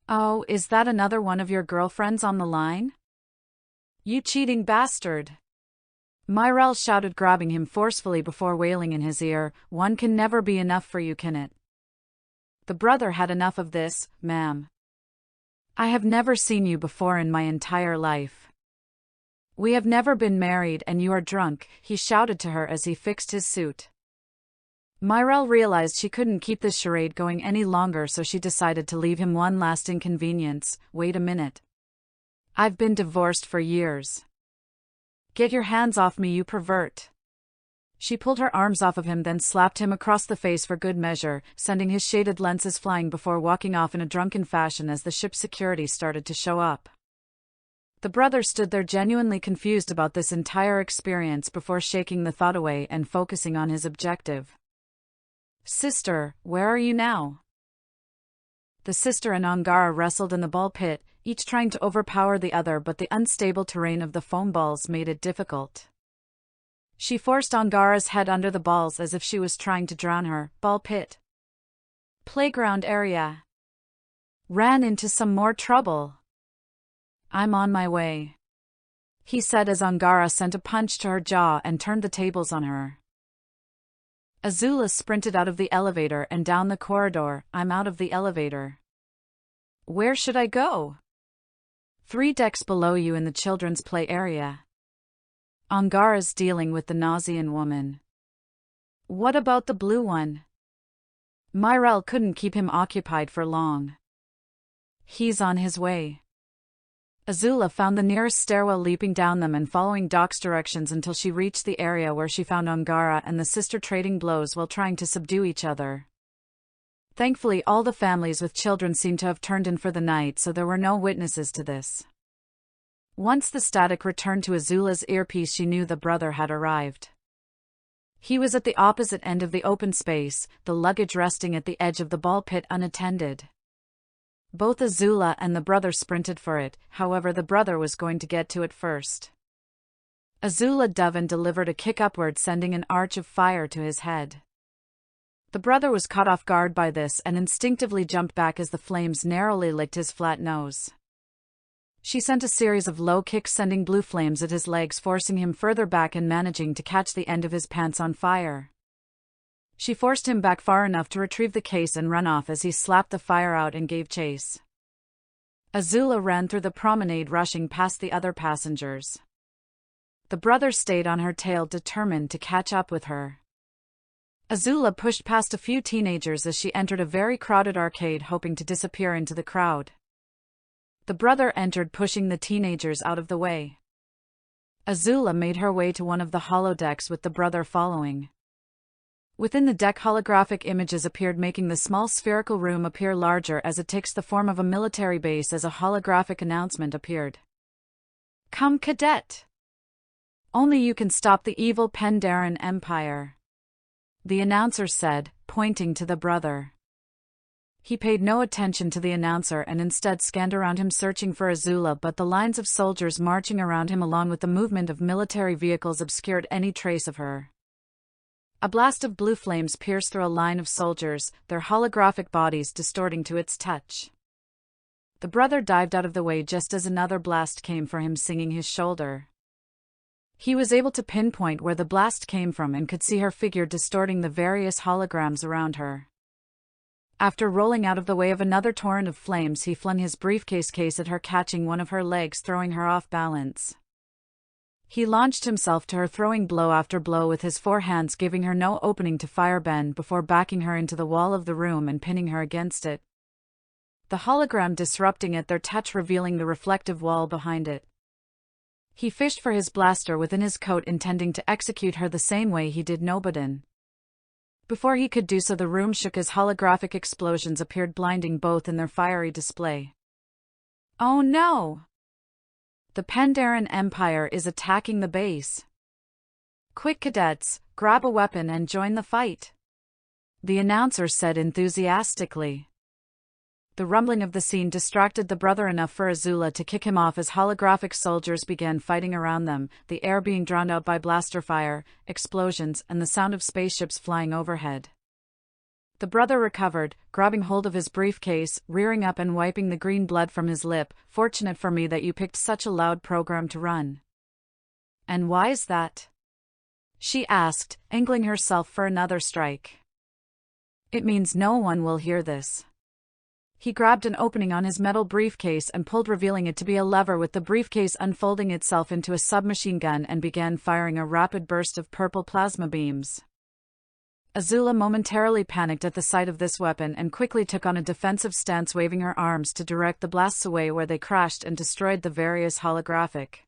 Oh, is that another one of your girlfriends on the line? You cheating bastard! Myrelle shouted, grabbing him forcefully before wailing in his ear, one can never be enough for you, can it? The brother had enough of this. Ma'am. I have never seen you before in my entire life. We have never been married and you are drunk, he shouted to her as he fixed his suit. Myrelle realized she couldn't keep this charade going any longer, so she decided to leave him one last inconvenience. Wait a minute. I've been divorced for years. Get your hands off me, you pervert. She pulled her arms off of him, then slapped him across the face for good measure, sending his shaded lenses flying before walking off in a drunken fashion as the ship's security started to show up. The brother stood there genuinely confused about this entire experience before shaking the thought away and focusing on his objective. Sister, where are you now? The sister and Angara wrestled in the ball pit, each trying to overpower the other, but the unstable terrain of the foam balls made it difficult. She forced Angara's head under the balls as if she was trying to drown her. Ball pit. Playground area. Ran into some more trouble. I'm on my way, he said as Angara sent a punch to her jaw and turned the tables on her. Azula sprinted out of the elevator and down the corridor. I'm out of the elevator. Where should I go? 3 decks below you in the children's play area. Angara's dealing with the Nazian woman. What about the blue one? Myrelle couldn't keep him occupied for long. He's on his way. Azula found the nearest stairwell, leaping down them and following Doc's directions until she reached the area where she found Angara and the sister trading blows while trying to subdue each other. Thankfully, all the families with children seemed to have turned in for the night, so there were no witnesses to this. Once the static returned to Azula's earpiece, she knew the brother had arrived. He was at the opposite end of the open space, the luggage resting at the edge of the ball pit unattended. Both Azula and the brother sprinted for it, however the brother was going to get to it first. Azula dove and delivered a kick upward, sending an arch of fire to his head. The brother was caught off guard by this and instinctively jumped back as the flames narrowly licked his flat nose. She sent a series of low kicks, sending blue flames at his legs, forcing him further back and managing to catch the end of his pants on fire. She forced him back far enough to retrieve the case and run off as he slapped the fire out and gave chase. Azula ran through the promenade, rushing past the other passengers. The brother stayed on her tail, determined to catch up with her. Azula pushed past a few teenagers as she entered a very crowded arcade, hoping to disappear into the crowd. The brother entered, pushing the teenagers out of the way. Azula made her way to one of the holodecks, with the brother following. Within the deck, holographic images appeared, making the small spherical room appear larger as it takes the form of a military base as a holographic announcement appeared. "Come, cadet! Only you can stop the evil Pandaren Empire," the announcer said, pointing to the brother. He paid no attention to the announcer and instead scanned around him, searching for Azula, but the lines of soldiers marching around him along with the movement of military vehicles obscured any trace of her. A blast of blue flames pierced through a line of soldiers, their holographic bodies distorting to its touch. The brother dived out of the way just as another blast came for him, singing his shoulder. He was able to pinpoint where the blast came from and could see her figure distorting the various holograms around her. After rolling out of the way of another torrent of flames, he flung his briefcase case at her, catching one of her legs, throwing her off balance. He launched himself to her, throwing blow after blow with his four hands, giving her no opening to firebend before backing her into the wall of the room and pinning her against it. The hologram disrupting at their touch, revealing the reflective wall behind it. He fished for his blaster within his coat, intending to execute her the same way he did Nobodin. Before he could do so, the room shook as holographic explosions appeared, blinding both in their fiery display. "Oh no! The Pandaren Empire is attacking the base. Quick, cadets, grab a weapon and join the fight," the announcer said enthusiastically. The rumbling of the scene distracted the brother enough for Azula to kick him off as holographic soldiers began fighting around them, the air being drowned out by blaster fire, explosions, and the sound of spaceships flying overhead. The brother recovered, grabbing hold of his briefcase, rearing up and wiping the green blood from his lip. "Fortunate for me that you picked such a loud program to run." "And why's that?" she asked, angling herself for another strike. "It means no one will hear this." He grabbed an opening on his metal briefcase and pulled, revealing it to be a lever, with the briefcase unfolding itself into a submachine gun, and began firing a rapid burst of purple plasma beams. Azula momentarily panicked at the sight of this weapon and quickly took on a defensive stance, waving her arms to direct the blasts away, where they crashed and destroyed the various holographic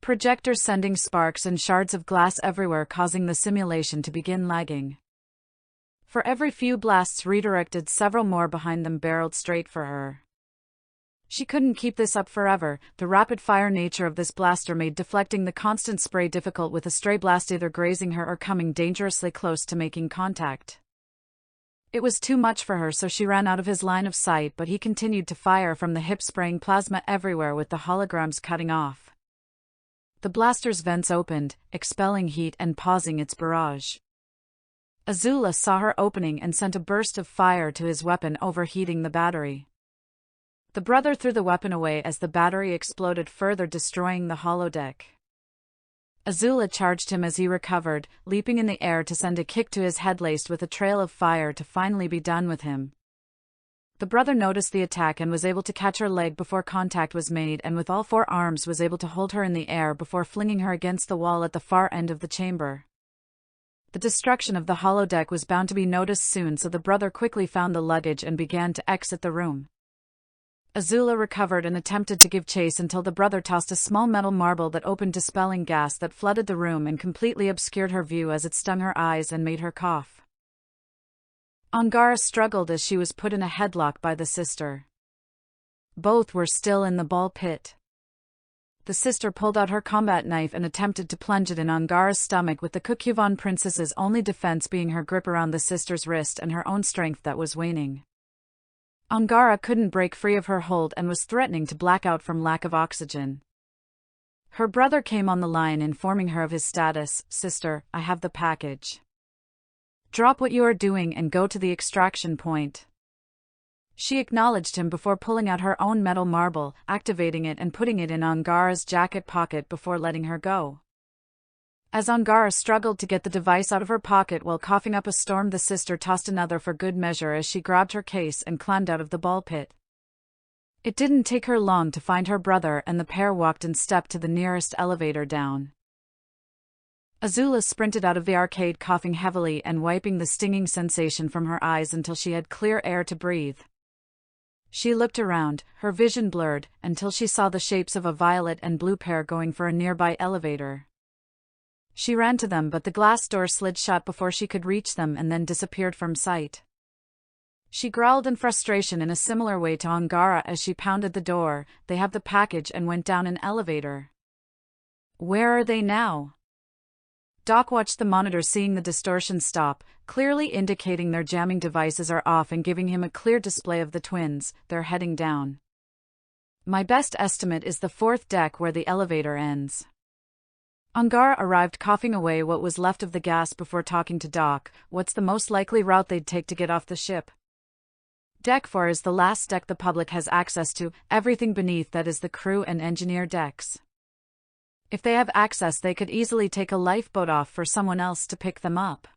projectors, sending sparks and shards of glass everywhere, causing the simulation to begin lagging. For every few blasts redirected, several more behind them barreled straight for her. She couldn't keep this up forever. The rapid-fire nature of this blaster made deflecting the constant spray difficult, with a stray blast either grazing her or coming dangerously close to making contact. It was too much for her, so she ran out of his line of sight, but he continued to fire from the hip, spraying plasma everywhere, with the holograms cutting off. The blaster's vents opened, expelling heat and pausing its barrage. Azula saw her opening and sent a burst of fire to his weapon, overheating the battery. The brother threw the weapon away as the battery exploded, further destroying the holodeck. Azula charged him as he recovered, leaping in the air to send a kick to his head, laced with a trail of fire, to finally be done with him. The brother noticed the attack and was able to catch her leg before contact was made, and with all four arms was able to hold her in the air before flinging her against the wall at the far end of the chamber. The destruction of the holodeck was bound to be noticed soon, so the brother quickly found the luggage and began to exit the room. Azula recovered and attempted to give chase until the brother tossed a small metal marble that opened, dispelling gas that flooded the room and completely obscured her view as it stung her eyes and made her cough. Angara struggled as she was put in a headlock by the sister. Both were still in the ball pit. The sister pulled out her combat knife and attempted to plunge it in Angara's stomach, with the Kukyuvan princess's only defense being her grip around the sister's wrist and her own strength that was waning. Angara couldn't break free of her hold and was threatening to black out from lack of oxygen. Her brother came on the line, informing her of his status. "Sister, I have the package. Drop what you are doing and go to the extraction point." She acknowledged him before pulling out her own metal marble, activating it and putting it in Angara's jacket pocket before letting her go. As Angara struggled to get the device out of her pocket while coughing up a storm, the sister tossed another for good measure as she grabbed her case and climbed out of the ball pit. It didn't take her long to find her brother, and the pair walked in step to the nearest elevator down. Azula sprinted out of the arcade coughing heavily and wiping the stinging sensation from her eyes until she had clear air to breathe. She looked around, her vision blurred, until she saw the shapes of a violet and blue pair going for a nearby elevator. She ran to them, but the glass door slid shut before she could reach them and then disappeared from sight. She growled in frustration in a similar way to Angara as she pounded the door. They have the package, and went down an elevator. Where are they now? Doc watched the monitor, seeing the distortion stop, clearly indicating their jamming devices are off and giving him a clear display of the twins. They're heading down. My best estimate is the 4th deck where the elevator ends. Angara arrived, coughing away what was left of the gas before talking to Doc. What's the most likely route they'd take to get off the ship? Deck 4 is the last deck the public has access to. Everything beneath that is the crew and engineer decks. If they have access, they could easily take a lifeboat off for someone else to pick them up.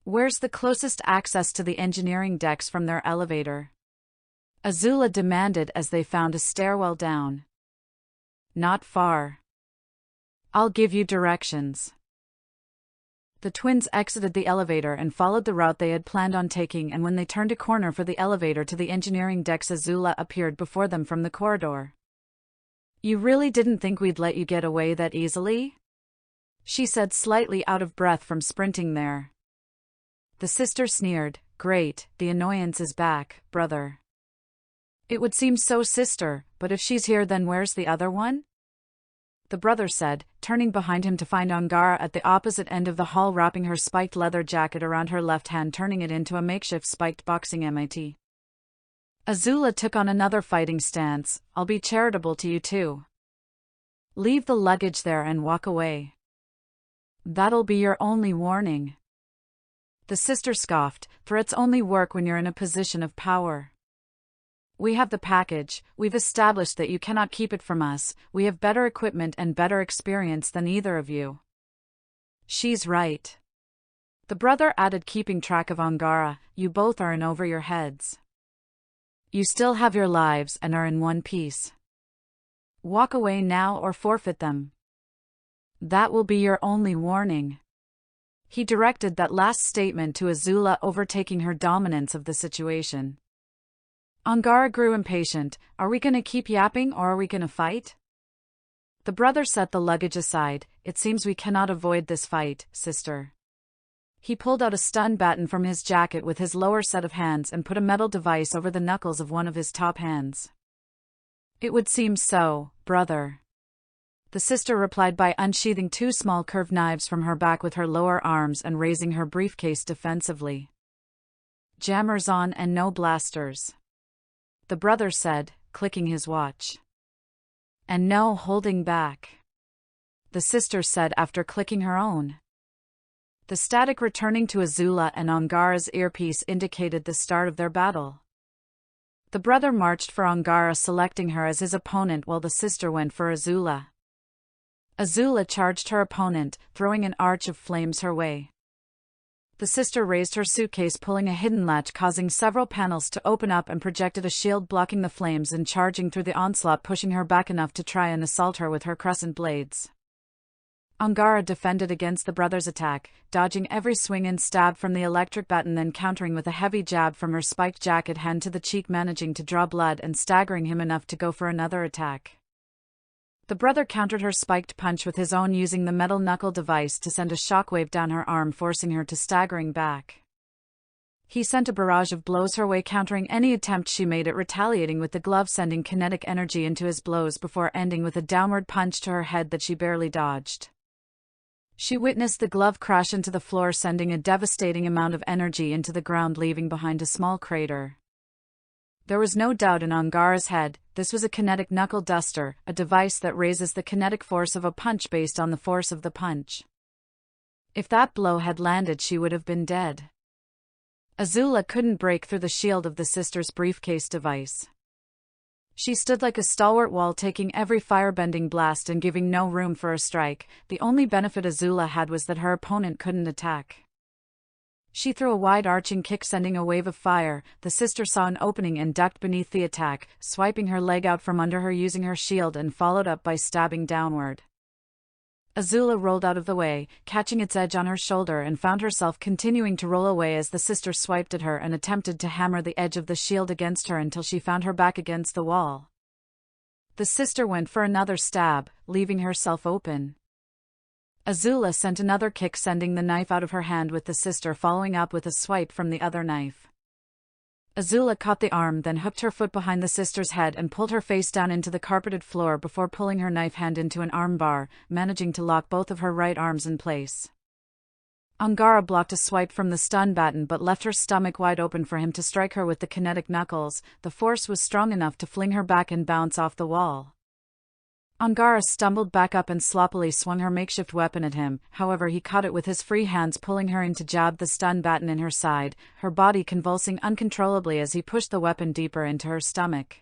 Where's the closest access to the engineering decks from their elevator? Azula demanded as they found a stairwell down. Not far. I'll give you directions. The twins exited the elevator and followed the route they had planned on taking, and when they turned a corner for the elevator to the engineering decks, Azula appeared before them from the corridor. You really didn't think we'd let you get away that easily? She said, slightly out of breath from sprinting there. The sister sneered. Great, the annoyance is back, brother. It would seem so, sister, but if she's here, then where's the other one? The brother said, turning behind him to find Angara at the opposite end of the hall, wrapping her spiked leather jacket around her left hand, turning it into a makeshift spiked boxing mitt. Azula took on another fighting stance. I'll be charitable to you too. Leave the luggage there and walk away. That'll be your only warning. The sister scoffed. Threats only work when you're in a position of power. We have the package. We've established that you cannot keep it from us. We have better equipment and better experience than either of you. She's right. The brother added, keeping track of Angara. You both are in over your heads. You still have your lives and are in one piece. Walk away now or forfeit them. That will be your only warning. He directed that last statement to Azula, overtaking her dominance of the situation. Angara grew impatient. Are we gonna keep yapping or are we gonna fight? The brother set the luggage aside. It seems we cannot avoid this fight, sister. He pulled out a stun baton from his jacket with his lower set of hands and put a metal device over the knuckles of one of his top hands. It would seem so, brother. The sister replied by unsheathing 2 small curved knives from her back with her lower arms and raising her briefcase defensively. Jammers on and no blasters. The brother said, clicking his watch. And no holding back. The sister said after clicking her own. The static returning to Azula and Angara's earpiece indicated the start of their battle. The brother marched for Angara, selecting her as his opponent, while the sister went for Azula. Azula charged her opponent, throwing an arch of flames her way. The sister raised her suitcase, pulling a hidden latch, causing several panels to open up, and projected a shield blocking the flames and charging through the onslaught, pushing her back enough to try and assault her with her crescent blades. Angara defended against the brother's attack, dodging every swing and stab from the electric baton, then countering with a heavy jab from her spiked jacket hand to the cheek, managing to draw blood and staggering him enough to go for another attack. The brother countered her spiked punch with his own, using the metal knuckle device to send a shockwave down her arm, forcing her to staggering back. He sent a barrage of blows her way, countering any attempt she made at retaliating with the glove, sending kinetic energy into his blows before ending with a downward punch to her head that she barely dodged. She witnessed the glove crash into the floor, sending a devastating amount of energy into the ground, leaving behind a small crater. There was no doubt in Angara's head. This was a kinetic knuckle duster, a device that raises the kinetic force of a punch based on the force of the punch. If that blow had landed, she would have been dead. Azula couldn't break through the shield of the sister's briefcase device. She stood like a stalwart wall, taking every firebending blast and giving no room for a strike. The only benefit Azula had was that her opponent couldn't attack. She threw a wide-arching kick, sending a wave of fire. The sister saw an opening and ducked beneath the attack, swiping her leg out from under her using her shield and followed up by stabbing downward. Azula rolled out of the way, catching its edge on her shoulder, and found herself continuing to roll away as the sister swiped at her and attempted to hammer the edge of the shield against her until she found her back against the wall. The sister went for another stab, leaving herself open. Azula sent another kick, sending the knife out of her hand, with the sister following up with a swipe from the other knife. Azula caught the arm, then hooked her foot behind the sister's head and pulled her face down into the carpeted floor before pulling her knife hand into an armbar, managing to lock both of her right arms in place. Angara blocked a swipe from the stun baton but left her stomach wide open for him to strike her with the kinetic knuckles. The force was strong enough to fling her back and bounce off the wall. Angara stumbled back up and sloppily swung her makeshift weapon at him, however he caught it with his free hands, pulling her in to jab the stun baton in her side, her body convulsing uncontrollably as he pushed the weapon deeper into her stomach.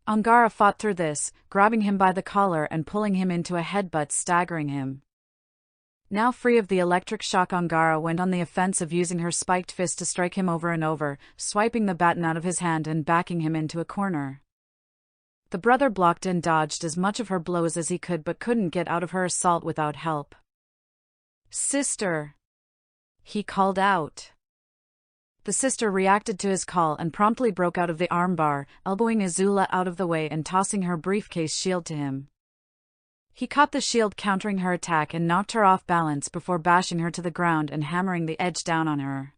Angara fought through this, grabbing him by the collar and pulling him into a headbutt, staggering him. Now free of the electric shock, Angara went on the offensive, using her spiked fist to strike him over and over, swiping the baton out of his hand and backing him into a corner. The brother blocked and dodged as much of her blows as he could but couldn't get out of her assault without help. "Sister!" he called out. The sister reacted to his call and promptly broke out of the armbar, elbowing Azula out of the way and tossing her briefcase shield to him. He caught the shield, countering her attack, and knocked her off balance before bashing her to the ground and hammering the edge down on her.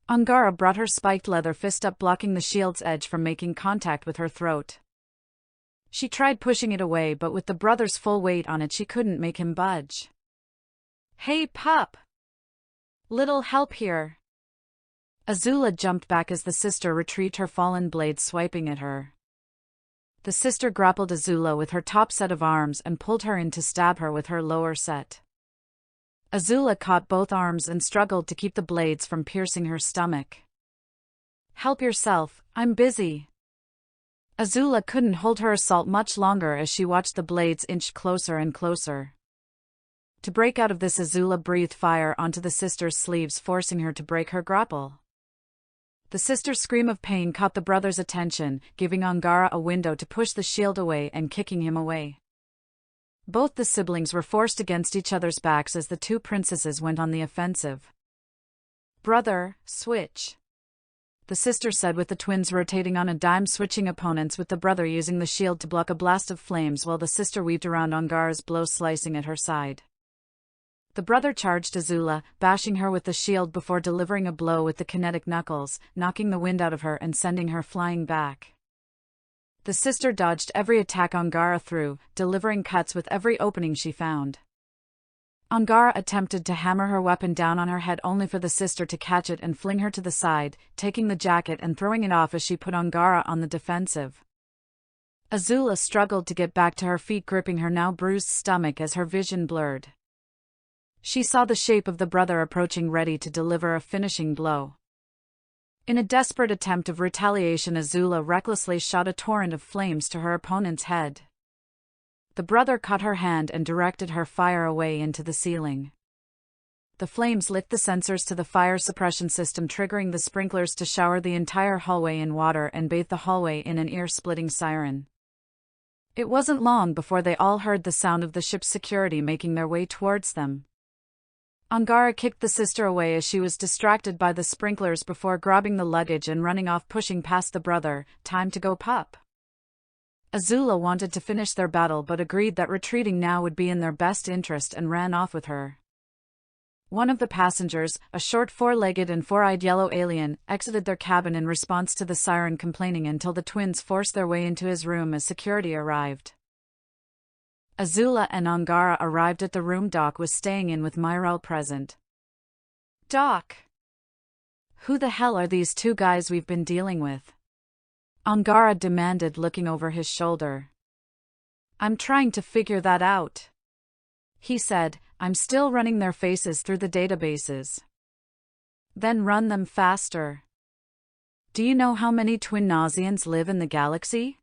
Angara brought her spiked leather fist up, blocking the shield's edge from making contact with her throat. She tried pushing it away, but with the brother's full weight on it she couldn't make him budge. "Hey, pup! Little help here!" Azula jumped back as the sister retrieved her fallen blade, swiping at her. The sister grappled Azula with her top set of arms and pulled her in to stab her with her lower set. Azula caught both arms and struggled to keep the blades from piercing her stomach. "Help yourself, I'm busy." Azula couldn't hold her assault much longer as she watched the blades inch closer and closer. To break out of this, Azula breathed fire onto the sister's sleeves, forcing her to break her grapple. The sister's scream of pain caught the brother's attention, giving Angara a window to push the shield away and kicking him away. Both the siblings were forced against each other's backs as the two princesses went on the offensive. "Brother, switch," the sister said, with the twins rotating on a dime, switching opponents, with the brother using the shield to block a blast of flames while the sister weaved around Angara's blow, slicing at her side. The brother charged Azula, bashing her with the shield before delivering a blow with the kinetic knuckles, knocking the wind out of her and sending her flying back. The sister dodged every attack Angara threw, delivering cuts with every opening she found. Angara attempted to hammer her weapon down on her head, only for the sister to catch it and fling her to the side, taking the jacket and throwing it off as she put Angara on the defensive. Azula struggled to get back to her feet, gripping her now bruised stomach as her vision blurred. She saw the shape of the brother approaching, ready to deliver a finishing blow. In a desperate attempt of retaliation, Azula recklessly shot a torrent of flames to her opponent's head. The brother caught her hand and directed her fire away into the ceiling. The flames lit the sensors to the fire suppression system, triggering the sprinklers to shower the entire hallway in water and bathe the hallway in an ear-splitting siren. It wasn't long before they all heard the sound of the ship's security making their way towards them. Angara kicked the sister away as she was distracted by the sprinklers before grabbing the luggage and running off, pushing past the brother. "Time to go, pup." Azula wanted to finish their battle but agreed that retreating now would be in their best interest and ran off with her. One of the passengers, a short four-legged and four-eyed yellow alien, exited their cabin in response to the siren, complaining until the twins forced their way into his room as security arrived. Azula and Angara arrived at the room Doc was staying in, with Myrelle present. "Doc, who the hell are these two guys we've been dealing with?" Angara demanded, looking over his shoulder. "I'm trying to figure that out," he said. "I'm still running their faces through the databases." "Then run them faster. Do you know how many Twin-Nausians live in the galaxy?"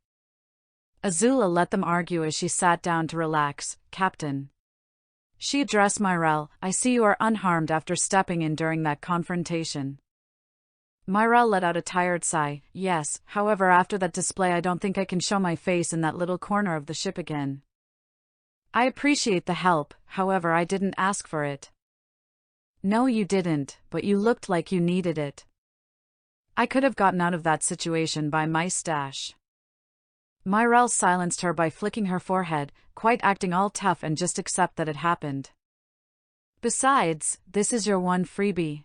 Azula let them argue as she sat down to relax. "Captain, She addressed Myrelle. I see you are unharmed after stepping in during that confrontation. Myrelle let out a tired sigh. Yes, however after that display I don't think I can show my face in that little corner of the ship again. I appreciate the help, however I didn't ask for it. No you didn't, but you looked like you needed it. I could have gotten out of that situation by my stash. Myrelle silenced her by flicking her forehead, quite acting all tough and just accept that it happened. Besides, this is your one freebie.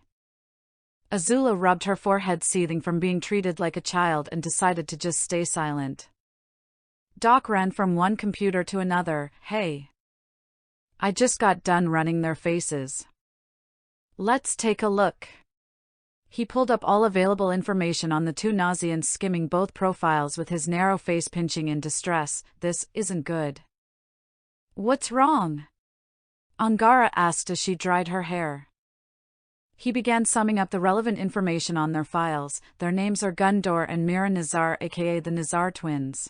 Azula rubbed her forehead seething from being treated like a child and decided to just stay silent. Doc ran from one computer to another. Hey. I just got done running their faces. Let's take a look. He pulled up all available information on the two Nausians, skimming both profiles with his narrow face pinching in distress. This isn't good. What's wrong? Angara asked as she dried her hair. He began summing up the relevant information on their files. Their names are Gundor and Mira Nazar, aka the Nazar twins.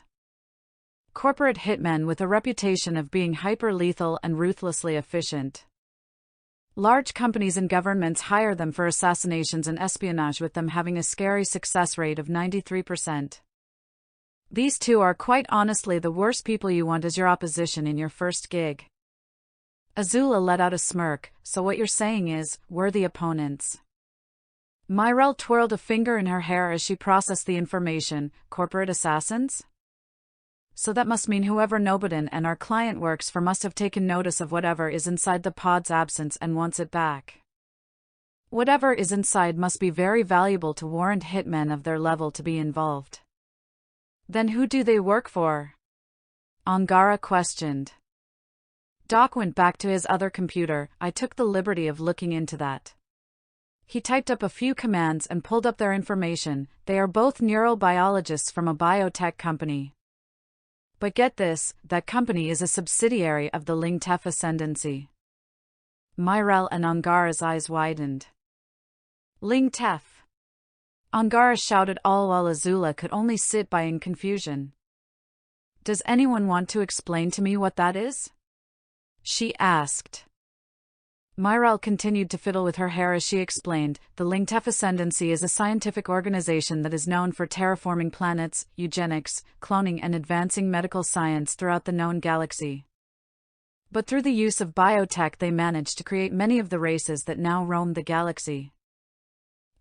Corporate hitmen with a reputation of being hyper-lethal and ruthlessly efficient. Large companies and governments hire them for assassinations and espionage, with them having a scary success rate of 93%. These two are quite honestly the worst people you want as your opposition in your first gig. Azula let out a smirk. So what you're saying is, we're the opponents. Myrelle twirled a finger in her hair as she processed the information. Corporate assassins? So that must mean whoever Noboden and our client works for must have taken notice of whatever is inside the pod's absence and wants it back. Whatever is inside must be very valuable to warrant hitmen of their level to be involved. Then who do they work for? Angara questioned. Doc went back to his other computer. I took the liberty of looking into that. He typed up a few commands and pulled up their information. They are both neurobiologists from a biotech company. But get this, that company is a subsidiary of the Pt.5 Ascendancy. Myrelle and Angara's eyes widened. Pt.5. Angara shouted, all while Azula could only sit by in confusion. Does anyone want to explain to me what that is? She asked. Myrelle continued to fiddle with her hair as she explained. The Pt.5 Ascendancy is a scientific organization that is known for terraforming planets, eugenics, cloning and advancing medical science throughout the known galaxy. But through the use of biotech they managed to create many of the races that now roam the galaxy.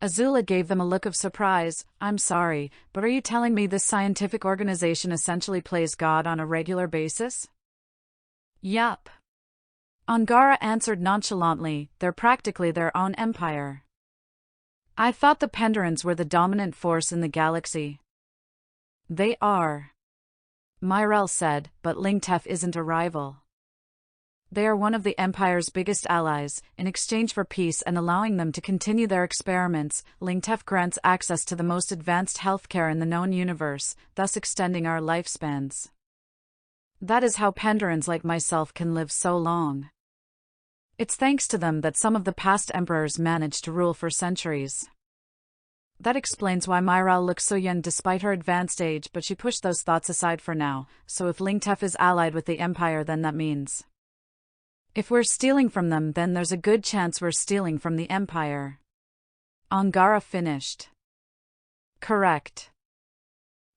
Azula gave them a look of surprise. I'm sorry, but are you telling me this scientific organization essentially plays God on a regular basis? Yup. Angara answered nonchalantly. They're practically their own empire. I thought the Pendurans were the dominant force in the galaxy. They are. Myrelle said, but Pt.5 isn't a rival. They are one of the Empire's biggest allies. In exchange for peace and allowing them to continue their experiments, Pt.5 grants access to the most advanced healthcare in the known universe, thus extending our lifespans. That is how Pendurans like myself can live so long. It's thanks to them that some of the past emperors managed to rule for centuries. That explains why Myrelle looks so young despite her advanced age, but she pushed those thoughts aside for now. So if Pt.5 is allied with the Empire, then that means if we're stealing from them, then there's a good chance we're stealing from the Empire. Angara finished. Correct.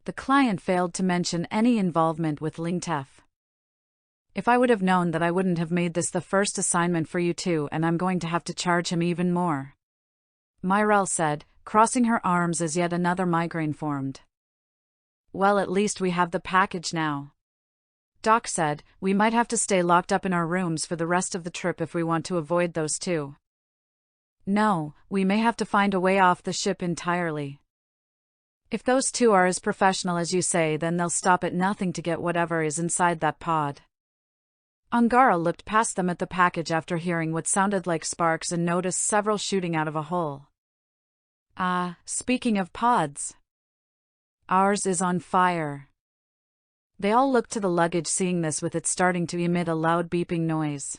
The client failed to mention any involvement with Pt.5. If I would have known that, I wouldn't have made this the first assignment for you two, and I'm going to have to charge him even more. Myrelle said, crossing her arms as yet another migraine formed. Well, at least we have the package now. Doc said, we might have to stay locked up in our rooms for the rest of the trip if we want to avoid those two. No, we may have to find a way off the ship entirely. If those two are as professional as you say, then they'll stop at nothing to get whatever is inside that pod. Angara looked past them at the package after hearing what sounded like sparks and noticed several shooting out of a hole. Speaking of pods. Ours is on fire. They all looked to the luggage, seeing this with it starting to emit a loud beeping noise.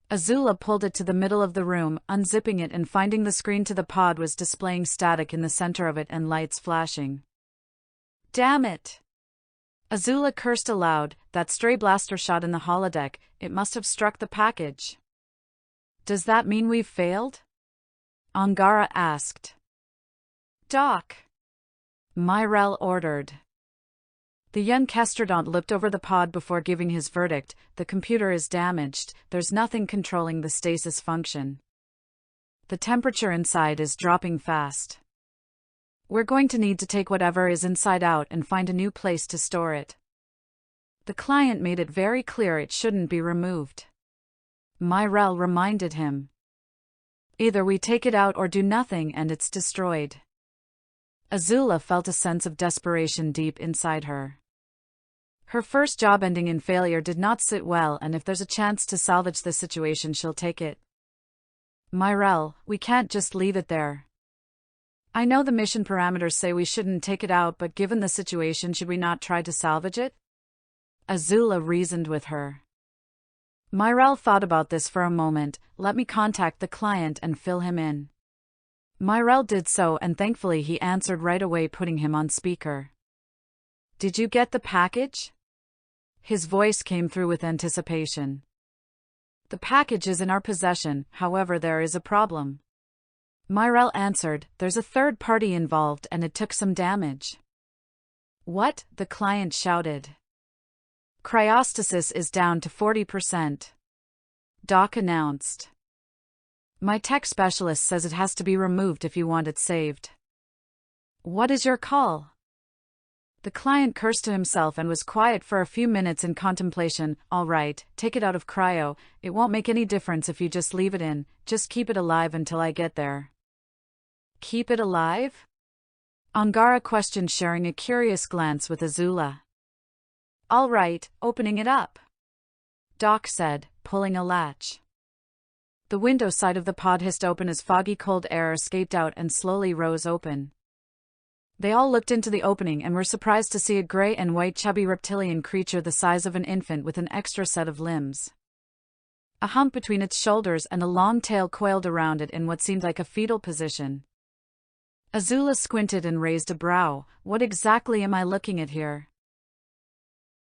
Azula pulled it to the middle of the room, unzipping it and finding the screen to the pod was displaying static in the center of it and lights flashing. Damn it! Azula cursed aloud. That stray blaster shot in the holodeck, it must have struck the package. Does that mean we've failed? Angara asked. Doc. Myrel ordered. The young Kesterdont looked over the pod before giving his verdict. The computer is damaged, there's nothing controlling the stasis function. The temperature inside is dropping fast. We're going to need to take whatever is inside out and find a new place to store it. The client made it very clear it shouldn't be removed. Myrel reminded him. Either we take it out or do nothing and it's destroyed. Azula felt a sense of desperation deep inside her. Her first job ending in failure did not sit well, and if there's a chance to salvage the situation, she'll take it. Myrel, we can't just leave it there. I know the mission parameters say we shouldn't take it out, but given the situation, should we not try to salvage it? Azula reasoned with her. Myrel thought about this for a moment. Let me contact the client and fill him in. Myrel did so, and thankfully he answered right away, putting him on speaker. Did you get the package? His voice came through with anticipation. The package is in our possession, however there is a problem. Myrel answered, there's a third party involved and it took some damage. What? The client shouted. Cryostasis is down to 40%. Doc announced. My tech specialist says it has to be removed if you want it saved. What is your call? The client cursed to himself and was quiet for a few minutes in contemplation. All right, take it out of cryo. It won't make any difference if you just leave it in. Just keep it alive until I get there. Keep it alive? Angara questioned, sharing a curious glance with Azula. All right, opening it up. Doc said, pulling a latch. The window side of the pod hissed open as foggy cold air escaped out and slowly rose open. They all looked into the opening and were surprised to see a gray and white chubby reptilian creature the size of an infant with an extra set of limbs. A hump between its shoulders and a long tail coiled around it in what seemed like a fetal position. Azula squinted and raised a brow. What exactly am I looking at here?